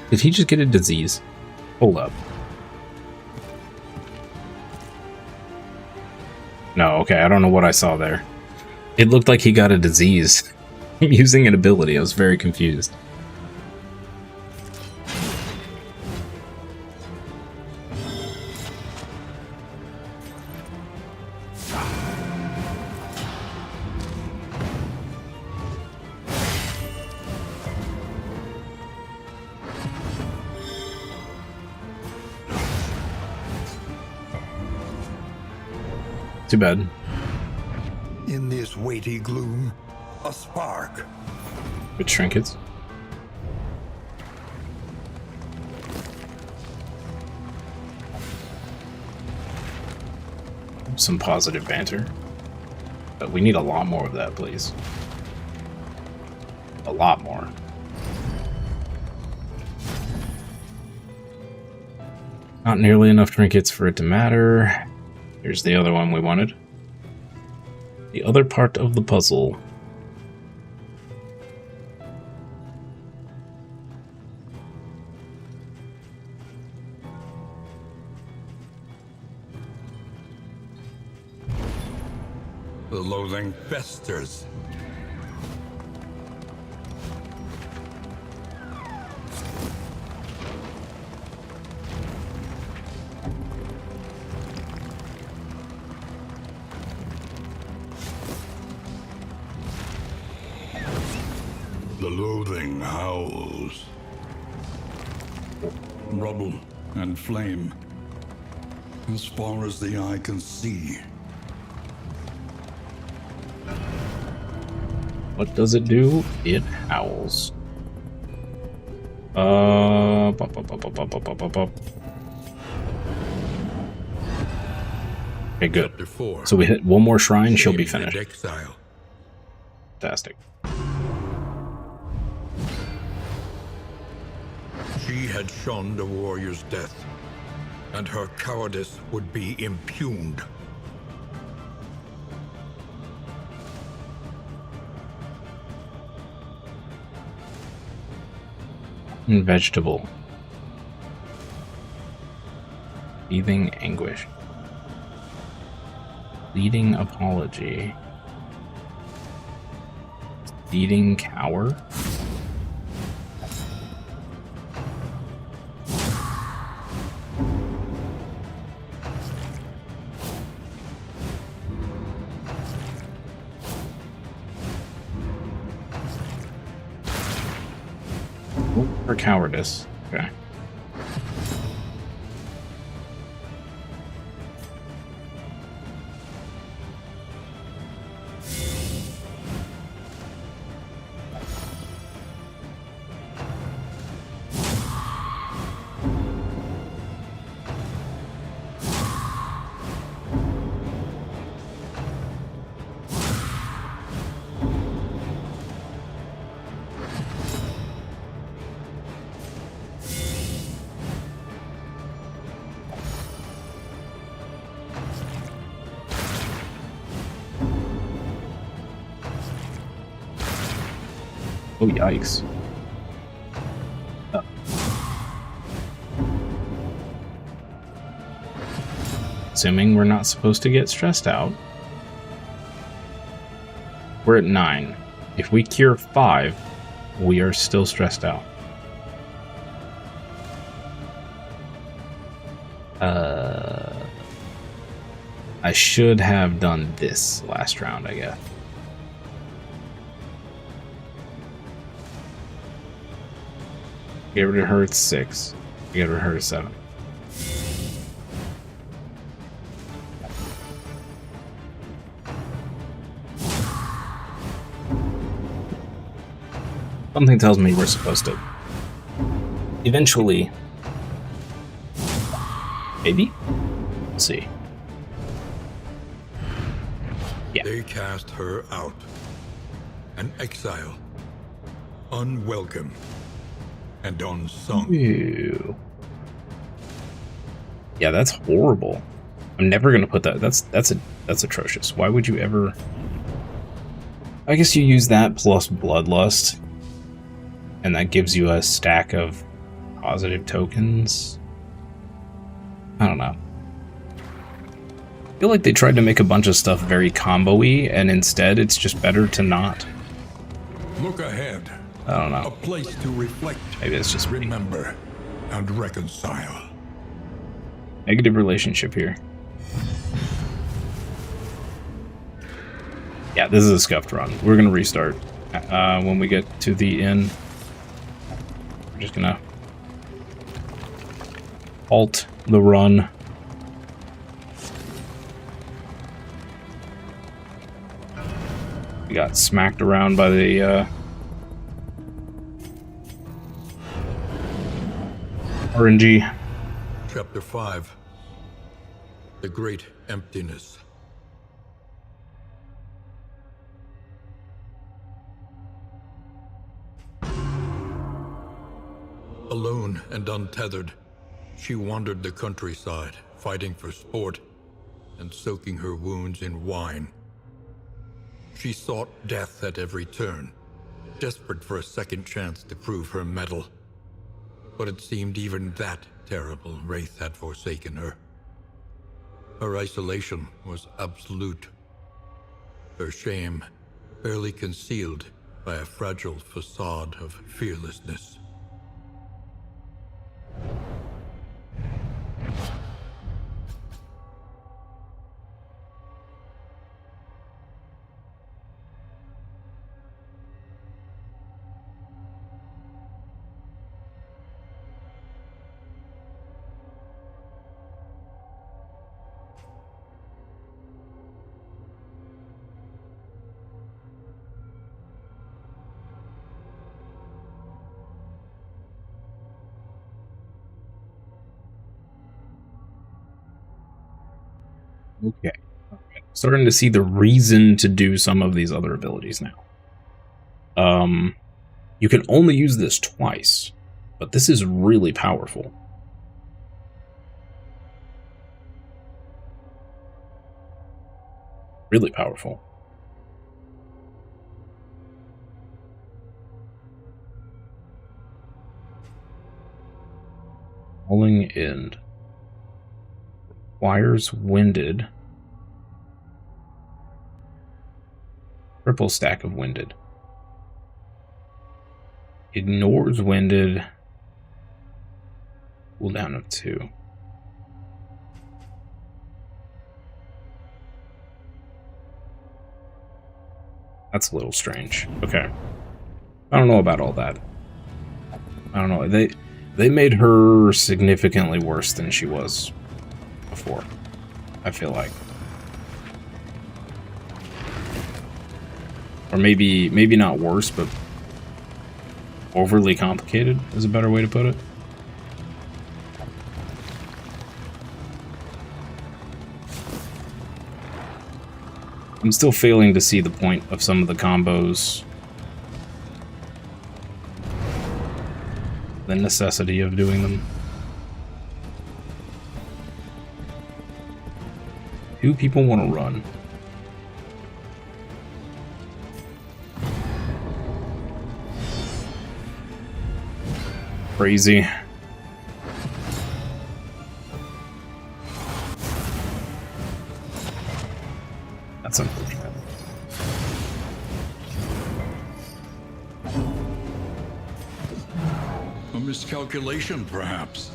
Did he just get a disease? Hold up. No, okay, I don't know what I saw there. It looked like he got a disease. Using an ability, I was very confused. Too bad. In this weighty gloom, a spark. With trinkets. Some positive banter. But we need a lot more of that, please. A lot more. Not nearly enough trinkets for it to matter. Here's the other one we wanted. The other part of the puzzle. The loathing festers. The loathing howls. Rubble and flame, as far as the eye can see. What does it do? It howls. Okay, good. So we hit one more shrine, she'll be finished. Exile. Fantastic. She had shunned a warrior's death, and her cowardice would be impugned. And vegetable. Seething anguish. Leading apology. Leading cower. For cowardice. Okay. Oh, yikes. Assuming we're not supposed to get stressed out. We're at 9. If we cure 5, we are still stressed out. I should have done this last round, I guess. Get rid of her at 6. Get rid of her at 7. Something tells me we're supposed to eventually. Maybe? We'll see. Yeah. They cast her out. An exile. Unwelcome. And unsung. Ew. Yeah, that's horrible. I'm never gonna put that. That's atrocious. Why would you ever? I guess you use that plus bloodlust, and that gives you a stack of positive tokens. I don't know. I feel like they tried to make a bunch of stuff very combo-y, and instead it's just better to not. Look ahead. I don't know. A place to reflect. Maybe it's just me. Remember and reconcile. Negative relationship here. Yeah, this is a scuffed run. We're gonna restart when we get to the inn. We're just gonna halt the run. We got smacked around by the RNG. Chapter 5. The Great Emptiness. Alone and untethered, she wandered the countryside, fighting for sport and soaking her wounds in wine. She sought death at every turn, desperate for a second chance to prove her mettle. But it seemed even that terrible wraith had forsaken her. Her isolation was absolute. Her shame barely concealed by a fragile facade of fearlessness. Okay. Starting to see the reason to do some of these other abilities now. You can only use this twice, But this is really powerful. Really powerful. Rolling End. Requires Winded. Triple stack of Winded. Ignores Winded. Cooldown of 2. That's a little strange. Okay. I don't know about all that. I don't know. They made her significantly worse than she was before, I feel like. Or maybe not worse, but overly complicated is a better way to put it. I'm still failing to see the point of some of the combos. The necessity of doing them. Do people want to run? Crazy. That's unfortunate. A miscalculation, perhaps.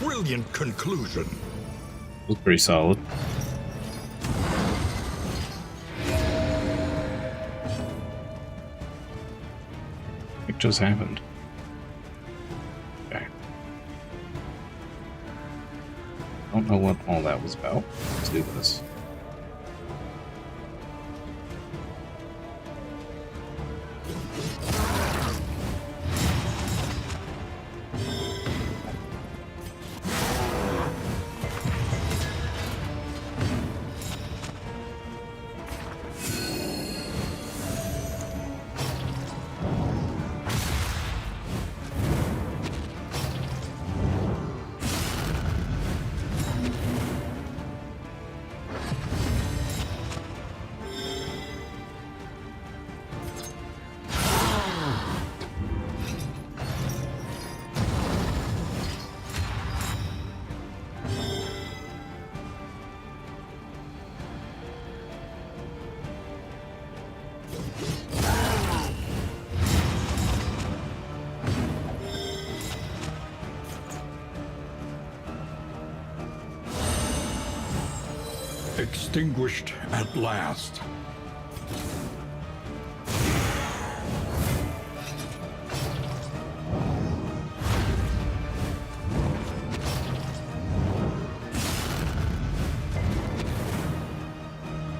Brilliant conclusion. Was pretty solid. It just happened. Okay. Don't know what all that was about. Let's do this. Extinguished at last.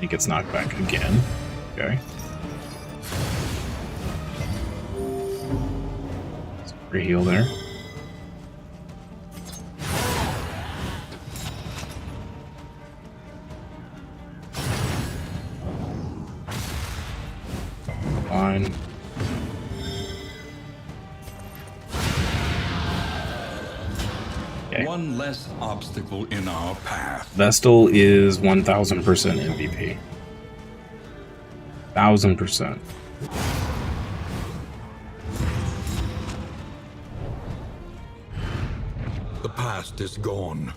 He gets knocked back again. Okay. Free heal there. Fine. Okay. One less obstacle in our path. Vestal is 1000% MVP. 1000%. The past is gone.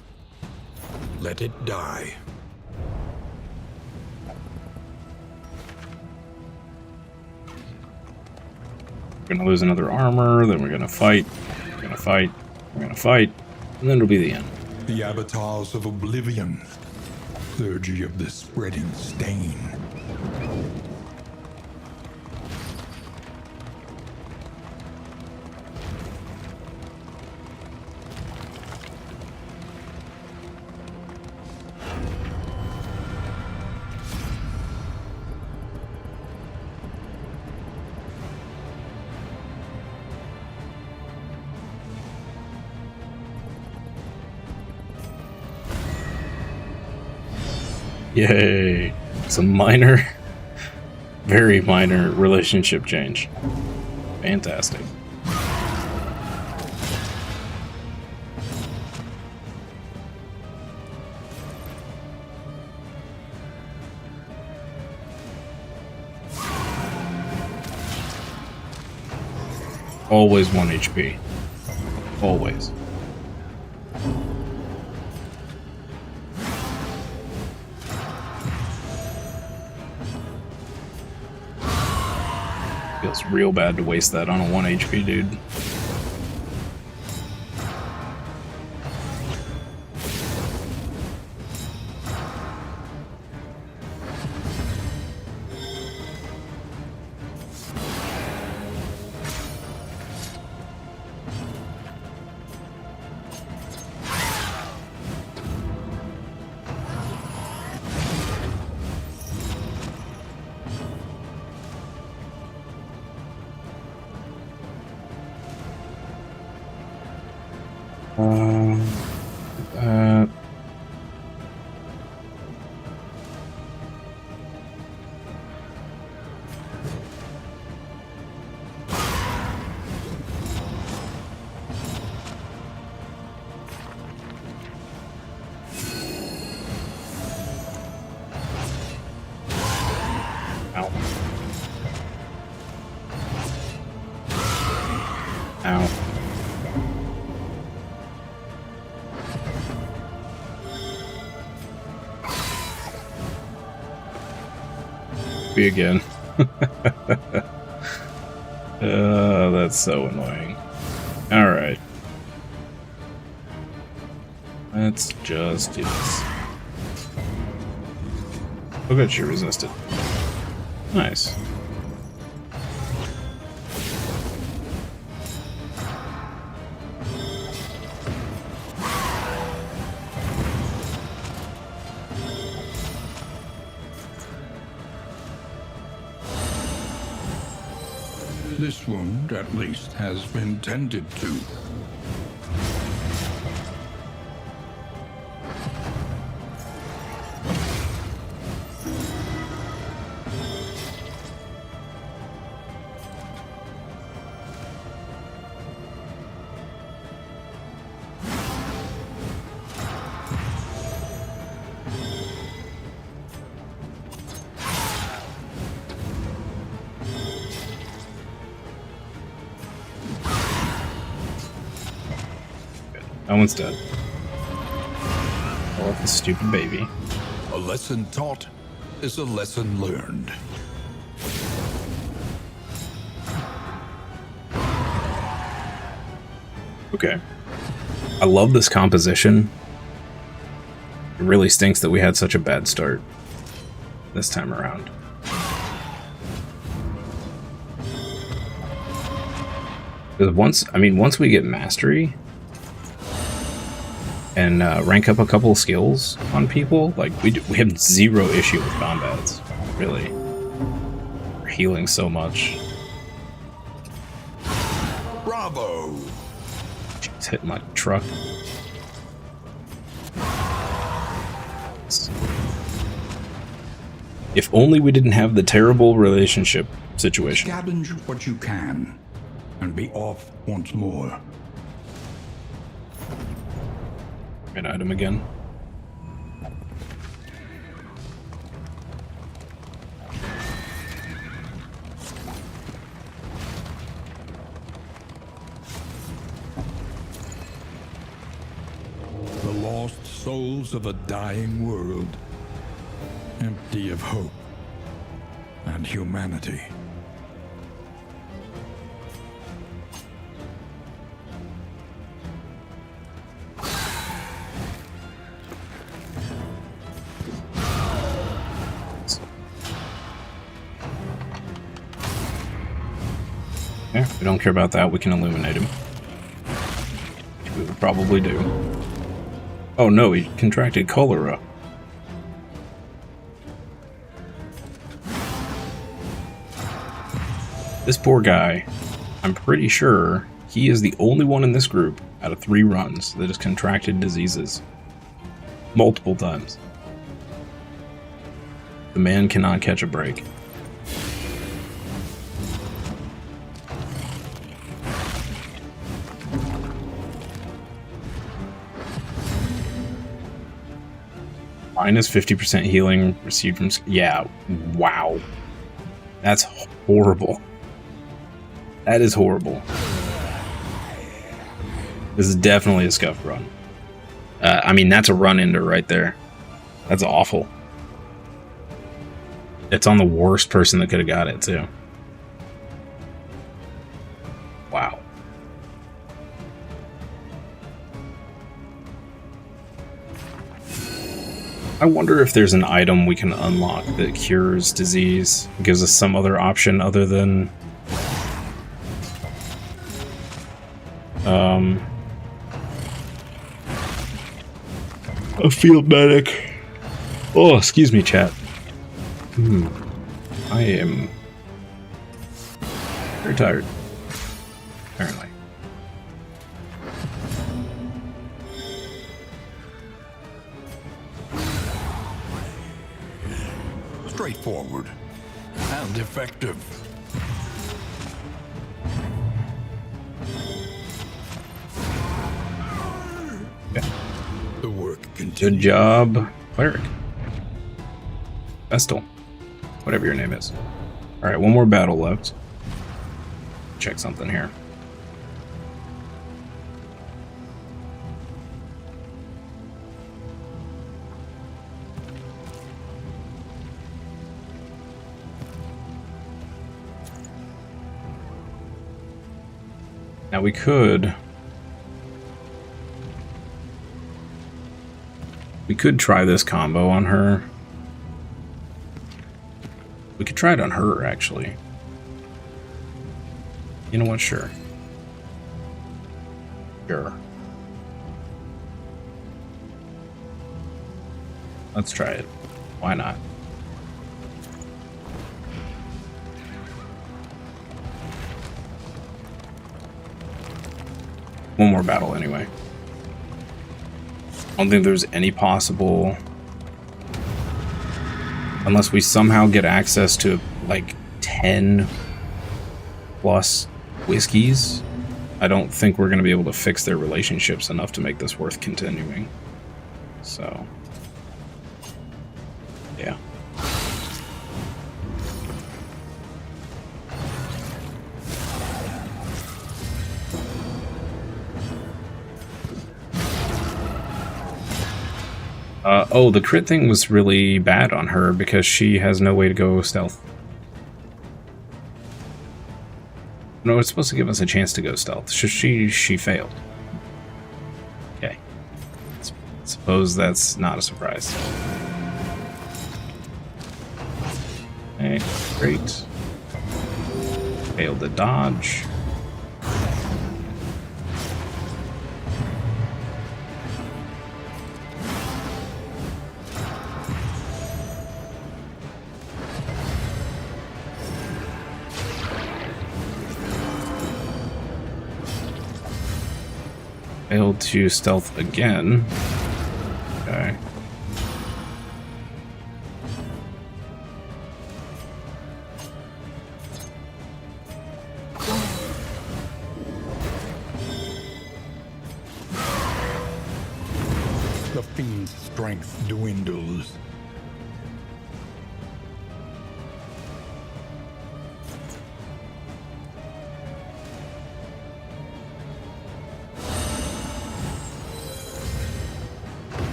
Let it die. We're gonna lose another armor, then we're gonna fight, we're gonna fight, we're gonna fight, and then it'll be the end. The avatars of oblivion. Clergy of the spreading stain. Yay! Some minor, very minor relationship change. Fantastic. Always 1 HP. Always. Feels real bad to waste that on a 1 HP dude. Uh, Ow. Ow. Me again. That's so annoying. Alright. Let's just do this. Oh good, she resisted. Nice. This wound, at least, has been tended to. That one's dead. Oh, the stupid baby. A lesson taught is a lesson learned. Okay. I love this composition. It really stinks that we had such a bad start this time around. Because once we get mastery and rank up a couple of skills on people, like we have zero issue with combats, really. We're healing so much. Bravo! She's hitting like a truck. If only we didn't have the terrible relationship situation. Scavenge what you can, and be off once more. An item again. The lost souls of a dying world, empty of hope and humanity. Yeah, we don't care about that. We can illuminate him. Which we would probably do. Oh no, he contracted cholera. This poor guy, I'm pretty sure he is the only one in this group out of 3 runs that has contracted diseases multiple times. The man cannot catch a break. Minus 50% healing received from... Yeah, wow. That's horrible. That is horrible. This is definitely a scuffed run. I mean, that's a run ender right there. That's awful. It's on the worst person that could have got it, too. Wow. I wonder if there's an item we can unlock that cures disease, gives us some other option other than a field medic. Oh, excuse me, chat. I am very tired, apparently. Straightforward and effective. Yeah. The work continues. Good job, cleric. Vestal. Whatever your name is. Alright, one more battle left. Check something here. Now we could try this combo on her. We could try it on her, actually. You know what? Sure. Sure. Let's try it. Why not? One more battle, anyway. I don't think there's any possible... Unless we somehow get access to, like, 10 plus whiskeys, I don't think we're going to be able to fix their relationships enough to make this worth continuing. So, yeah. Oh, the crit thing was really bad on her because she has no way to go stealth. No, it's supposed to give us a chance to go stealth. She failed. Okay. Suppose that's not a surprise. Okay, great. Failed to dodge. Failed to stealth again. Okay. The fiend's strength dwindles.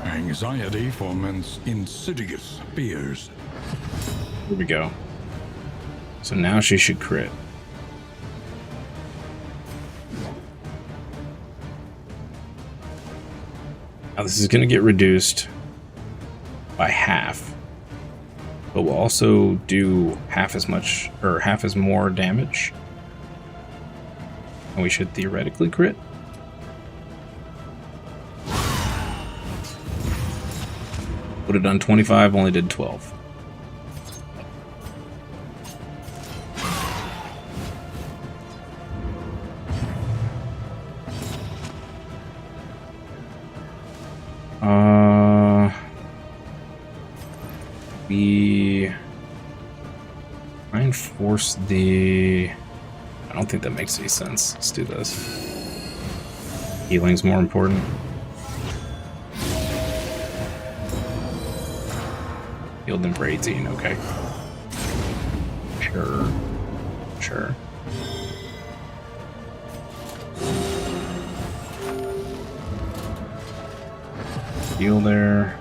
Anxiety foments insidious fears. Here we go. So now she should crit. Now this is going to get reduced by half, but we'll also do half as much, or half as more damage. And we should theoretically crit. Would have done 25, only did 12. We try and force the... I don't think that makes any sense. Let's do this. Healing's more important. Healed them for 18, okay. Sure. Sure. Heal there.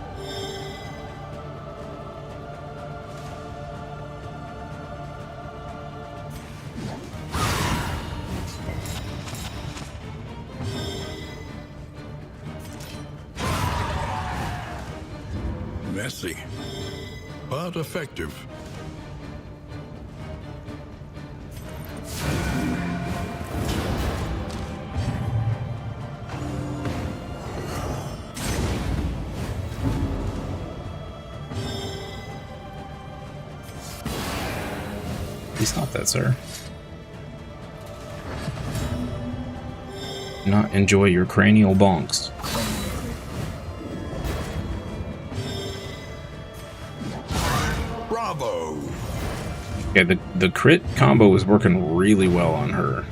Messy, but effective. Please not that, sir. Not enjoy your cranial bonks. Bravo! Okay, the crit combo was working really well on her.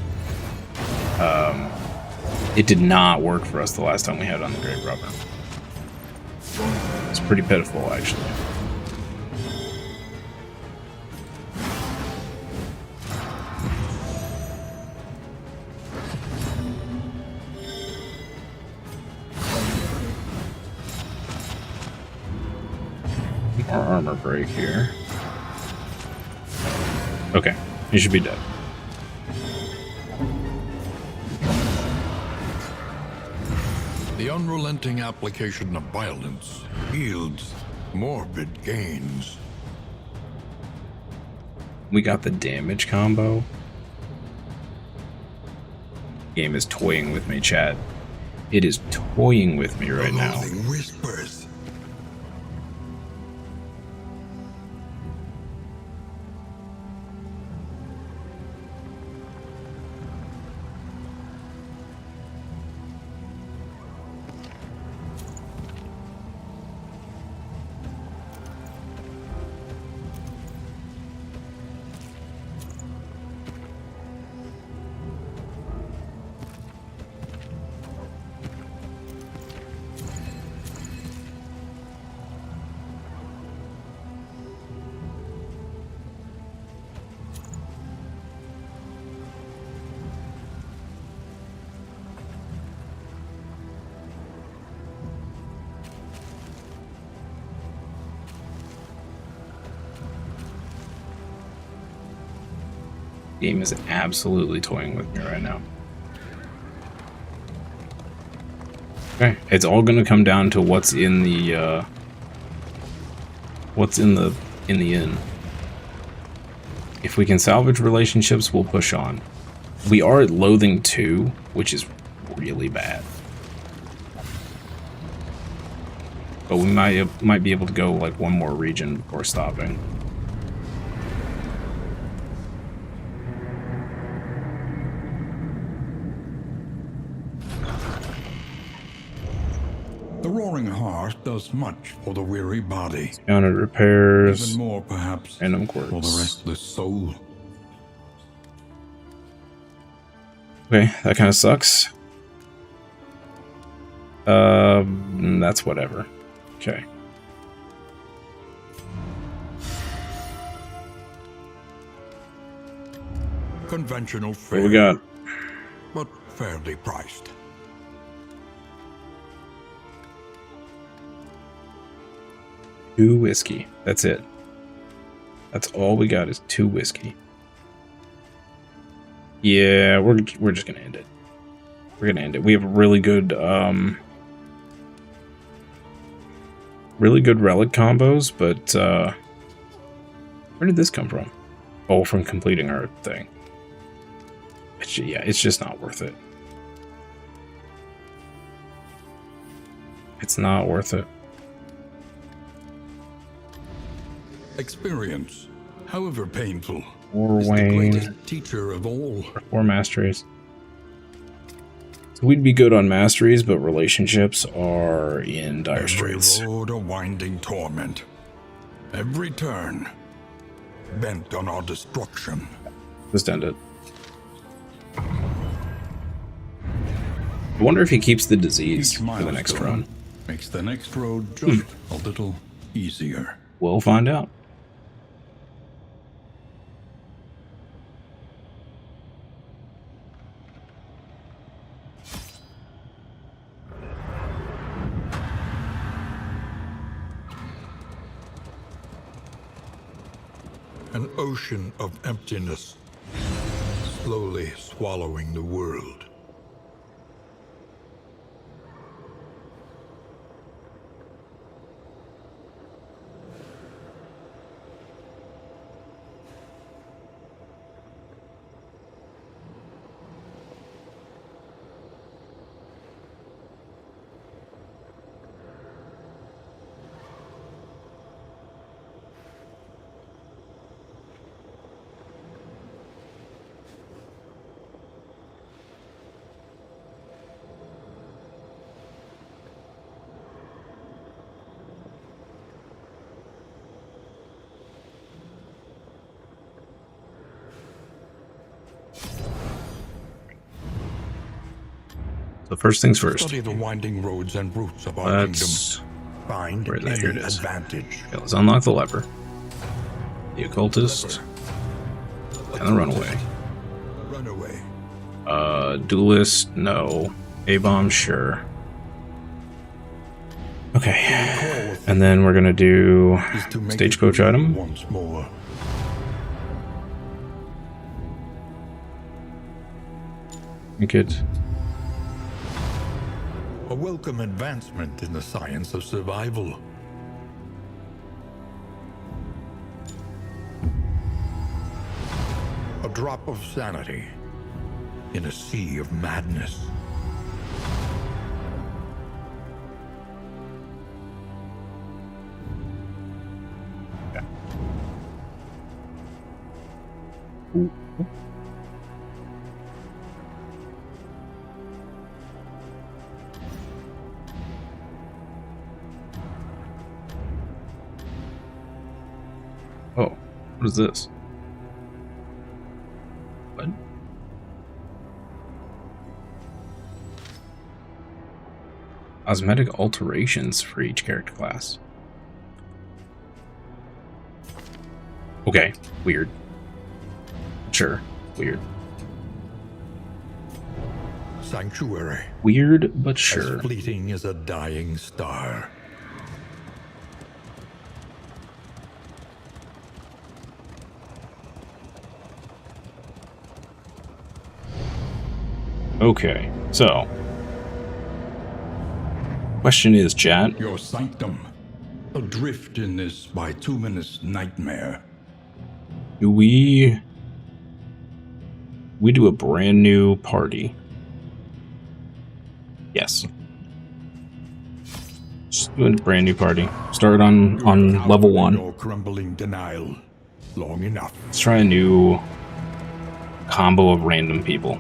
It did not work for us the last time we had it on the Grave Robber. It's pretty pitiful, actually. Our armor break here. Okay, he should be dead. The unrelenting application of violence yields morbid gains. We got the damage combo. Game is toying with me, chat. It is toying with me right now. Loathing whispers. Game is absolutely toying with me right now. Okay, it's all gonna come down to what's in the inn. If we can salvage relationships, we'll push on. We are at loathing 2, which is really bad. But we might be able to go like one more region before stopping. The roaring heart does much for the weary body. Counter repairs. Even more, perhaps, Random for the quirks. restless soul. Okay, that kind of sucks. That's whatever. Okay. Conventional What fare, we got? but fairly priced. Two whiskey. That's it. That's all we got is 2 whiskey. Yeah, we're just gonna end it. We're gonna end it. We have really good relic combos, but where did this come from? Oh, from completing our thing. It's just not worth it. It's not worth it. Experience, however painful, Or is the Wayne. greatest teacher of all. 4 masteries. So we'd be good on masteries, but relationships are in dire Every straits. road a winding torment. Every turn, bent on our destruction. Just end it. I wonder if he keeps the disease Each for the next milestone run. makes the next road just a little easier. We'll find out. An ocean of emptiness, slowly swallowing the world. So first things first. Study the winding roads and routes of our Let's... kingdom. Find Where is that? any Here it is. advantage. Okay, let's unlock the leper. The occultist. And the runaway. Runaway. Duelist, no. A-bomb, sure. Okay. And then we're gonna do Is to make stagecoach it item. once more. Make it. A welcome advancement in the science of survival. A drop of sanity in a sea of madness. Oh, what is this? What? Cosmetic alterations for each character class. Okay, weird. Sure, weird. Sanctuary. Weird, but sure. As fleeting as a dying star. Okay, so. Question is, chat. Your sanctum. Adrift in this bituminous nightmare. Do we do a brand new party? Yes. Just do a brand new party. Start on level 1. No crumbling denial. Long enough. Let's try a new combo of random people.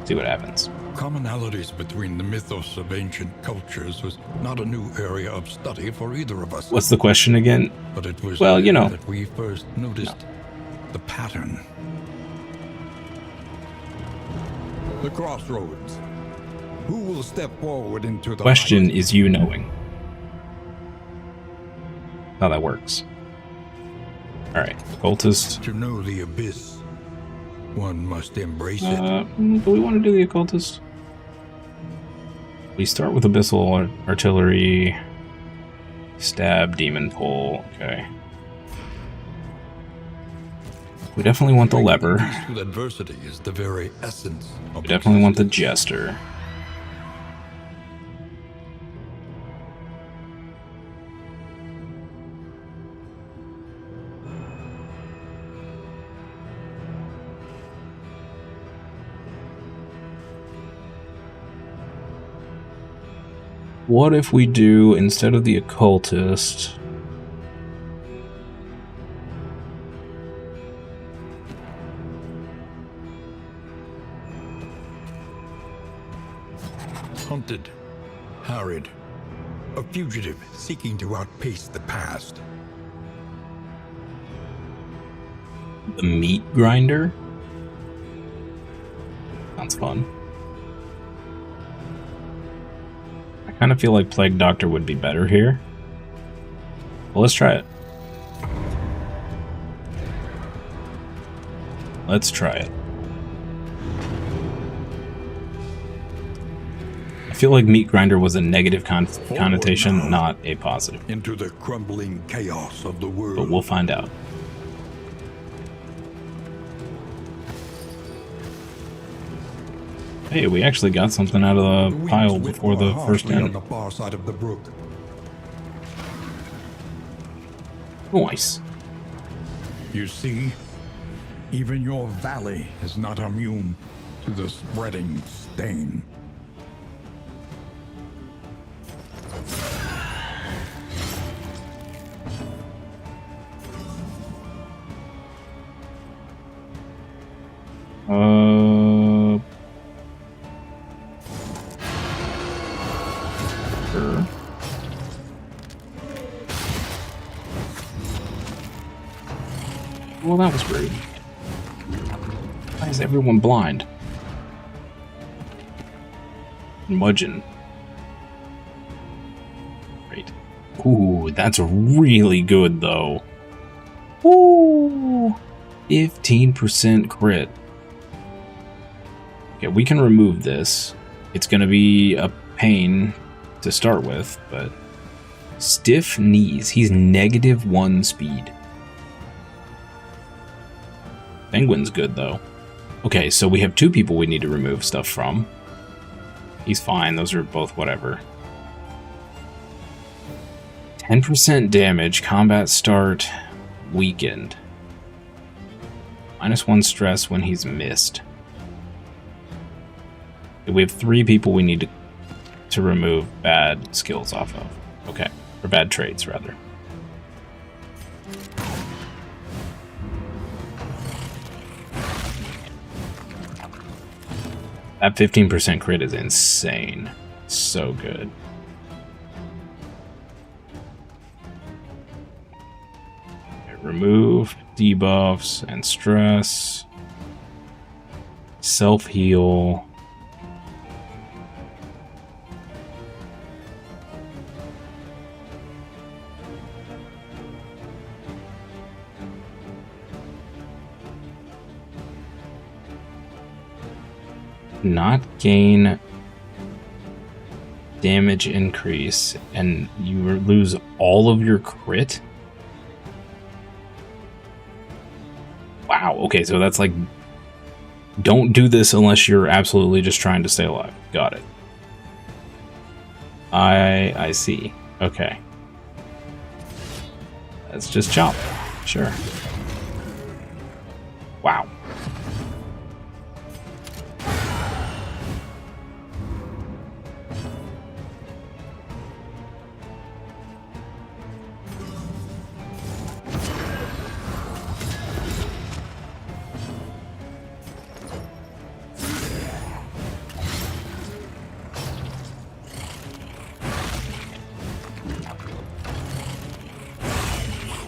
See what happens. Commonalities between the mythos of ancient cultures was not a new area of study for either of us. What's the question again? But it was Well, you there know. that we first noticed the pattern. The crossroads. Who will step forward into the Question light? is you knowing how that works. Alright, occultist. To know the abyss, one must embrace it. Do we want to do the occultist? We start with abyssal artillery, stab, demon pull. Okay. We definitely want the leper. Peace with adversity is the very essence of We definitely want the existence. jester. What if we do, instead of the occultist, Hunted, harried, A fugitive seeking to outpace the past. The meat grinder? Sounds fun. I kind of feel like Plague Doctor would be better here. Well, let's try it. Let's try it. I feel like Meat Grinder was a negative connotation, not a positive. Into the crumbling chaos of the world. But we'll find out. Hey, we actually got something out of the pile before the first end. On the far side of the brook. Nice. You see, even your valley is not immune to the spreading stain. Sure. Well, that was rude. Why is everyone blind? Mudgeon. Great. Ooh, that's really good, though. Ooh, 15% crit. Okay, we can remove this. It's going to be a pain to start with, but... Stiff knees. He's -1 speed. Penguin's good, though. Okay, so we have 2 people we need to remove stuff from. He's fine. Those are both whatever. 10% damage. Combat start. Weakened. -1 stress when he's missed. We have 3 people we need to remove bad skills off of. Okay. Or bad traits, rather. That 15% crit is insane. So good. Okay, remove debuffs and stress. Self-heal. Not gain damage increase, and you lose all of your crit? Wow, okay, so that's like, don't do this unless you're absolutely just trying to stay alive. Got it. I see. Okay. Let's just chop. Sure. Wow.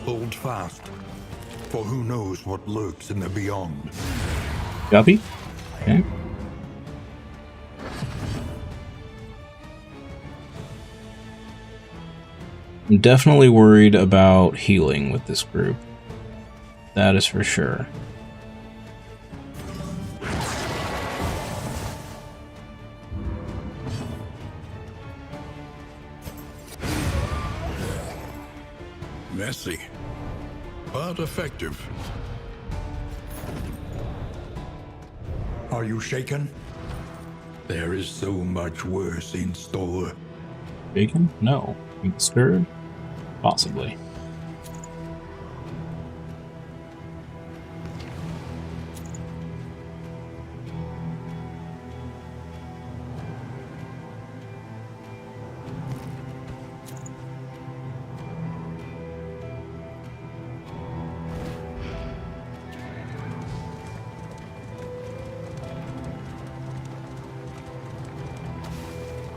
Hold fast, for who knows what lurks in the beyond. Guppy? Okay. I'm definitely worried about healing with this group. That is for sure. Messy, but effective. Are you shaken? There is so much worse in store. Bacon? No. Stirred? Possibly.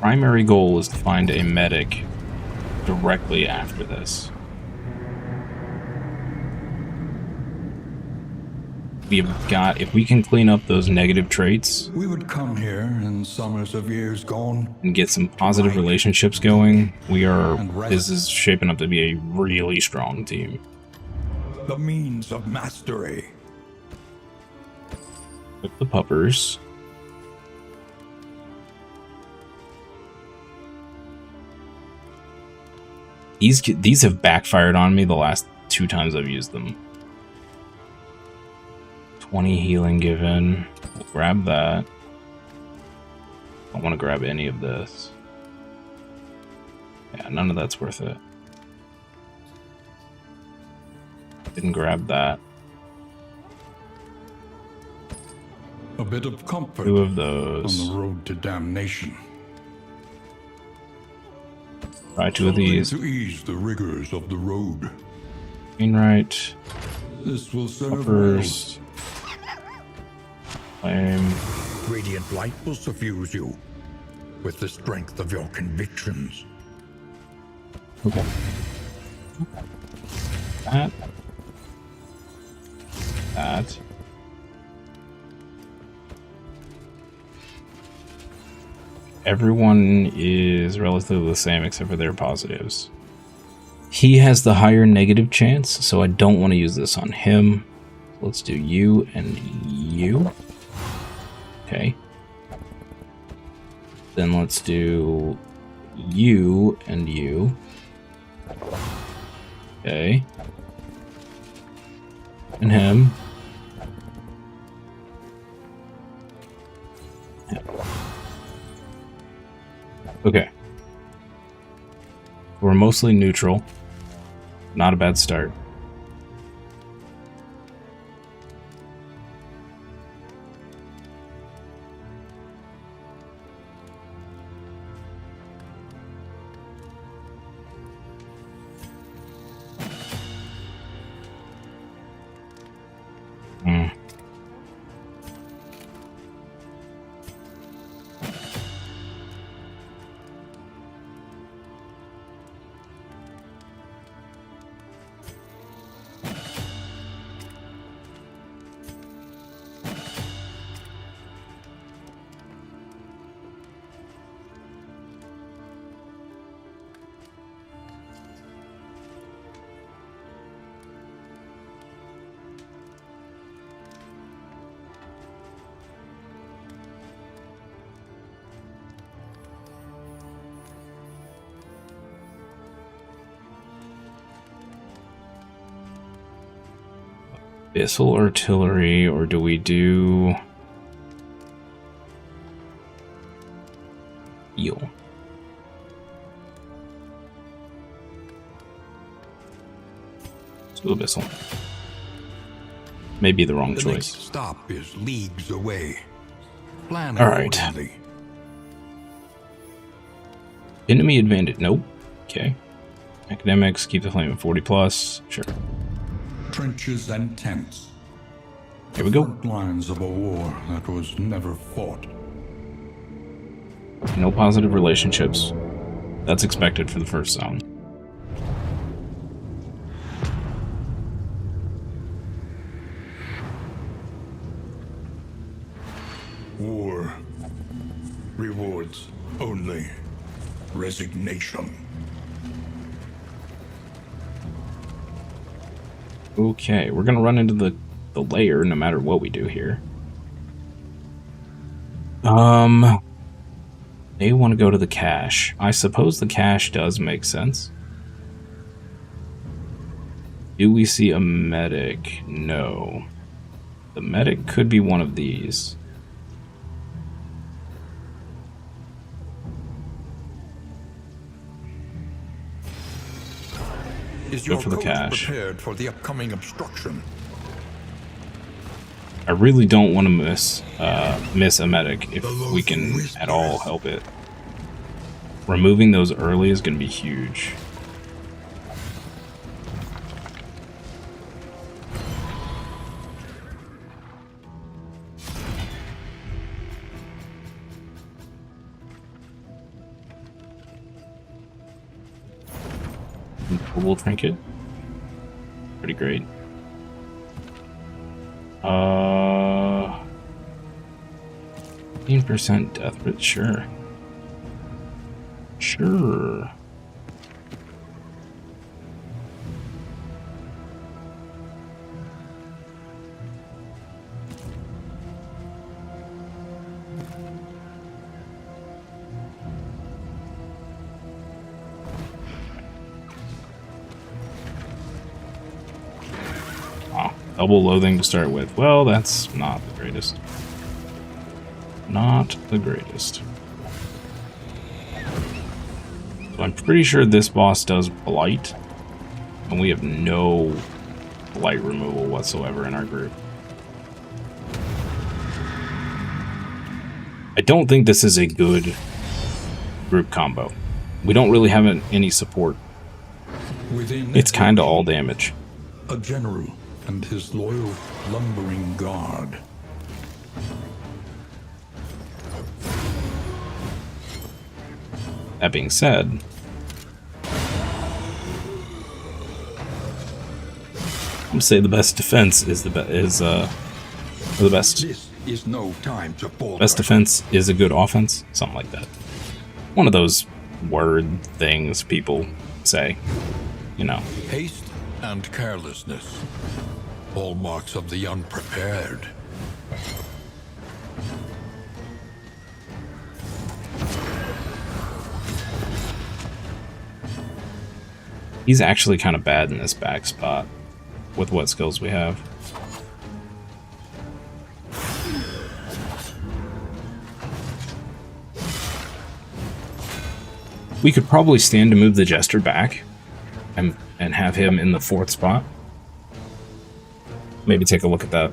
Primary goal is to find a medic directly after this. We've got, if we can clean up those negative traits We would come here in summers of years gone. and get some positive relationships going, this is shaping up to be a really strong team. The means of mastery. With the puppers. These have backfired on me the last 2 times I've used them. 20 healing given. We'll grab that. I don't want to grab any of this. Yeah, none of that's worth it. Didn't grab that. A bit of comfort 2 of those. on the road to damnation. Try 2 of these. To ease the rigors of the road. Right. This will serve Puppers. Flame. Radiant light will suffuse you with the strength of your convictions. Okay. That. That. Everyone is relatively the same except for their positives. He has the higher negative chance, so I don't want to use this on him. Let's do you and you. Okay. Then let's do you and you. Okay. And him. Okay. We're mostly neutral. Not a bad start. Abyssal artillery, or do we do heal? Let's do abyssal. Maybe the wrong The choice. next stop is leagues away. Plan All right. accordingly. Enemy advantage. Nope. Okay. Academics, keep the flame at 40 plus. Sure. Trenches and tents. Here we go. Front lines of a war that was never fought. No positive relationships. That's expected for the first zone. War rewards only resignation. Okay, we're gonna run into the layer no matter what we do here. They want to go to the cache. I suppose the cache does make sense. Do we see a medic? No. The medic could be one of these. Is Go your for the coach cache. prepared for the upcoming obstruction? I really don't want to miss a medic if we can at all help it. Removing those early is going to be huge. Global trinket. Pretty great. 15% death, but sure. Sure. Double loathing to start with. Well, that's not the greatest. Not the greatest. So I'm pretty sure this boss does blight, and we have no blight removal whatsoever in our group. I don't think this is a good group combo. We don't really have any support. It's kind of all damage. A general and his loyal lumbering guard. That being said, I'm gonna say the best defense is the best. This is no time to fall. Best defense is a good offense, something like that. One of those word things people say, you know. Haste and carelessness, hallmarks of the unprepared. He's actually kind of bad in this back spot with what skills we have. We could probably stand to move the Jester back and have him in the 4th spot. Maybe take a look at that.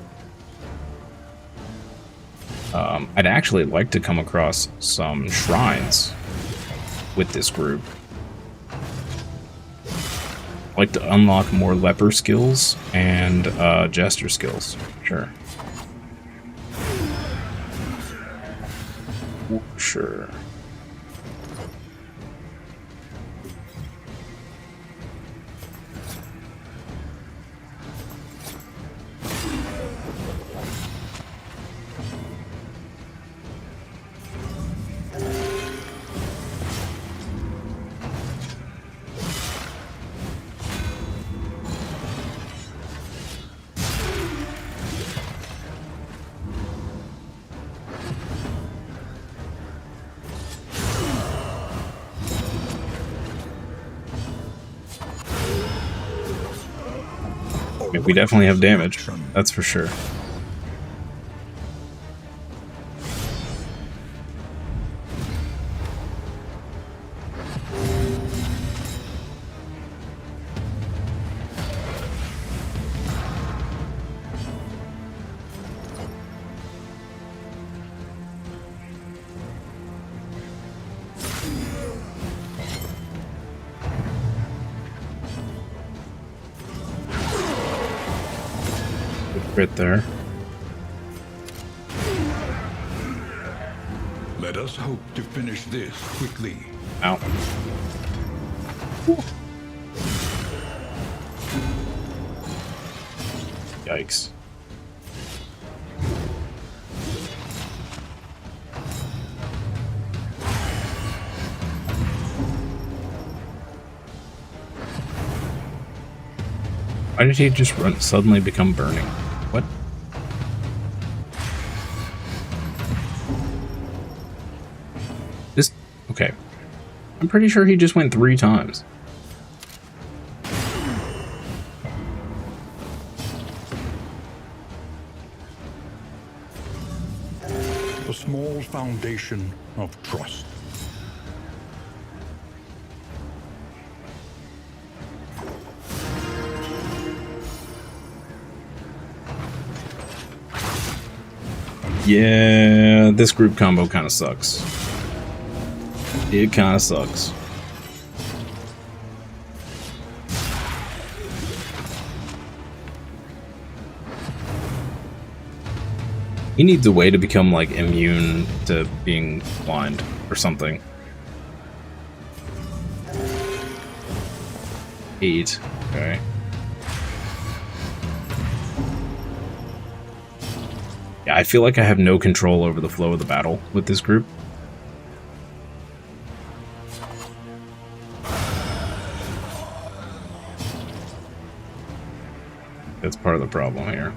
I'd actually like to come across some shrines with this group. I'd like to unlock more leper skills and jester skills. Sure. Sure. We definitely have damage, that's for sure. Right there. Let us hope to finish this quickly. Ow. Yikes. Why did he just suddenly become burning? What? This... Okay. I'm pretty sure he just went 3 times. A small foundation of trust. Yeah, this group combo kind of sucks. It kind of sucks. He needs a way to become, like, immune to being blind or something. 8. Okay. Yeah, I feel like I have no control over the flow of the battle with this group. That's part of the problem here.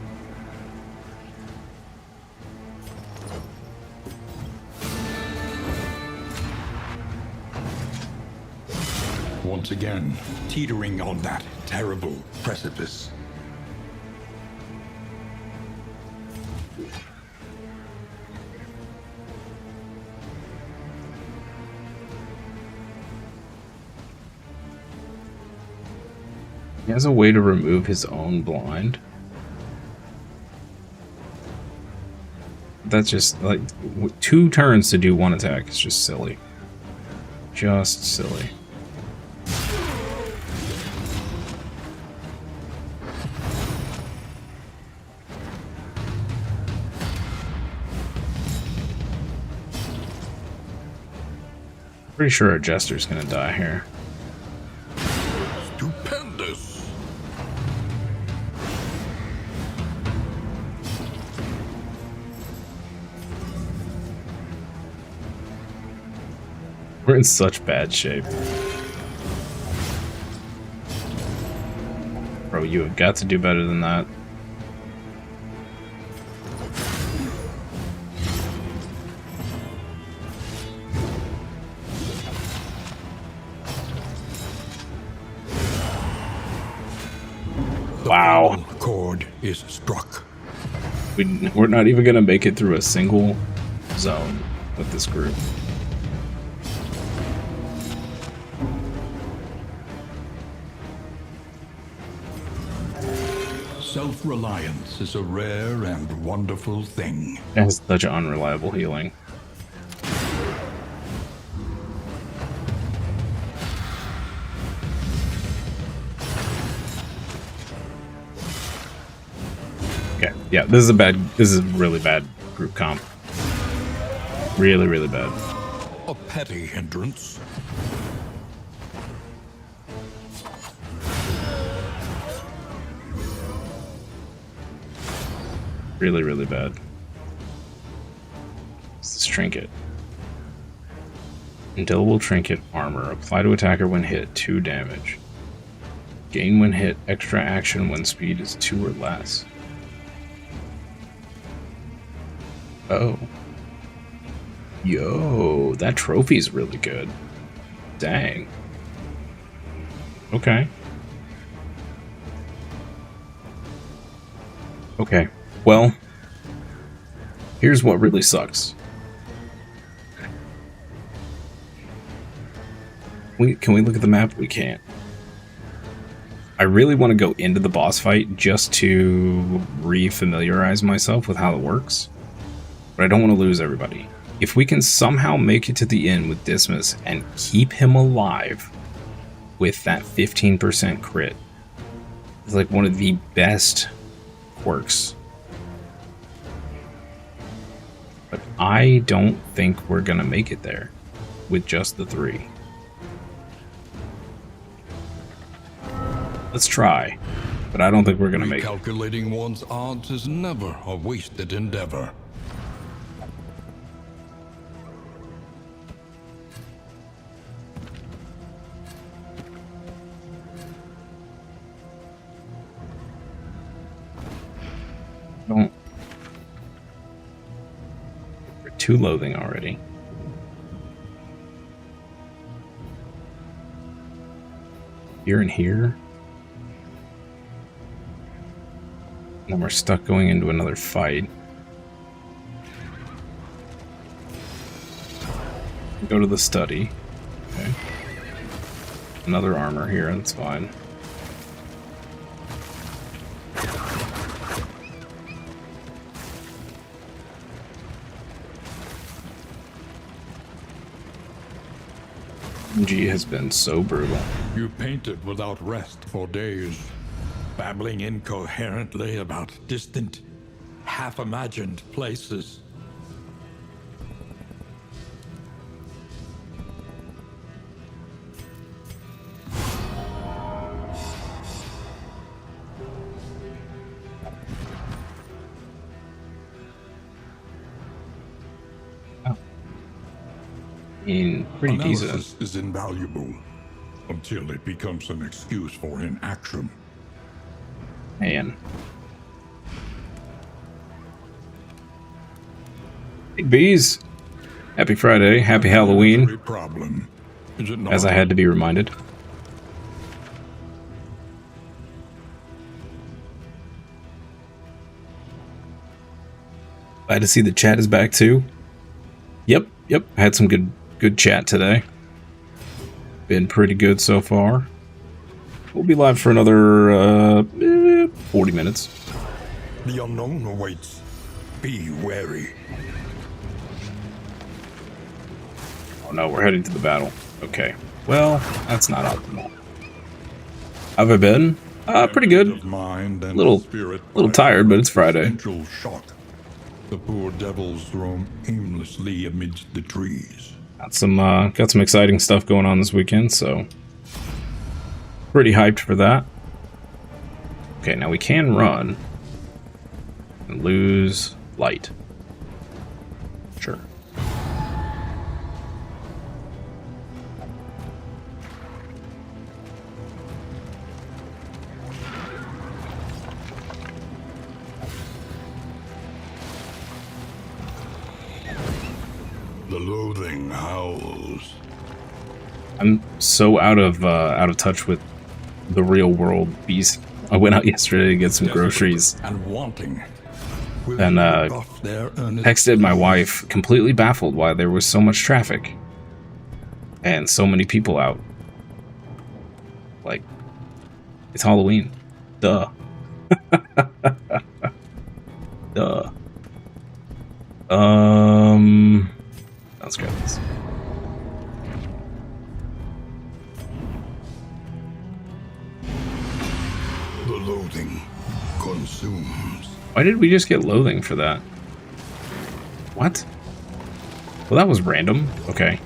Once again, teetering on that terrible precipice. He has a way to remove his own blind. That's just, like, 2 turns to do 1 attack is just silly. Just silly. Pretty sure our Jester's gonna die here. Stupendous! We're in such bad shape. Bro, you have got to do better than that. Wow. The chord is struck. We're not even going to make it through a single zone with this group. Self-reliance is a rare and wonderful thing. It has such unreliable healing. Okay, yeah, this is a really bad group comp. Really, really bad. A petty hindrance. Really, really bad. What's this trinket? Indelible trinket armor. Apply to attacker when hit, 2 damage. Gain when hit, extra action when speed is 2 or less. Oh. Yo, that trophy's really good. Dang. Okay. Okay. Well, here's what really sucks. Can we look at the map? We can't. I really want to go into the boss fight just to re-familiarize myself with how it works. But I don't want to lose everybody. If we can somehow make it to the end with Dismas and keep him alive with that 15% crit, it's like one of the best quirks. But I don't think we're gonna make it there with just the 3. Let's try, but I don't think we're gonna make it. Calculating one's odds is never a wasted endeavor. Don't. We're too loathing already. You're in here. And then we're stuck going into another fight. Go to the study. Okay. Another armor here, that's fine. MG has been so brutal. You painted without rest for days, babbling incoherently about distant, half-imagined places. Pretty decent. Analysis is invaluable until it becomes an excuse for inaction. Man. Big Bees. Happy Friday. Happy Halloween. Every problem, is it not? As I had to be reminded. Glad to see the chat is back too. Yep. Had some good chat today. Been pretty good so far. We'll be live for another 40 minutes. The unknown awaits. Be wary. Oh no, we're heading to the battle. Okay. Well, that's not optimal. How have I been? Pretty good. Of mind and Little spirit tired, but it's Friday. Essential shock. The poor devils roam aimlessly amidst the trees. Got some exciting stuff going on this weekend, so pretty hyped for that. Okay, now we can run and lose light. Sure. The loathing howls. I'm so out of touch with the real world beast. I went out yesterday to get some groceries And wanting. and texted my wife, completely baffled why there was so much traffic and so many people out. Like, it's Halloween. Duh. Duh. Let's grab this. The loathing consumes. Why did we just get loathing for that? What? Well, that was random. Okay.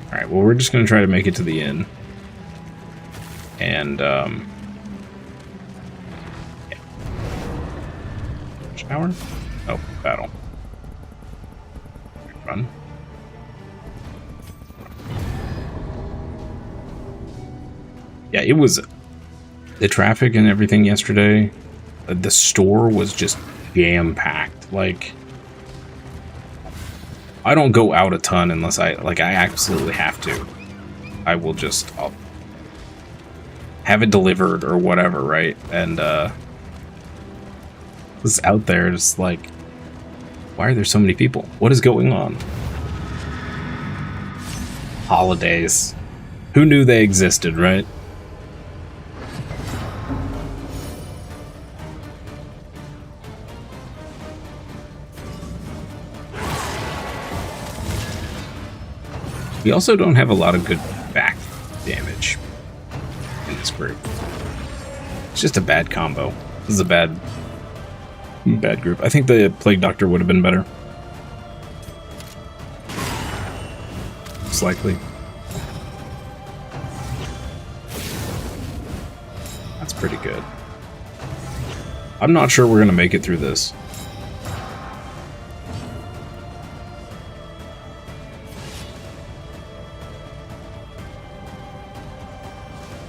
Alright, well, we're just gonna try to make it to the inn. And, yeah. Shower? Oh, battle. Run. Yeah, it was... The traffic and everything yesterday, the store was just jam-packed. Like, I don't go out a ton unless I absolutely have to. I'll have it delivered or whatever, right? And, just out there, just like, why are there so many people? What is going on? Holidays. Who knew they existed, right? We also don't have a lot of good back damage in this group. It's just a bad combo. This is a bad group. I think the Plague Doctor would have been better. Most likely. That's pretty good. I'm not sure we're going to make it through this.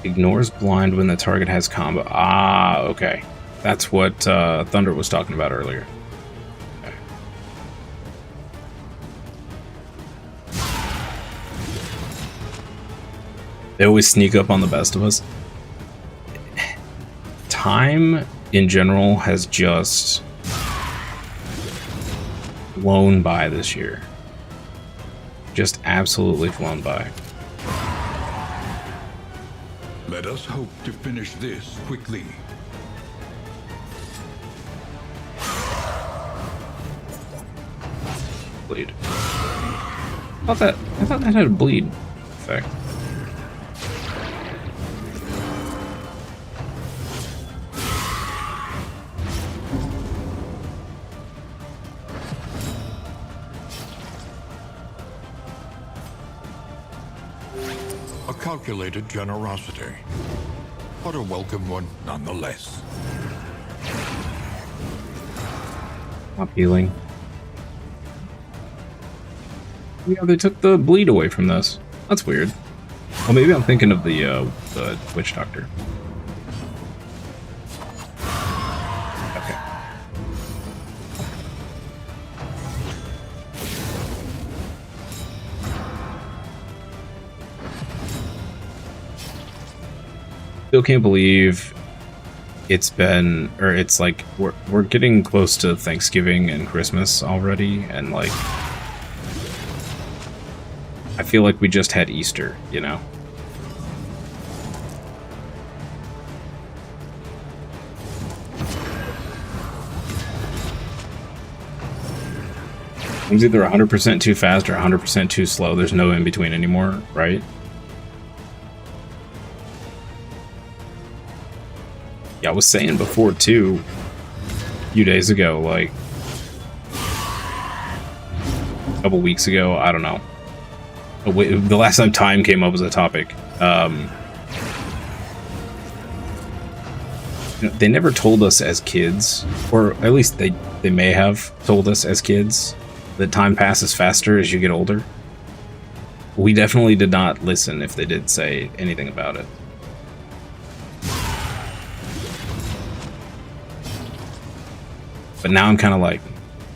Ignores blind when the target has combo. Ah, okay. That's what Thunder was talking about earlier. Okay. They always sneak up on the best of us. Time, in general, has just flown by this year. Just absolutely flown by. Let us hope to finish this quickly. Bleed. I thought that had a bleed effect. A calculated generosity, but a welcome one nonetheless. Not healing. Yeah, they took the bleed away from this. That's weird. Well, maybe I'm thinking of the witch doctor. Okay. Still can't believe it's been, or it's like we're getting close to Thanksgiving and Christmas already, and like I feel like we just had Easter, you know? It was either 100% too fast or 100% too slow. There's no in between anymore, right? Yeah, I was saying before too, a few days ago, like a couple weeks ago, I don't know. The last time time came up as a topic. They never told us as kids, or at least they may have told us as kids, that time passes faster as you get older. We definitely did not listen if they did say anything about it. But now I'm kind of like,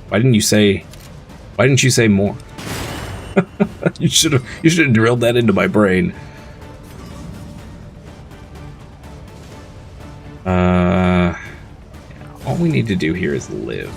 why didn't you say more? You should have drilled that into my brain. All we need to do here is live.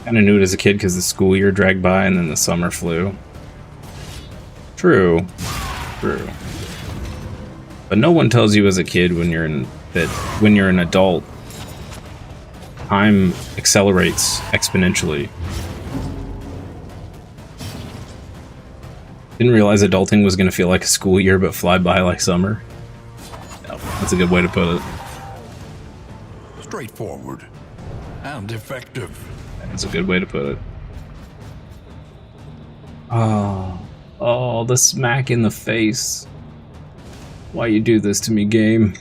Kind of knew it as a kid because the school year dragged by and then the summer flew. True. But no one tells you as a kid when you're an adult, time accelerates exponentially. Didn't realize adulting was going to feel like a school year but fly by like summer. No, that's a good way to put it. Straightforward and effective. That's a good way to put it. Oh, the smack in the face. Why you do this to me, game?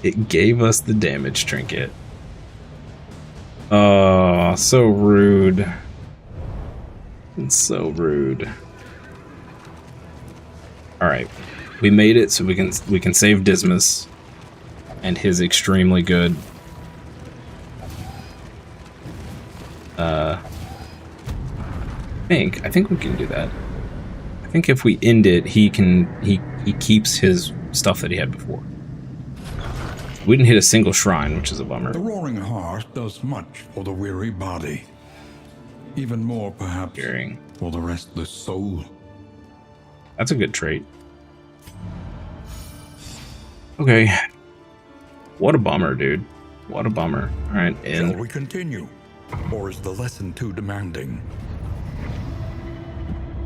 It gave us the damage trinket. Oh, so rude. It's so rude. Alright. We made it so we can save Dismas. And his extremely good I think we can do that. I think if we end it, he keeps his stuff that he had before. We didn't hit a single shrine, which is a bummer. The roaring heart does much for the weary body. Even more, perhaps, for the restless soul. That's a good trait. Okay. What a bummer, dude. What a bummer. Alright, end. Shall we continue? Or is the lesson too demanding?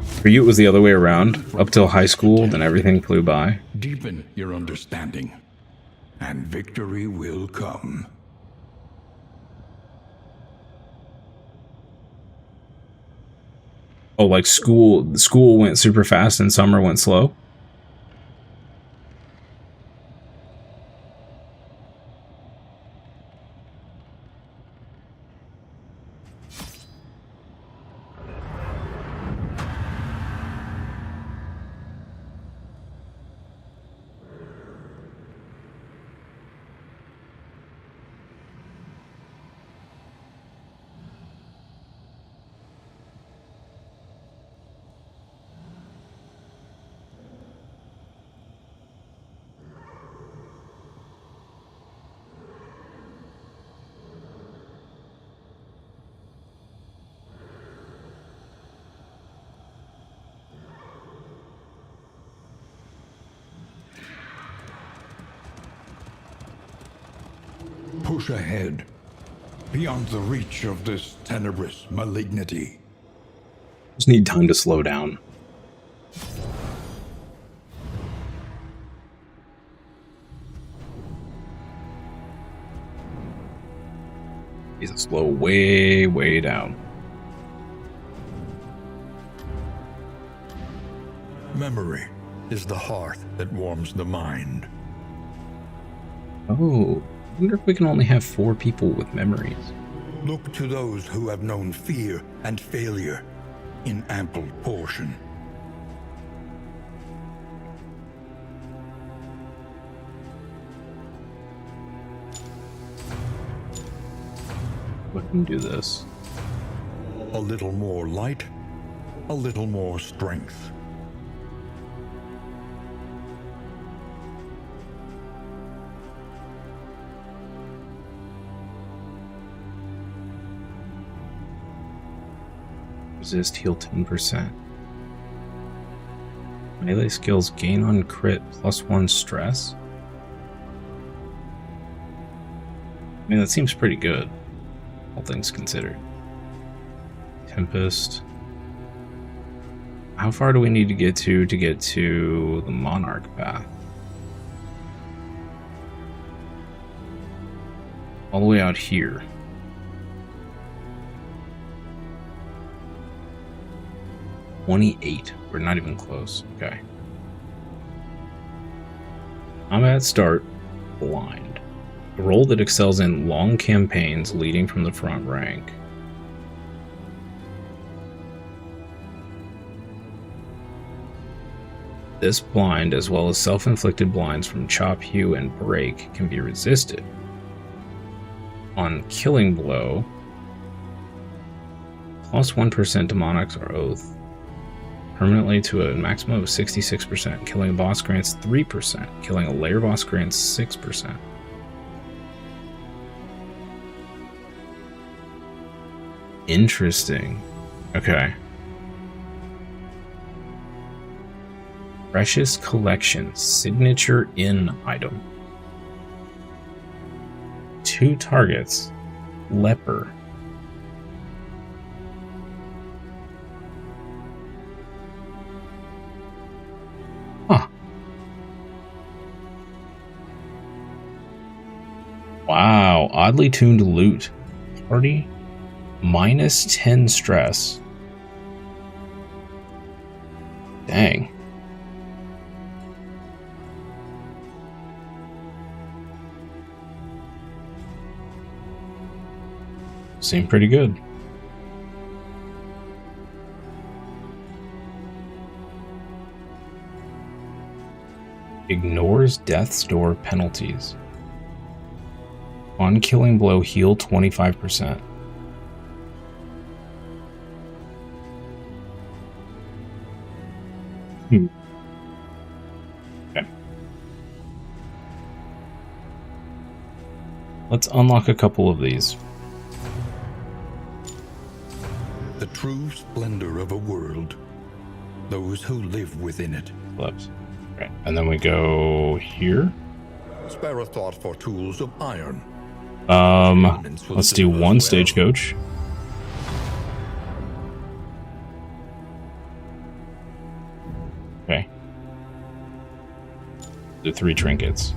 For you, it was the other way around. Up till high school, then everything flew by. Deepen your understanding, and victory will come. Oh, like school went super fast and summer went slow? Push ahead, beyond the reach of this tenebrous malignity. Just need time to slow down. Needs to slow way, way down. Memory is the hearth that warms the mind. Oh, I wonder if we can only have 4 people with memories. Look to those who have known fear and failure in ample portion. We can do this. A little more light, a little more strength. Resist, heal 10%. Melee skills gain on crit +1 stress. I mean, that seems pretty good, all things considered. Tempest. How far do we need to get to the Monarch path? All the way out here. $28. We're not even close. Okay. Combat start. Blind. A role that excels in long campaigns leading from the front rank. This blind, as well as self-inflicted blinds from Chop, Hew, and Break, can be resisted. On Killing Blow, +1% to Monarchs or Oath. Permanently to a maximum of 66%. Killing a boss grants 3%. Killing a lair boss grants 6%. Interesting. Okay. Precious Collection. Signature in item. 2 targets. Leper. Huh. Wow. Oddly tuned loot. Party. -10 stress. Dang. Seemed pretty good. Ignores death's door penalties. On Killing Blow, heal 25%. Okay. Let's unlock a couple of these. The true splendor of a world. Those who live within it. Flips. Okay. And then we go here. Spare a thought for tools of iron. Let's do 1 stagecoach. Okay. Do 3 trinkets.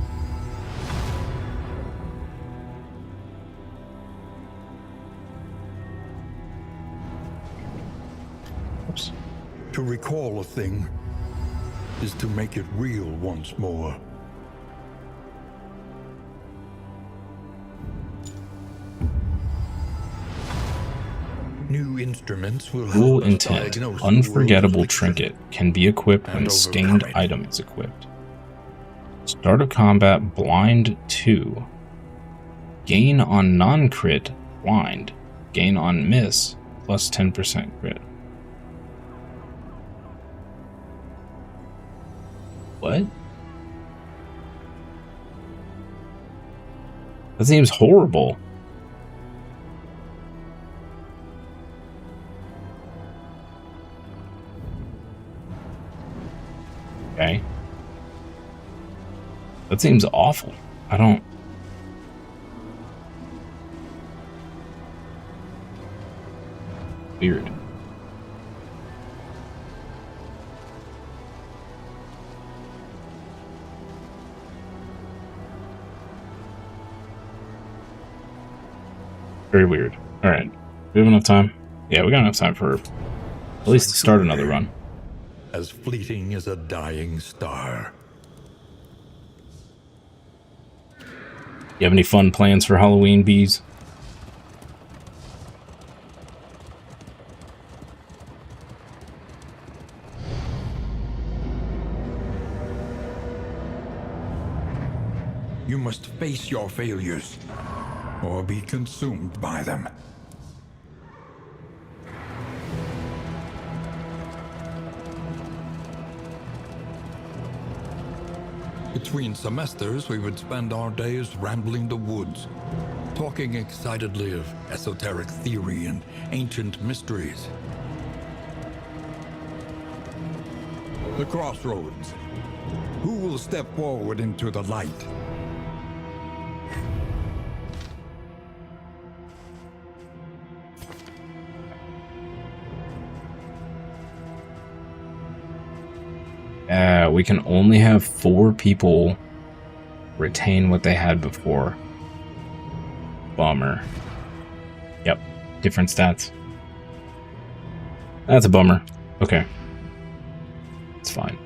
Oops. To recall a thing is to make it real once more. New instruments will Cool help us Intent. diagnose the Unforgettable world's affliction. trinket. Can be equipped when and stained overcome it. item is equipped. Start of combat, blind 2. Gain on non-crit, blind. Gain on miss, plus 10% crit. What? That seems horrible. Okay. That seems awful. I don't... Weird. Very weird. Alright. We have enough time? Yeah, we got enough time for at least to start another run. As fleeting as a dying star. You have any fun plans for Halloween, bees? You must face your failures, or be consumed by them. Between semesters, we would spend our days rambling the woods, talking excitedly of esoteric theory and ancient mysteries. The crossroads. Who will step forward into the light? We can only have 4 people retain what they had before. Bummer. Yep, different stats. That's a bummer. Okay. It's fine.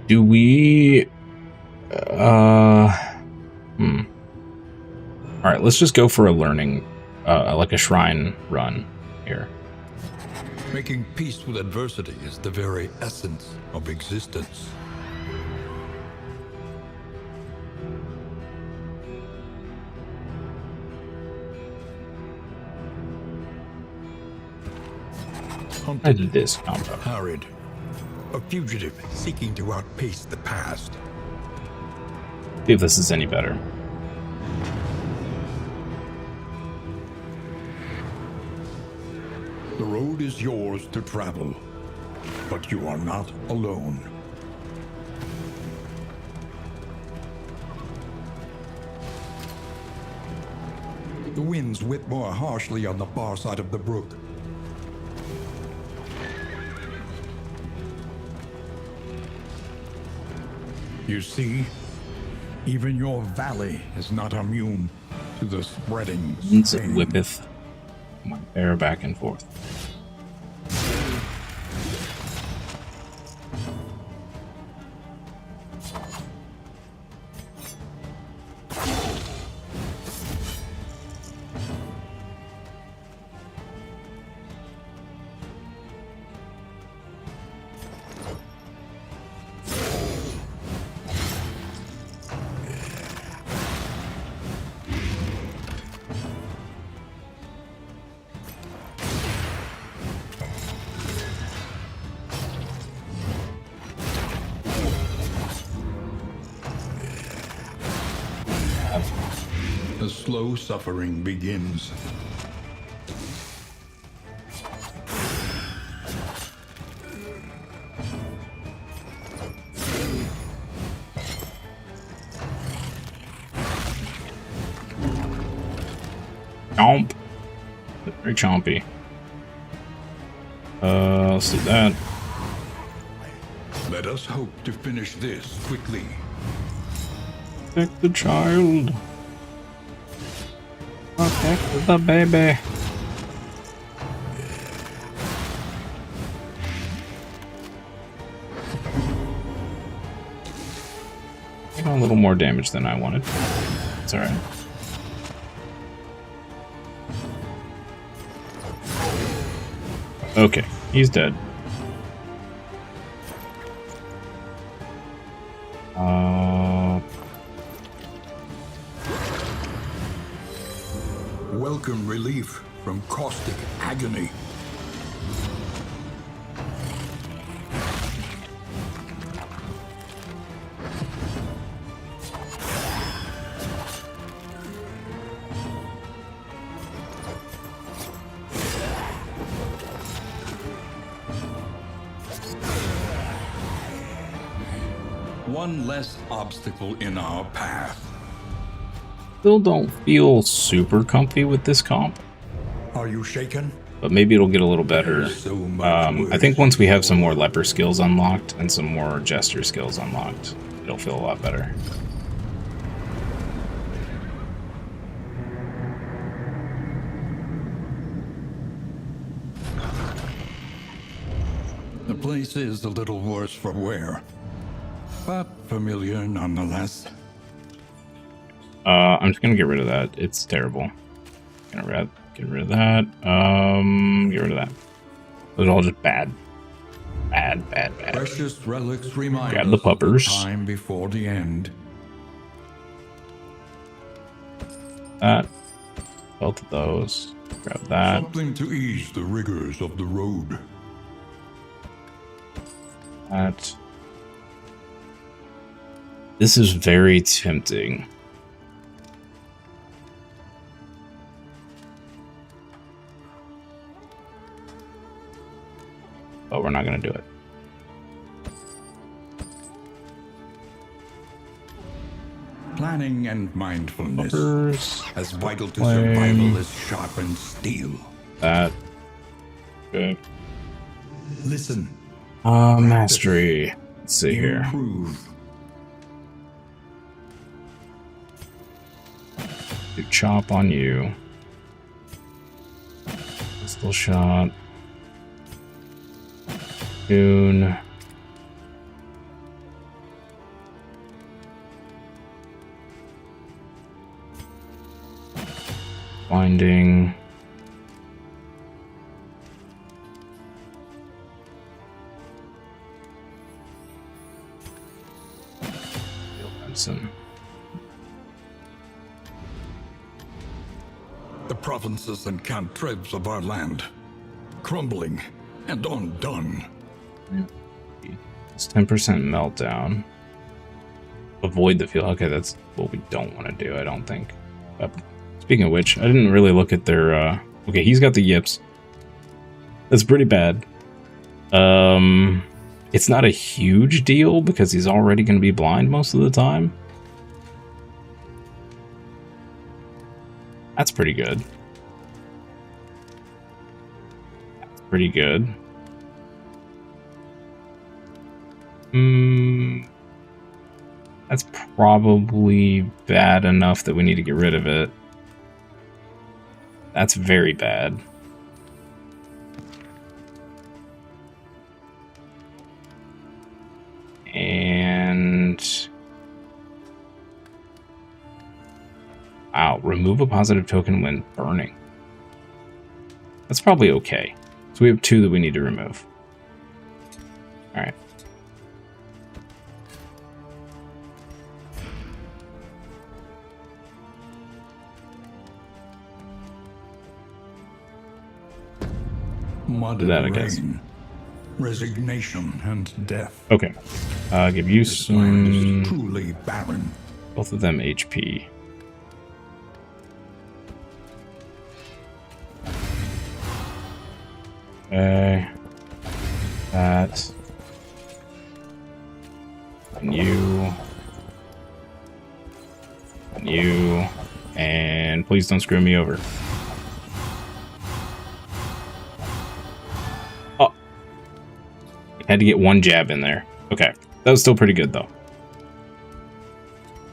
Do we... Alright, let's just go for a learning, like a shrine run here. Making peace with adversity is the very essence of existence. I did this combo. Harried, a fugitive seeking to outpace the past. See if this is any better. The road is yours to travel, but you are not alone. The winds whip more harshly on the far side of the brook. You see, even your valley is not immune to the spreading Winds stain. whippeth my bear back and forth. The slow suffering begins. Chomp. Very chompy. Let's do that. Let us hope to finish this quickly. Protect the child. Protect the baby. I got a little more damage than I wanted. It's alright. Okay, he's dead. Welcome relief from caustic agony. One less obstacle in our path. Still don't feel super comfy with this comp, Are you shaken? but maybe it'll get a little better. There's so much I think once we have some more worse. leper skills unlocked and some more jester skills unlocked, it'll feel a lot better. The place is a little worse for wear, but familiar nonetheless. I'm just gonna get rid of that. It's terrible. Get rid of that. Get rid of that. Those are all just bad. Bad. Precious relics remind Grab the us of the puppers. time before the end. That. Both of those. Grab that. Something to ease the rigors of the road. That. This is very tempting. But we're not going to do it. Planning and mindfulness, Buffers. as vital to Play. survival as sharpened steel. That. Good. Listen, Mastery. Let's see here. improve. Do chop on you. Pistol shot. Goon. Binding. Benson. The provinces and cantrevs of our land, crumbling and undone. It's 10% meltdown. Avoid the field. Okay, that's what we don't want to do, I don't think. Speaking of which, I didn't really look at their, okay, he's got the yips. That's pretty bad. It's not a huge deal because he's already going to be blind most of the time. That's pretty good. That's pretty good. That's probably bad enough that we need to get rid of it. That's very bad. And... wow, remove a positive token when burning. That's probably okay. So we have 2 that we need to remove. Alright. Mud Do that, I and guess. rain, resignation and death. Okay. Give you This land some... is truly barren. both of them HP. Okay. That. And you. And you. And please don't screw me over. Oh. Had to get 1 jab in there. Okay. That was still pretty good, though.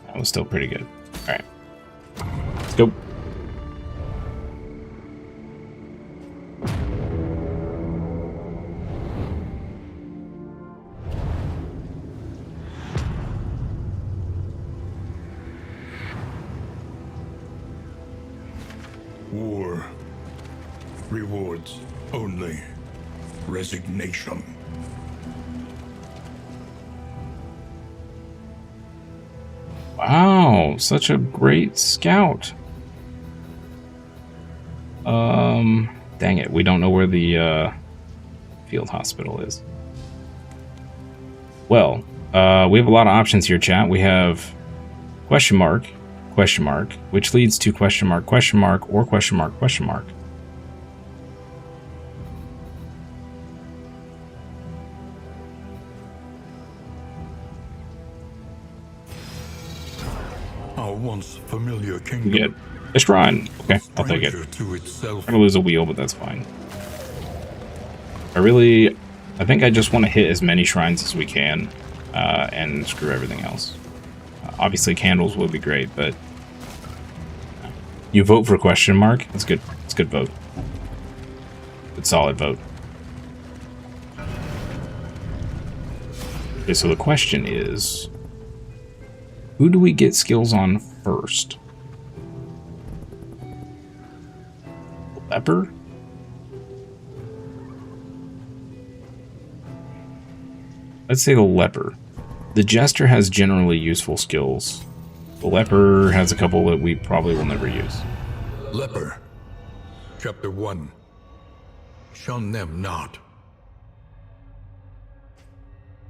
That was still pretty good. Alright. Let's go. War. Rewards only. Resignation. Wow, such a great scout. Dang it, we don't know where the field hospital is. Well, we have a lot of options here, chat. We have question mark, which leads to question mark, or question mark, question mark. Our once familiar kingdom. We get a shrine. Okay, I'll take it. Stranger to itself. I'm gonna lose a wheel, but that's fine. I think I just want to hit as many shrines as we can, and screw everything else. Obviously, candles would be great, but you vote for question mark. It's good. It's a good vote. Good solid vote. Okay, so the question is, who do we get skills on first? The leper? Let's say the leper. The jester has generally useful skills. The leper has a couple that we probably will never use. Leper. Chapter 1. Shun them not.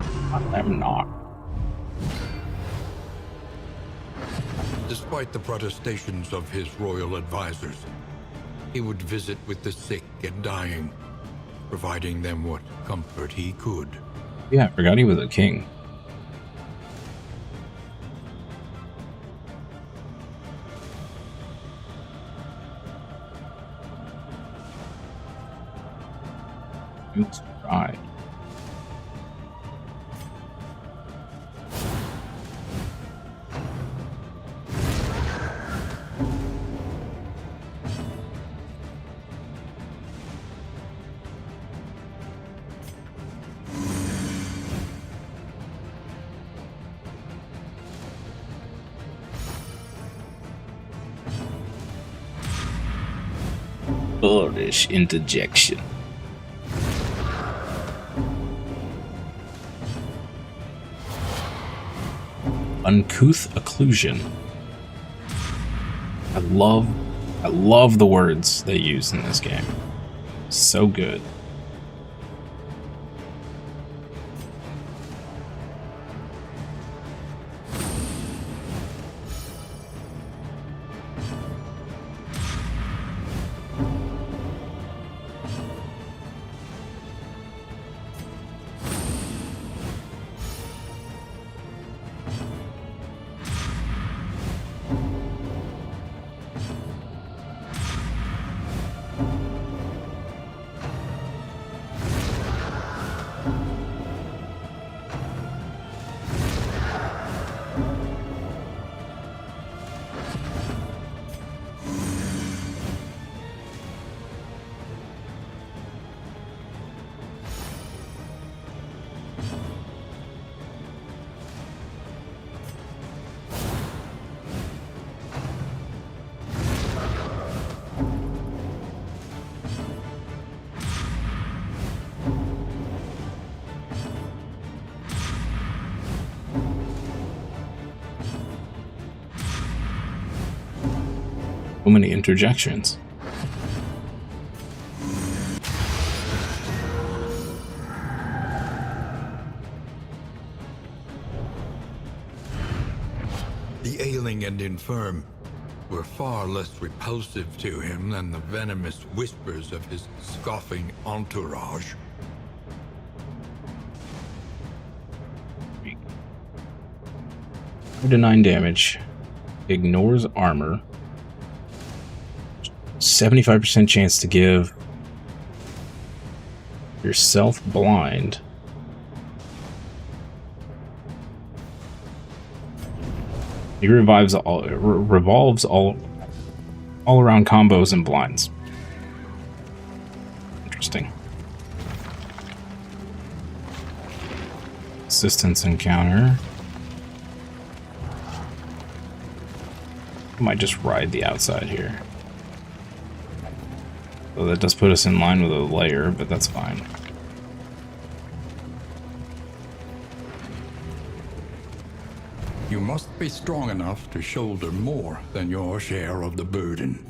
I'm not. Despite the protestations of his royal advisors, he would visit with the sick and dying, providing them what comfort he could. Yeah, I forgot he was a king. Let's try. Bullish interjection. Uncouth occlusion. I love the words they use in this game. So good. So many interjections. The ailing and infirm were far less repulsive to him than the venomous whispers of his scoffing entourage. 5 to 9 damage. Ignores armor. 75% chance to give yourself blind. He revolves all around combos and blinds. Interesting. Assistance encounter. I might just ride the outside here. So that does put us in line with a layer, but that's fine. You must be strong enough to shoulder more than your share of the burden.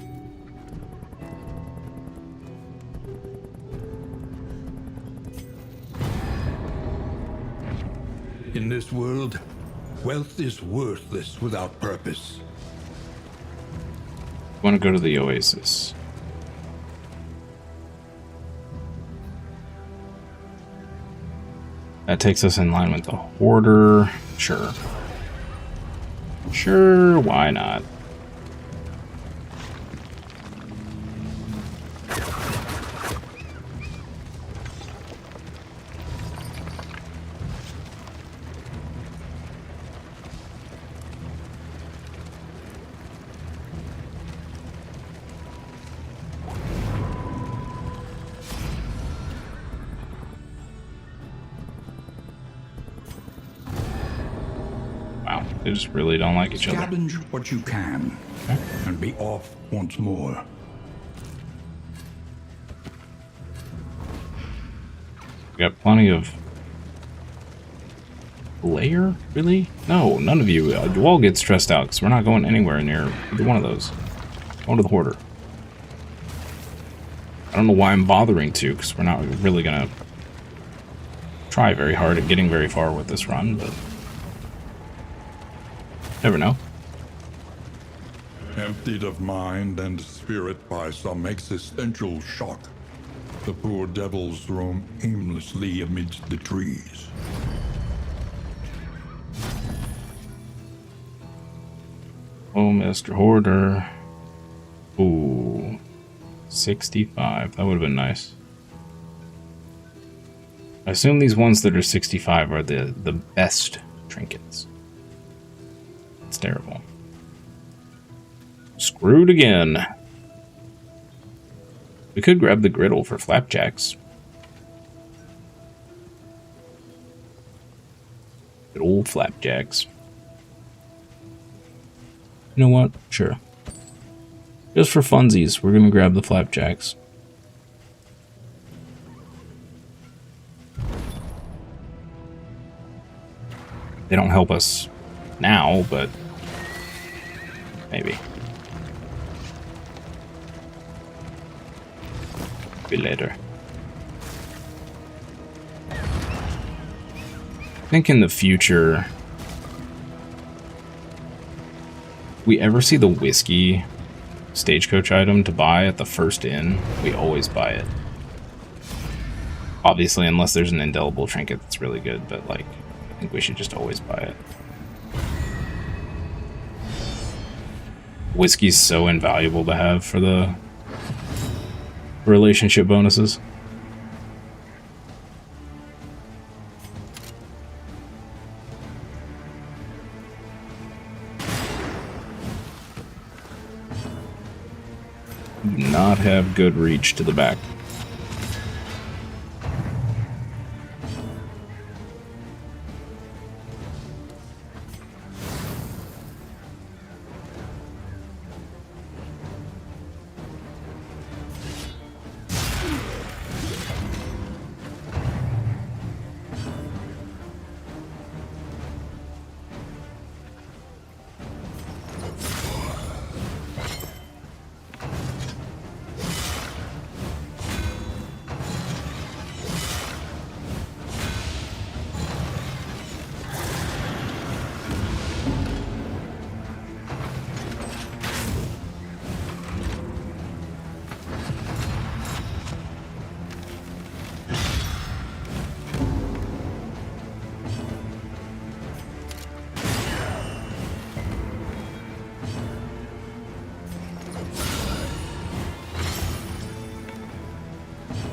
In this world, wealth is worthless without purpose. I want to go to the Oasis. That takes us in line with the Hoarder. Sure. Sure, why not? They just really don't like each other. Scavenge what you can, and be off once more. We got plenty of... Layer? Really? No, none of you. You all get stressed out because we're not going anywhere near either one of those. Going to the Hoarder. I don't know why I'm bothering to, because we're not really going to try very hard at getting very far with this run, but... Never know. Emptied of mind and spirit by some existential shock, the poor devils roam aimlessly amidst the trees. Oh, Mr. Hoarder. Ooh. 65. That would have been nice. I assume these ones that are 65 are the best trinkets. It's terrible. Screwed again. We could grab the griddle for flapjacks. Good old flapjacks. You know what? Sure. Just for funsies, we're gonna grab the flapjacks. They don't help us now, but maybe. Maybe later. I think in the future, we ever see the whiskey stagecoach item to buy at the first inn, we always buy it. Obviously, unless there's an indelible trinket that's really good, but like, I think we should just always buy it. Whiskey's so invaluable to have for the relationship bonuses. Do not have good reach to the back.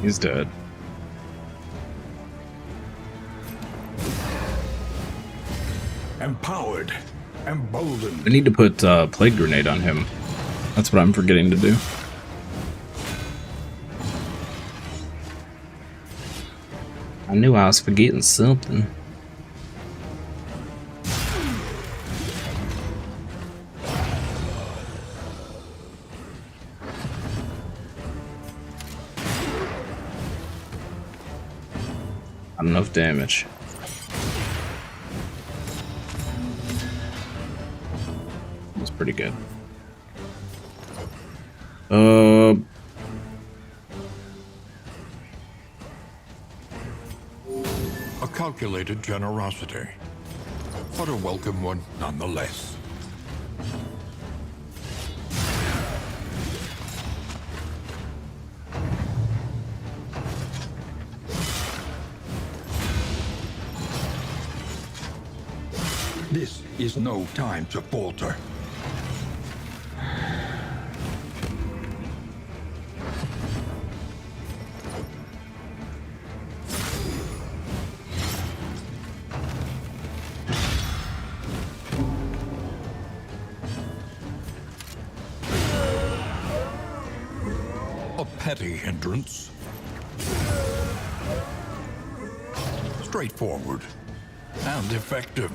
He's dead. Empowered, emboldened. I need to put Plague Grenade on him. That's what I'm forgetting to do. I knew I was forgetting something. Not enough damage. That's pretty good. A calculated generosity, but a welcome one nonetheless. This is no time to falter. A petty hindrance. Straightforward and effective.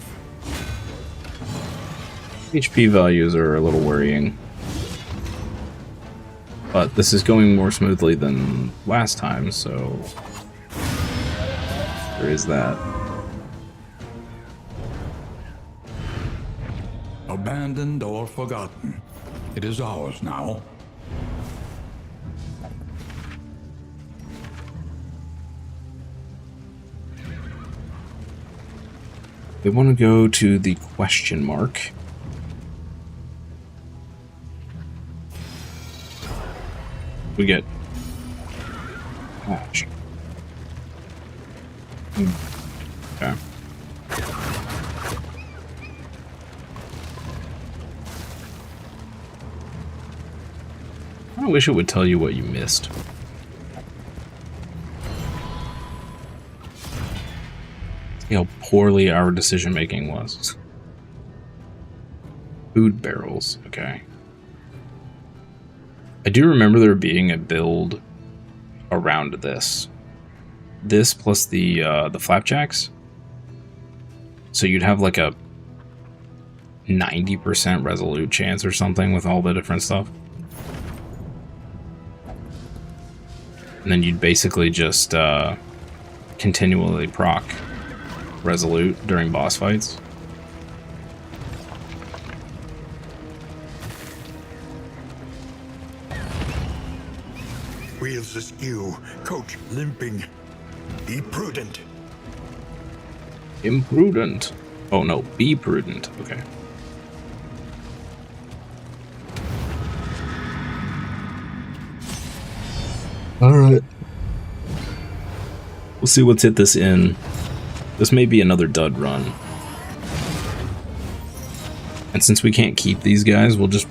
HP values are a little worrying. But this is going more smoothly than last time, so there is that. Abandoned or forgotten, it is ours now. We want to go to the question mark. We get patch. Okay. I wish it would tell you what you missed. See how poorly our decision making was. Food barrels, okay. I do remember there being a build around this. This plus the flapjacks. So you'd have like a 90% resolute chance or something with all the different stuff. And then you'd basically just continually proc resolute during boss fights. Wheels askew, coach limping. Be prudent. Imprudent. Oh no, be prudent. Okay. Alright. We'll see what's hit this in. This may be another dud run. And since we can't keep these guys, we'll just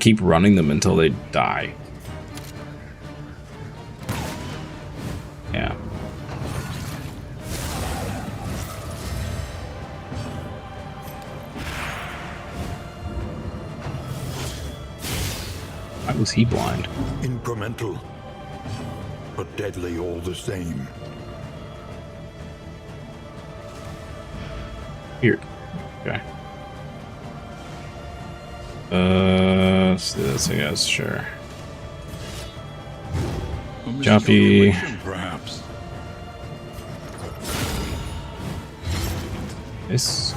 keep running them until they die. Yeah. Why was he blind? Incremental, but deadly all the same. Here. Okay. Let's do this, I guess, sure. Choppy. Perhaps. This.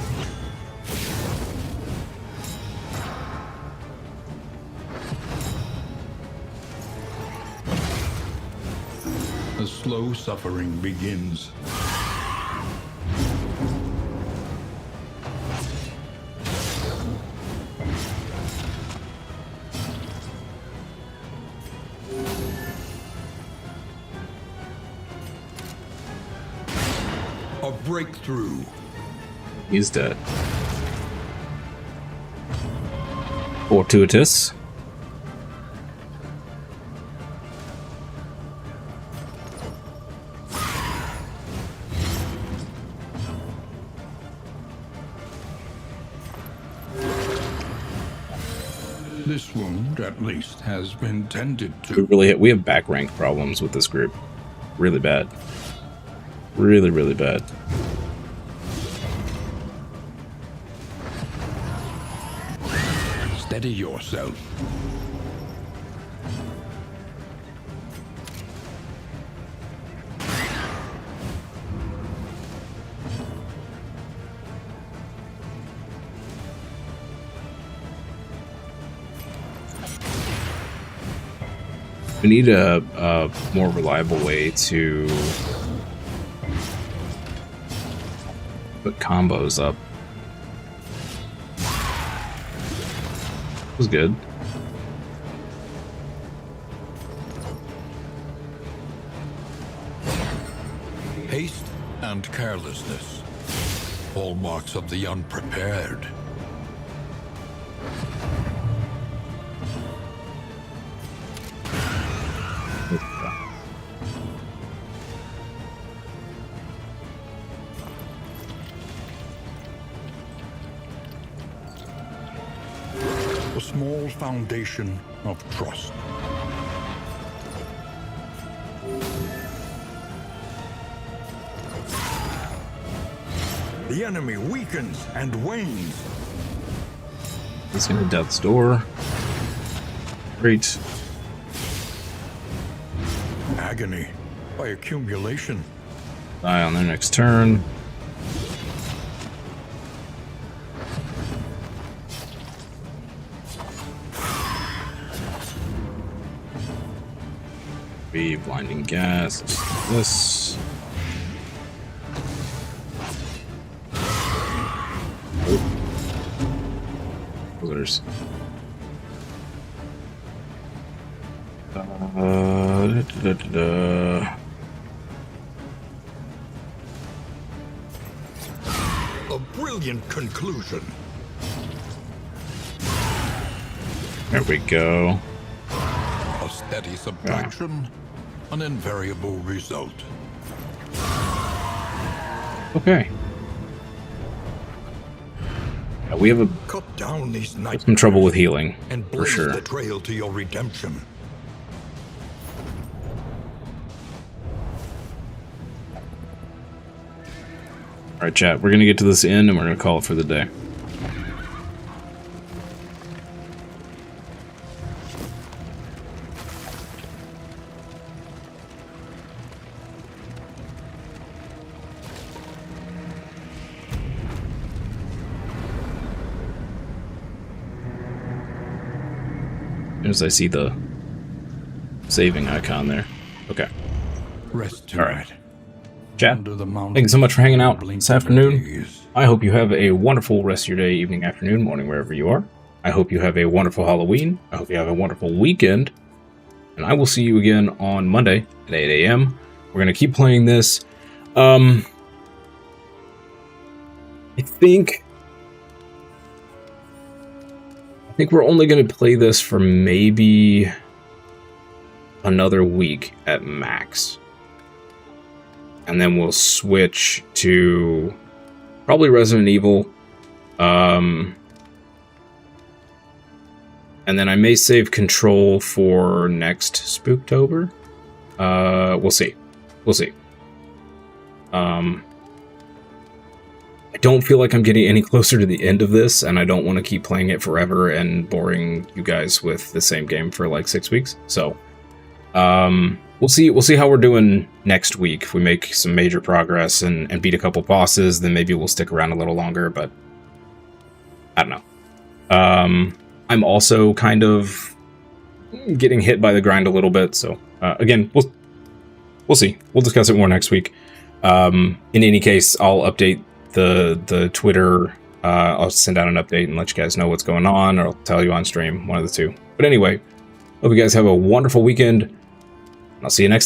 The slow suffering begins. A breakthrough. He's dead. Fortuitous. This wound, at least, has been tended to. We have back rank problems with this group. Really bad. Really, really bad. Steady yourself. We need a more reliable way to put combos up. It was good. Haste and carelessness. Hallmarks of the unprepared. A small foundation of trust. The enemy weakens and wanes. He's gonna death's door. Great. Agony by accumulation. Die on their next turn. Be blinding gas. This. Others. A brilliant conclusion. There we go. A steady subtraction, an invariable result. Okay. Yeah, we have Cut down these nightmares some trouble with healing, and for blaze sure. the trail to your redemption. Alright, chat, we're gonna get to this inn and we're gonna call it for the day. As soon as I see the saving icon there. Okay. Rest All right. Chat, under the mountain. thank you so much for hanging out Blink this afternoon. days. I hope you have a wonderful rest of your day, evening, afternoon, morning, wherever you are. I hope you have a wonderful Halloween. I hope you have a wonderful weekend. And I will see you again on Monday at 8 a.m. We're going to keep playing this. I think we're only going to play this for maybe another week at max. And then we'll switch to probably Resident Evil. And then I may save Control for next Spooktober. We'll see. We'll see. I don't feel like I'm getting any closer to the end of this, and I don't want to keep playing it forever and boring you guys with the same game for like 6 weeks. So, we'll see. We'll see how we're doing next week. If we make some major progress and beat a couple bosses, then maybe we'll stick around a little longer. But I don't know. I'm also kind of getting hit by the grind a little bit. So again, we'll see. We'll discuss it more next week. In any case, I'll update the Twitter. I'll send out an update and let you guys know what's going on, or I'll tell you on stream, one of the two. But anyway, hope you guys have a wonderful weekend. I'll see you next time.